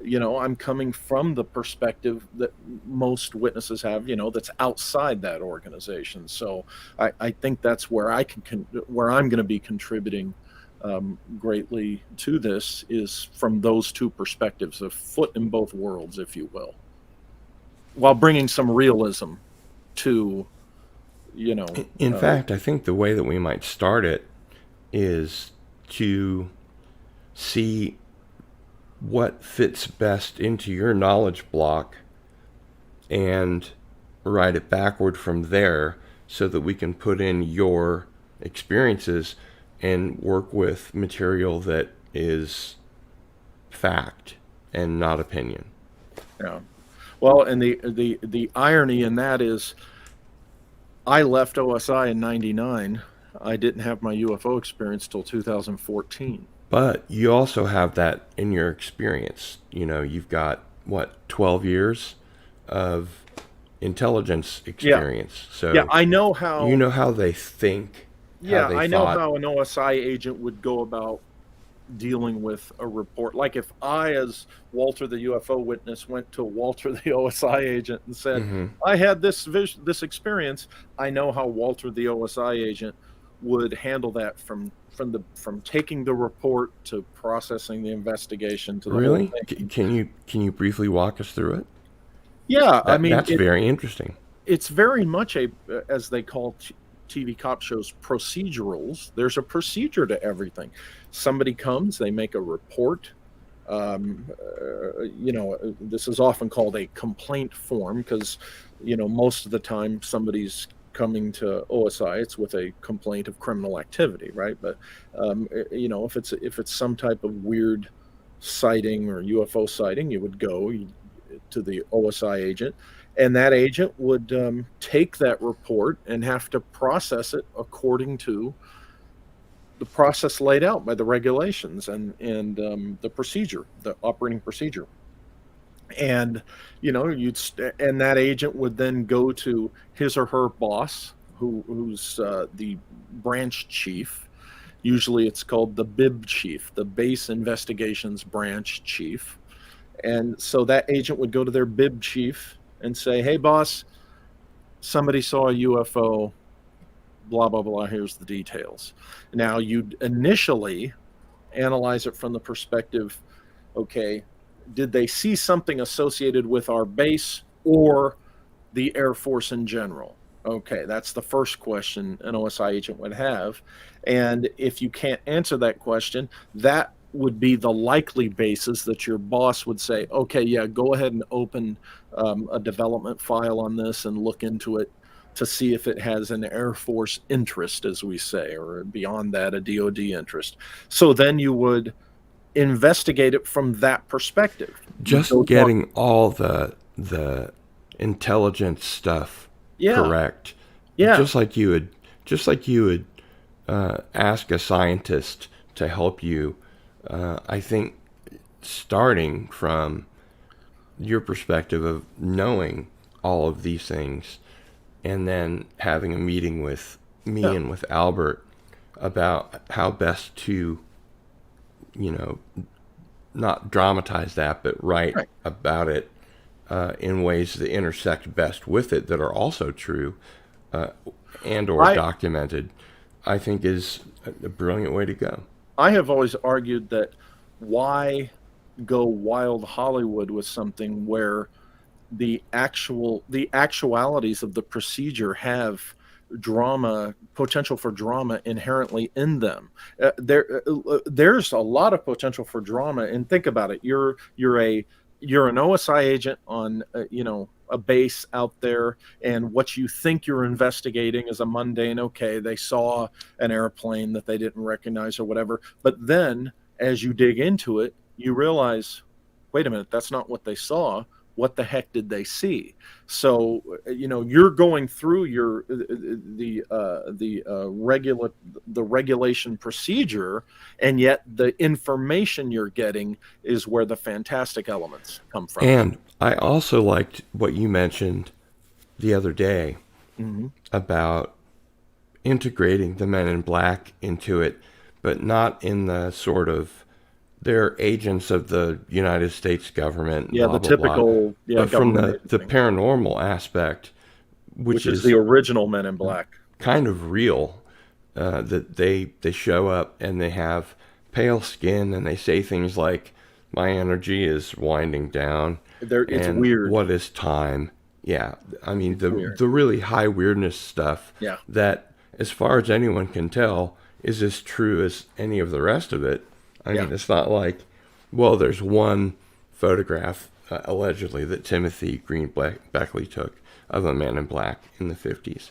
I'm coming from the perspective that most witnesses have, that's outside that organization. So I think that's where where I'm going to be contributing greatly to this, is from those two perspectives, a foot in both worlds, if you will, while bringing some realism to, In fact, I think the way that we might start it is to see what fits best into your knowledge block and write it backward from there, so that we can put in your experiences and work with material that is fact and not opinion. Yeah. Well, and the irony in that is, I left OSI in '99. I didn't have my UFO experience till 2014. But you also have that in your experience. You've got, 12 years of intelligence experience. Yeah. So yeah, I know how. You know how they think. Yeah, I know how an OSI agent would go about dealing with a report. Like if I, as Walter the UFO witness, went to Walter the OSI agent and said, I had this experience, I know how Walter the OSI agent would handle that from taking the report to processing the investigation to the really whole thing. Can you briefly walk us through it? Yeah, that's very interesting. It's very much as they call TV cop shows, procedurals. There's a procedure to everything. Somebody comes, they make a report. This is often called a complaint form, because most of the time somebody's coming to OSI, it's with a complaint of criminal activity, right? But if it's some type of weird sighting or UFO sighting, you would go to the OSI agent, and that agent would take that report and have to process it according to the process laid out by the regulations and the procedure, the operating procedure. And and that agent would then go to his or her boss, who's the branch chief. Usually it's called the BIB chief, the Base Investigations Branch Chief. And so that agent would go to their BIB chief and say, hey boss, somebody saw a UFO, blah blah blah, here's the details. Now you'd initially analyze it from the perspective, okay, did they see something associated with our base or the Air Force in general? Okay, that's the first question an OSI agent would have. And if you can't answer that question, that would be the likely basis that your boss would say, okay, yeah, go ahead and open a development file on this and look into it to see if it has an Air Force interest, as we say, or beyond that, a DoD interest. So then you would investigate it from that perspective. Just getting all the intelligence stuff correct. Yeah. Just like you would ask a scientist to help you. I think starting from your perspective of knowing all of these things, and then having a meeting with me and with Albert about how best to, not dramatize that, but write about it in ways that intersect best with it, that are also true and or documented, I think is a brilliant way to go. I have always argued that why go wild Hollywood with something where the actualities of the procedure have potential for drama inherently in them. There's a lot of potential for drama, and think about it. You're an OSI agent on a base out there, and what you think you're investigating is a mundane, okay, they saw an airplane that they didn't recognize or whatever. But then as you dig into it, you realize, wait a minute, that's not what they saw. What the heck did they see? So you're going through the regulation procedure, and yet the information you're getting is where the fantastic elements come from. And I also liked what you mentioned the other day about integrating the Men in Black into it, but not in the sort of, they're agents of the United States government. Yeah, blah, the blah, typical. blah. But from the paranormal aspect, which is the original Men in Black, kind of real. That they show up and they have pale skin and they say things like, "My energy is winding down." It's weird. What is time? Yeah, I mean the really high weirdness stuff. Yeah. That, as far as anyone can tell, is as true as any of the rest of it. I mean, it's not like, well, there's one photograph, allegedly, that Timothy Green Beckley took of a Man in Black in the 50s.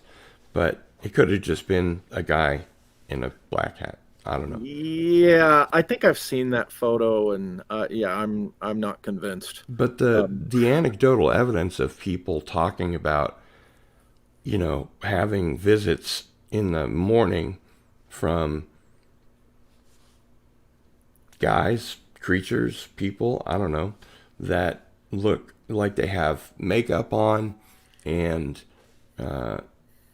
But it could have just been a guy in a black hat. I don't know. Yeah, I think I've seen that photo, and I'm not convinced. But the anecdotal evidence of people talking about, having visits in the morning from guys, creatures, people, I don't know, that look like they have makeup on, and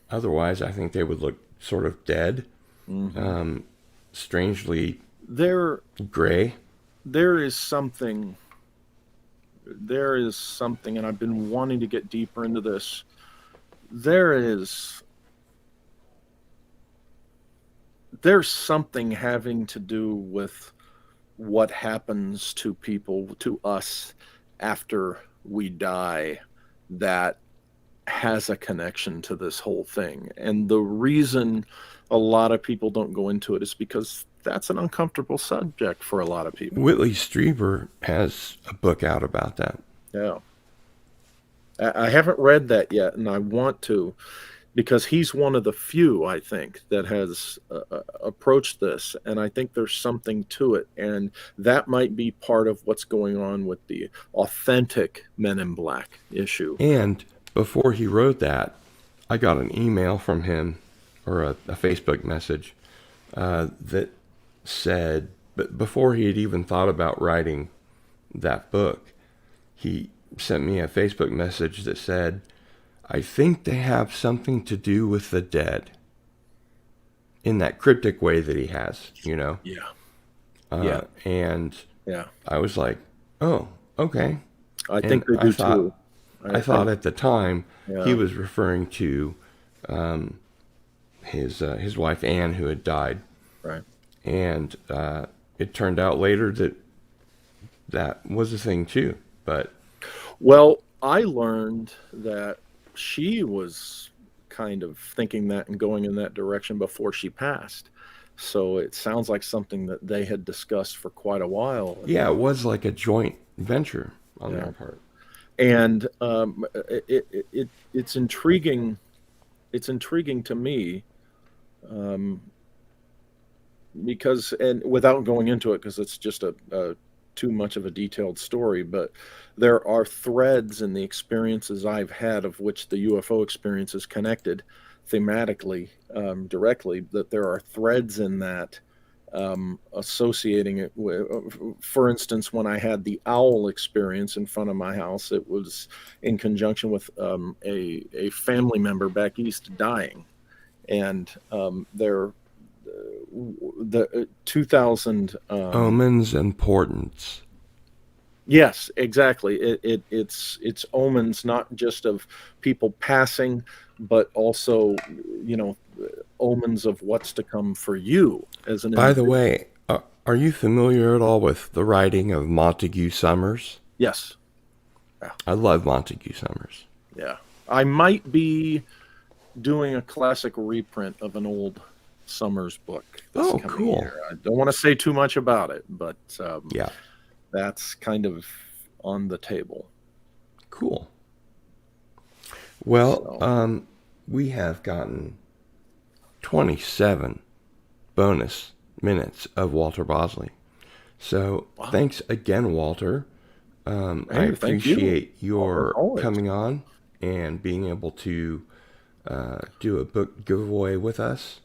otherwise I think they would look sort of dead, strangely gray. There is something, and I've been wanting to get deeper into this. There's something having to do with what happens to people, to us, after we die, that has a connection to this whole thing. And the reason a lot of people don't go into it is because that's an uncomfortable subject for a lot of people. Whitley Strieber has a book out about that. Yeah. I haven't read that yet, and I want to, because he's one of the few, I think, that has approached this, and I think there's something to it, and that might be part of what's going on with the authentic Men in Black issue. And before he wrote that, I got an email from him, or a Facebook message, that said, but before he had even thought about writing that book, he sent me a Facebook message that said, "I think they have something to do with the dead," in that cryptic way that he has, Yeah. And yeah, I was like, "Oh, okay." I think they do too. I thought at the time he was referring to his wife Anne, who had died, right? And it turned out later that that was a thing too. But Well, I learned that she was kind of thinking that and going in that direction before she passed. So it sounds like something that they had discussed for quite a while. yeah, it was like a joint venture on Yeah. their part. And it's intriguing. It's intriguing to me, because, and without going into it, because it's just a too much of a detailed story, but there are threads in the experiences I've had, of which the UFO experience is connected thematically, directly, that there are threads in that, associating it with, for instance, when I had the owl experience in front of my house, it was in conjunction with a family member back east dying. And the 2000 Omens and portents. Yes, exactly. It's omens, not just of people passing, but also, omens of what's to come for you as an By the individual. way, are you familiar at all with the writing of Montague Summers? Yes. I love Montague Summers. Yeah. I might be doing a classic reprint of an old Summers book this coming cool. year. I don't want to say too much about it, but Yeah. that's kind of on the table. Cool. Well, we have gotten 27 bonus minutes of Walter Bosley. So Wow. thanks again, Walter. I Hey, thank you. appreciate your Always. coming on and being able to do a book giveaway with us.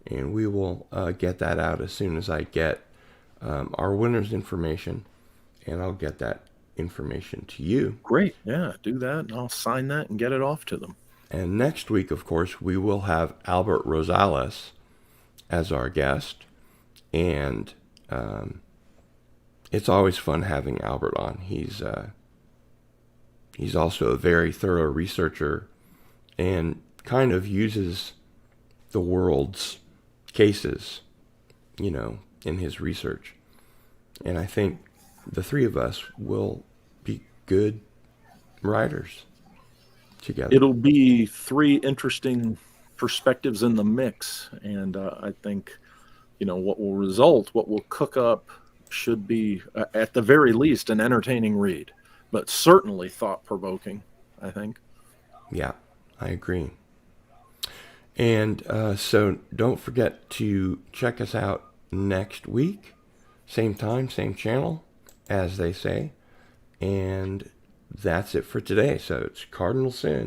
And we will get that out as soon as I get our winner's information. And I'll get that information to you. Great. Yeah, do that, and I'll sign that and get it off to them. And next week, of course, we will have Albert Rosales as our guest. And it's always fun having Albert on. He's also a very thorough researcher and kind of uses the world's cases, in his research. And I think the three of us will be good writers together. It'll be three interesting perspectives in the mix, and I think, what will cook up should be, at the very least, an entertaining read, but certainly thought-provoking, I think. Yeah, I agree. And so don't forget to check us out next week. Same time, same channel, as they say. And that's it for today. So it's Cardinal Sin.